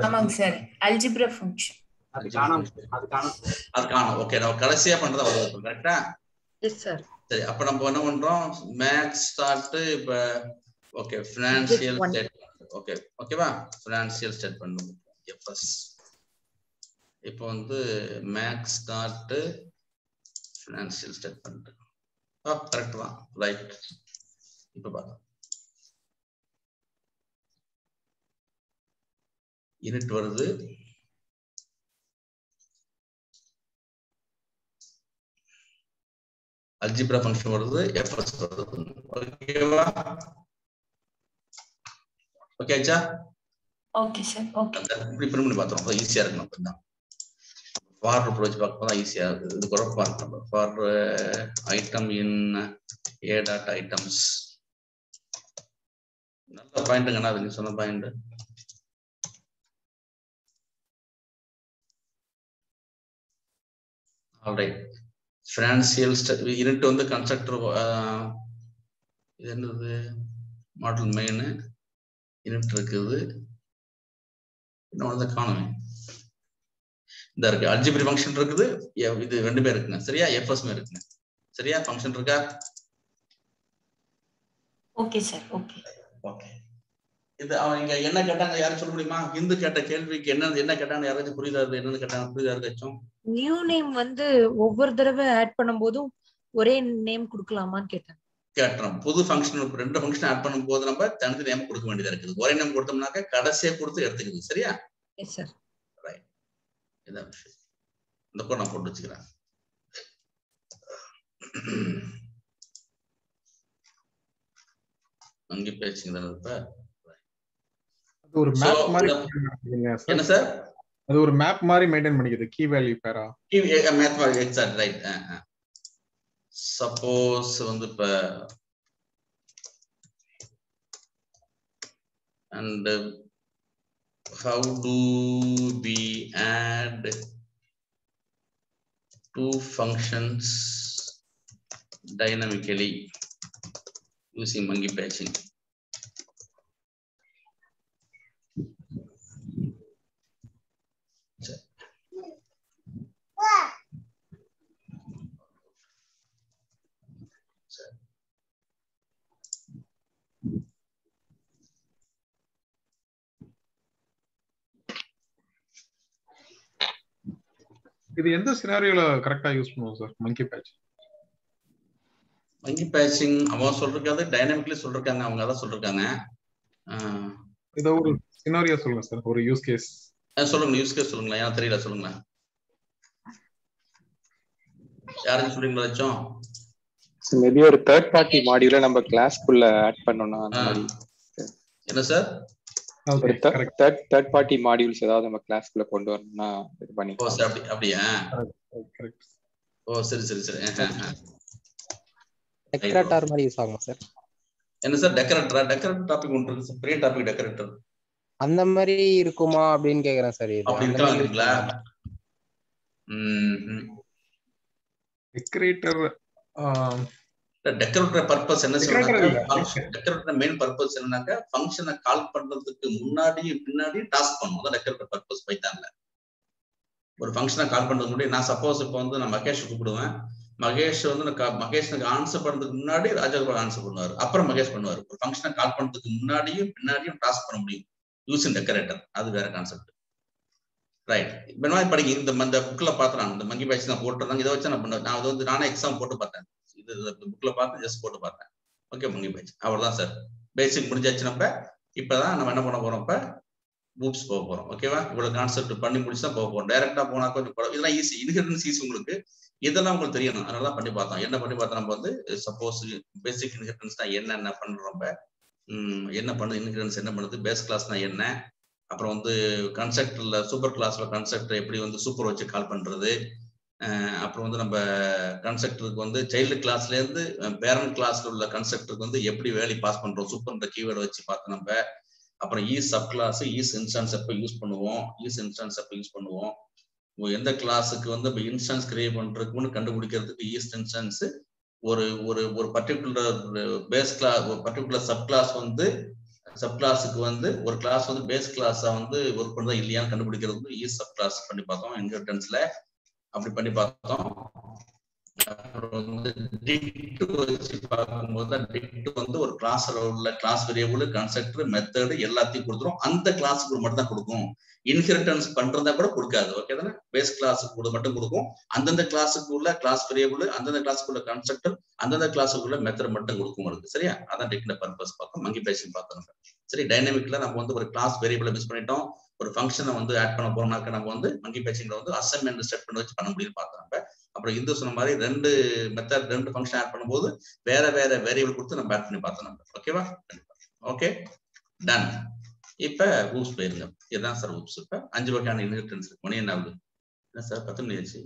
ஆமாங்க சார், அல்ஜிப்ரா ஃபங்க்ஷன். அது காணோம். ஓகே, நம்ம கடைசியா பண்றத வருது. கரெக்ட்டா? Yes sir. சரி, அப்ப நம்ம என்ன பண்றோம்? மேக்ஸ் ஸ்டார்ட் இப்ப ஓகே ஃபினான்ஷியல் ஸ்டேட்மெண்ட். ஓகேவா? Financial statement FS. இப்போ வந்து max start financial statement. Correct தான். ரைட். இப்ப பாருங்க, யூனிட் வருது. அல்ஜிப்ரா ஃபங்க்ஷன் வருது, எஃப்எஸ் வருது. ஓகேவா? ஓகே ஆச்சா? Okay sir. ஓகே. இப்படி பண்ணி பார்த்தோம். அப்ப ஈஸியா இருக்கும். அப்பதான் ஃபார் அப்ரோச் பார்க்க தான் ஈஸியா இருக்கு. இது குழப்பமா இருக்கு. For item in A dot items. நல்ல பாயிண்ட்டுங்கண்ணா, அது நீ சொன்ன பாயிண்ட். ஆல்ரைட். ஃபினான்சியல் யூனிட் வந்து கன்ஸ்ட்ரக்டர். இது என்னது? மாடல் மெயின் யூனிட் இருக்குது. இன்னொன்று காணுமே, இந்த இருக்கு அல்ஜிப்ரிக் ஃபங்க்ஷன் இருக்குது. இது ரெண்டுமே இருக்குங்க. சரியா? எஃப்எஸ் இருக்குங்க. சரியா? ஃபங்க்ஷன் இருக்கா? Okay sir. ஓகே. இது அவங்க என்ன கேட்டாங்க? யாரும் சொல்ல முடியுமா? இந்து கேட்ட கேள்விக்கு என்ன கேட்டாங்க? யாராச்சும் புரியுதா? என்னன்னு கேட்டாங்க? புரியுதா? இருக்காச்சும் நியூ நேம் வந்து ஒவ்வொரு தடவை ஆட் பண்ணும்போதும் ஒரே நேம் கொடுக்கலாமான்னு கேட்டேன். புது ஃபங்க்ஷன் ரெண்டு ஃபங்க்ஷன் ஆட் பண்ணும் போது நம்ம தனித்து நேம் கொடுக்க வேண்டியதா இருக்குது. ஒரே நேம் கொடுத்தோம்னாக்க கடைசியா கொடுத்து எடுத்துக்குது. சரியா? Yes sir. ரைட். இதான் விஷயம். இந்த கூட நான் போட்டு வச்சுக்கிறேன். அங்கே பேசுங்க. அது ஒரு மேப் மாதிரி என்ன சார்? அது ஒரு மேப் மாதிரி மெயின்டைன் பண்ணிக்குது. கீ வேல்யூ பேரா மேப் மாதிரி. எக்ஸாக்ட். ரைட். சப்போஸ் வந்து இப்ப and how do we add two functions dynamically using monkey patching? இது எந்த சினாரியோல கரெக்டா யூஸ் பண்ணுவோம் சார் மங்கி பேட்ச்? மங்கி பேட்சிங் அவன் சொல்றாங்க, டைனமிக்கலி சொல்றாங்க, அவங்க அதான் சொல்றாங்க. இத ஒரு சினாரியோ சொல்லுங்க சார், ஒரு யூஸ் கேஸ் சொல்லுங்க. யூஸ் கேஸ் சொல்லுங்களா? ஏன் தெரியல, சொல்லுங்க. யாருக்கு சொல்றீங்களா? லட்சம் மேபி ஒரு தேர்ட் பார்ட்டி மாடியூல நம்ம கிளாஸ்க்குள்ள ஆட் பண்ணனும் அந்த மாதிரி. என்ன சார்? ஒரு தேர்ட் பார்ட்டி மாடியூல்ஸ் ஏதாவது நம்ம கிளாஸ்க்குள்ள கொண்டு வரணும்னா இது பண்ணிக்கலாம். ஓ சார், அப்படியே. ஓ சரி சரி சரி. டெக்கரேட்டர் மாதிரி யூஸ் ஆகும் சார். என்ன சார் டெக்கரேட்டரா? டெக்கரேட்டர் டாபிக் ஒன்று இருக்கு சார், பெரிய டாபிக் டெக்கரேட்டர். அந்த மாதிரி இருக்குமா அப்படின்னு கேக்குறேன் சார். இது அப்படி இருக்காங்களா? டெக்கரேட்டர் டெக்கரேட்டர் பர்பஸ் என்ன சொல்றாங்க? டெக்கரேட்டர் மெயின் பர்பஸ் என்னன்னாக்க ஃபங்க்ஷனை கால் பண்றதுக்கு முன்னாடி பின்னாடி டாஸ்க் பண்ணுவோம். அதான் டெக்கரேட்டர் பர்பஸ் பைத்தான்ல. ஒரு ஃபங்க்ஷனை கால் பண்றதுக்கு முன்னாடி நான் சப்போஸ் இப்போ வந்து நான் மகேஷ் கூப்பிடுவேன். மகேஷ் வந்து மகேஷ்னுக்கு ஆன்சர் பண்றதுக்கு முன்னாடி ராஜகோபால் ஆன்சர் பண்ணுவார், அப்புறம் மகேஷ் பண்ணுவார். ஒரு ஃபங்க்ஷனை கால் பண்றதுக்கு முன்னாடியும் பின்னாடியும் டாஸ்க் பண்ண முடியும் யூசிங் டெக்கரேட்டர். அது வேற கான்செப்ட். ரைட். இப்போ படிக்க இந்த புக்ல பார்த்தேன், இந்த மங்கி பேட்ச் நான் போட்டுருந்தாங்க. இதை வச்சு நான் அது வந்து நானே எக்ஸாம் போட்டு பார்த்தேன். இது புக்ல பார்த்து ஜஸ்ட் போட்டு பார்த்தேன். ஓகே, மங்கி பேட்ச் அவ்வளவுதான் சார். பேசிக் முடிஞ்சாச்சு. இப்பதான் நம்ம என்ன பண்ண போறோம்? இப்ப பூப்ஸ் போக போறோம். ஓகேவா? இவ்வளவு கான்செப்ட் பண்ணி முடிச்சுதான் போக போறோம். டைரக்டா போனா கொஞ்சம் இதெல்லாம் ஈஸி. இன்ஹெரிட்டன்ஸ் ஈஸி உங்களுக்கு. இதெல்லாம் உங்களுக்கு தெரியணும். அதனால பண்ணி பார்த்தோம். என்ன பண்ணி பார்த்தோம்? நம்ம வந்து சப்போஸ் பேசிக் இன்ஹெரிட்டன்ஸ்னா என்ன பண்றோம், என்ன பண்ணுது இன்ஹெரிட்டன்ஸ், என்ன பண்ணுது, பேஸ் கிளாஸ்னா என்ன, அப்புறம் வந்து கன்ஸ்ட்ரக்டர்ல சூப்பர் கிளாஸ்ல கன்ஸ்ட்ரக்டர் எப்படி வந்து சூப்பர் வச்சு கால் பண்றது, அப்புறம் வந்து நம்ம கன்ஸ்ட்ரக்டருக்கு வந்து சைல்டு கிளாஸ்ல இருந்து பேரண்ட் கிளாஸ்ல உள்ள கன்ஸ்ட்ரக்டருக்கு வந்து எப்படி வேல்யூ பாஸ் பண்றோம் சூப்பர்ன்ற கீவேர்டை வச்சு பார்த்தோம் நம்ம. அப்புறம் is sub class, is instance எப்போ யூஸ் பண்ணுவோம், ஈஸ் இன்ஸ்டான்ஸ் எப்போ யூஸ் பண்ணுவோம், எந்த கிளாஸுக்கு வந்து நம்ம இன்ஸ்டான்ஸ் கிரியேட் பண்றதுக்குன்னு கண்டுபிடிக்கிறதுக்கு ஈஸ்ட் இன்ஸ்டான்ஸ், ஒரு ஒரு ஒரு பர்டிகுலர் பேஸ் கிளாஸ், ஒரு பர்டிகுலர் சப் கிளாஸ் வந்து சப் கிளாஸுக்கு வந்து ஒரு கிளாஸ் வந்து பேஸ் கிளாஸா வந்து ஒர்க் பண்ணுறதா இல்லையான்னு கண்டுபிடிக்கிறதுக்கு ஈஸ் சப் கிளாஸ் பண்ணி பார்த்தோம் இன்ஹெரிட்டன்ஸ்ல. அப்படி பண்ணி பார்த்தோம். அப்புறம் வந்து டிக்ட் வச்சு பார்க்கும்போது டிக்ட் வந்து ஒரு கிளாஸ்ல உள்ள கிளாஸ் வேரியபிள், கன்ஸ்ட்ரக்டர், மெத்தட் எல்லாத்தையும் கொடுத்துரும். அந்த கிளாஸுக்கு மட்டும் தான் கொடுக்கும். இன்ஹெரிட்டன்ஸ் பண்றதா கூட கொடுக்காது. ஓகே தானே? பேஸ் கிளாஸுக்கு மட்டும் கொடுக்கும். அந்தந்த கிளாஸுக்கு உள்ள கிளாஸ் வேரியபிள், அந்தந்த கிளாஸுக்கு உள்ள கன்ஸ்ட்ரக்டர், அந்தந்த கிளாஸுக்கு உள்ள மெத்தட் மட்டும் கொடுக்கும் இருக்கு. சரியா? அதான் டிக்ட் பர்பஸ் பார்த்தோம். மங்கி பேசிங் பார்த்தோம். சரி, டைனமிக்ல நம்ம வந்து ஒரு கிளாஸ் வேரியபிளை மிஸ் பண்ணிட்டோம், ஒரு ஃபங்க்ஷனை வந்து ஆட் பண்ண போறோம்னாக்க நம்ம வந்து மங்கி பேச்சிங்ல வந்து அசைன்மெண்ட் ஸ்டேட்மெண்ட் வச்சு பண்ண முடியும் பார்த்தோம். அப்புறம் இந்த சொன்ன மாதிரி ரெண்டு மெத்தட், ரெண்டு ஃபங்க்ஷன் ஆட் பண்ணும்போது வேற வேற வேரியபிள் கொடுத்து நம்ம ஆட் பண்ணி பார்த்தோம் நம்ம. ஓகேவா? Okay, ton. இப்ப ஊப்ஸ் போயிருங்க. இதுதான் சார் ஊப்ஸ். இப்ப 5 வகையான இன்ஹெரிட்டன்ஸ் இருக்கு. மணி என்ன ஆகுது? என்ன சார் 10 மணி ஆச்சு?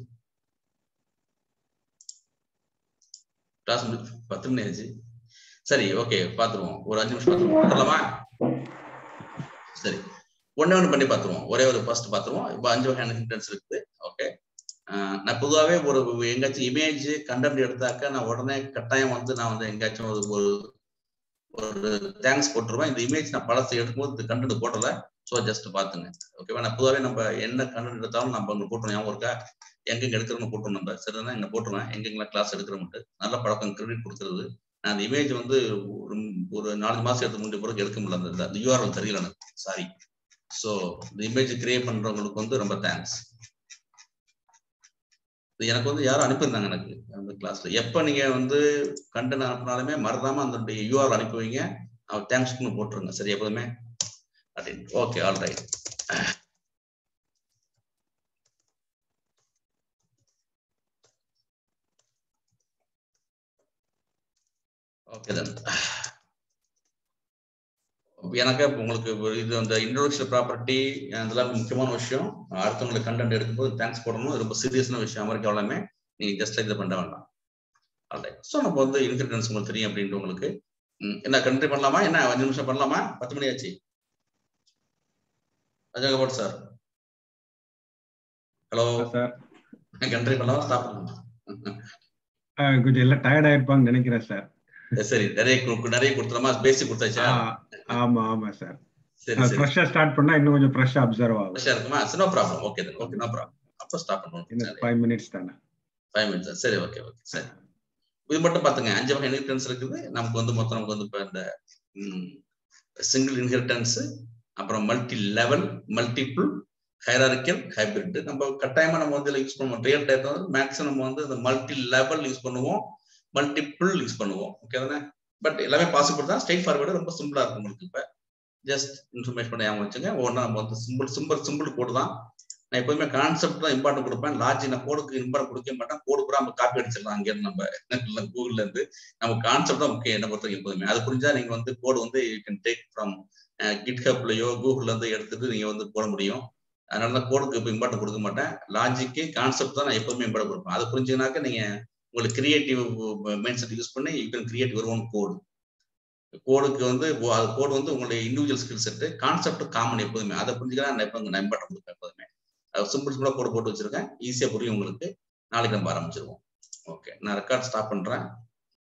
கிளாஸ் 10 மணி ஆச்சு. சரி, ஓகே, பாத்துருவோம். ஒரு 5 நிமிஷம் பாத்துருவோம். சரி, ஒண்ணு பண்ணி பாத்துருவோம். ஒரே ஒரு ஃபர்ஸ்ட் பாத்துருவோம். இப்ப 5 வகையான இன்ஹெரிட்டன்ஸ் இருக்குது. ஓகே, நான் பொதுவாகவே ஒரு எங்காச்சும் இமேஜ் கண்டென்ட் எடுத்தாக்க நான் உடனே கட்டாயம் வந்து நான் வந்து எங்காச்சும் ஒரு தேங்க்ஸ் போட்டுருவேன். இந்த இமேஜ் நான் படத்தை எடுக்கும்போது இந்த கண்டென்ட் போடல. ஸோ ஜஸ்ட் பாத்துங்க. ஓகேவா? நான் பொதுவாகவே நம்ம என்ன கண்டென்ட் எடுத்தாலும் நம்ம அங்கே போட்டுருவோம். ஞாபகம் இருக்கா? எங்கெங்க எடுக்கிறோம்னு போட்டுருவோம். நம்ம சரிதான் இங்க போட்டுருவேன். எங்கெங்கெல்லாம் கிளாஸ் எடுக்கிறோம்ட்டு நல்ல பழக்கம், கிரெடிட் கொடுத்துருது. நான் அந்த இமேஜ் வந்து ஒரு 4 மாசம் எடுத்து முடிஞ்ச பிறகு எடுக்க முடியல. அந்த யூஆர்எல் தெரியல எனக்கு, சாரி. ஸோ இந்த இமேஜ் கிரியேட் பண்றவங்களுக்கு வந்து ரொம்ப தேங்க்ஸ். எனக்கு வந்து யாரும் அனுப்பியிருந்தாங்க எனக்கு அந்த கிளாஸ்ல. எப்ப நீங்க வந்து கண்டென்ட் அனுப்பினாலுமே மறக்காம அந்த யூஆர்எல் அனுப்புவீங்க, அவர் தேங்க்ஸ்னு போட்டுருங்க. சரி, எப்போதுமே அப்படின்னு. Okay, all right. ஓகே தான். எனக்கு உங்களுக்கு இது அந்த இன்ட்ரோடக்ஷன் ப்ராப்பர்ட்டி அதெல்லாம் முக்கியமான விஷயம். அடுத்தவங்களுக்கு கண்டென்ட் எடுக்கும்போது தேங்க்ஸ் போடணும். ரொம்ப சீரியஸான விஷயம். அமெரிக்கா எல்லாமே நீங்க ஜஸ்ட் இதை பண்ண வேண்டாம். ஆல்ரைட். ஸோ நம்ம வந்து இன்ஹெரிட்டன்ஸ் உங்களுக்கு தெரியும் அப்படின்ட்டு உங்களுக்கு என்ன கண்ட்ரி பண்ணலாமா? என்ன 5 நிமிஷம் பண்ணலாமா? 10 மணி ஆச்சு. அஜாகபட் சார், ஹலோ சார். கண்ட்ரி பண்ணலாமா? ஸ்டாப் பண்ணலாமா? கொஞ்சம் எல்லாம் டயர்ட் ஆயிருப்பாங்கன்னு நினைக்கிறேன் சார். சரி, நிறைய கொடுத்துலாமா? பேசிக் கொடுத்தாச்சா? ஆமா ஆமா சார். சரி சரி, ஃப்ரெஷ்ஷா ஸ்டார்ட் பண்ணா இன்னும் கொஞ்சம் ஃப்ரெஷ்ஷா அப்சர்வ் ஆகும். ஃப்ரெஷ்ஷா இருக்குமா? No problem. Okay okay, no problem. அப்போ ஸ்டார்ட் பண்ணுவோம். 5 மினிட்ஸ் தானே? 5 மினிட்ஸ். சரி, ஓகே ஓகே. சரி, இது மட்டும் பாத்துங்க. 5 வகை இன்ஹெரிட்டன்ஸ் இருக்குது நமக்கு வந்து. மொத்தம் நமக்கு வந்து இப்போ இந்த சிங்கிள் இன்ஹெரிட்டன்ஸ், அப்புறம் multi level, multiple, hierarchical, hybrid. நம்ம கட்டாயமா நம்ம வந்து யூஸ் பண்ணுவோம். ரியல் டைப் வந்து மேக்ஸிமம் வந்து இந்த மல்டி லெவல் யூஸ் பண்ணுவோம், மல்டிபிள் யூஸ் பண்ணுவோம். ஓகே தானே? பட் எல்லாமே பாசிபிள் தான். ஸ்ட்ரெயிட் ஃபார்வர்டு ரொம்ப சிம்பிளா இருக்கும் உங்களுக்கு. இப்போ ஜஸ்ட் இன்ஃபர்மேஷன் பண்ணி ஞாபகம் வச்சுங்க. ஒவ்வொன்றா நம்ம வந்து சிம்பிள் கோடு தான். நான் எப்போதுமே கான்செப்ட் தான் இம்பார்ட்டன் கொடுப்பேன். லாஜிக் நான் கோடுக்கு இம்பார்ட்டன் கொடுக்க மாட்டேன். கோடு கூட நம்ம காப்பி அடிச்சிடலாம் அங்கேருந்து, நம்ம கூகுள்ல இருந்து. நம்ம கான்செப்ட் தான் முக்கியம் என்ன பொறுத்தவரைக்கும் எப்போதுமே. அது புரிஞ்சா நீங்க வந்து கோடு வந்து யூ கேன் டேக் ஃப்ரம் கிட்ஹப்லயோ கூகுள்ல இருந்து எடுத்துட்டு நீங்க வந்து போட முடியும். அதனால தான் கோடுக்கு இப்போ இம்பார்ட்டன் கொடுக்க மாட்டேன். லாஜிக்கு கான்செப்ட் தான் நான் எப்போதுமே இம்பார்ட்டன் கொடுப்பேன். அது புரிஞ்சுனாக்க நீங்க உங்களுக்கு கிரியேட்டிவ் மைண்ட் செட் யூஸ் பண்ணி you can create your own code. கோடுக்கு வந்து அது கோடு வந்து உங்களுடைய individual skill set, concept common எப்போதுமே. அதை புரிஞ்சுக்கலாம் நான் இம்பார்ட்டன் கொடுப்பேன் எப்போதுமே. சிம்பிளா கோடு போட்டு வச்சிருக்கேன், ஈஸியா புரியும் உங்களுக்கு. நாளைக்கு நம்ம ஆரம்பிச்சிருவோம். ஓகே, நான் ரெக்கார்ட் ஸ்டாப் பண்றேன்.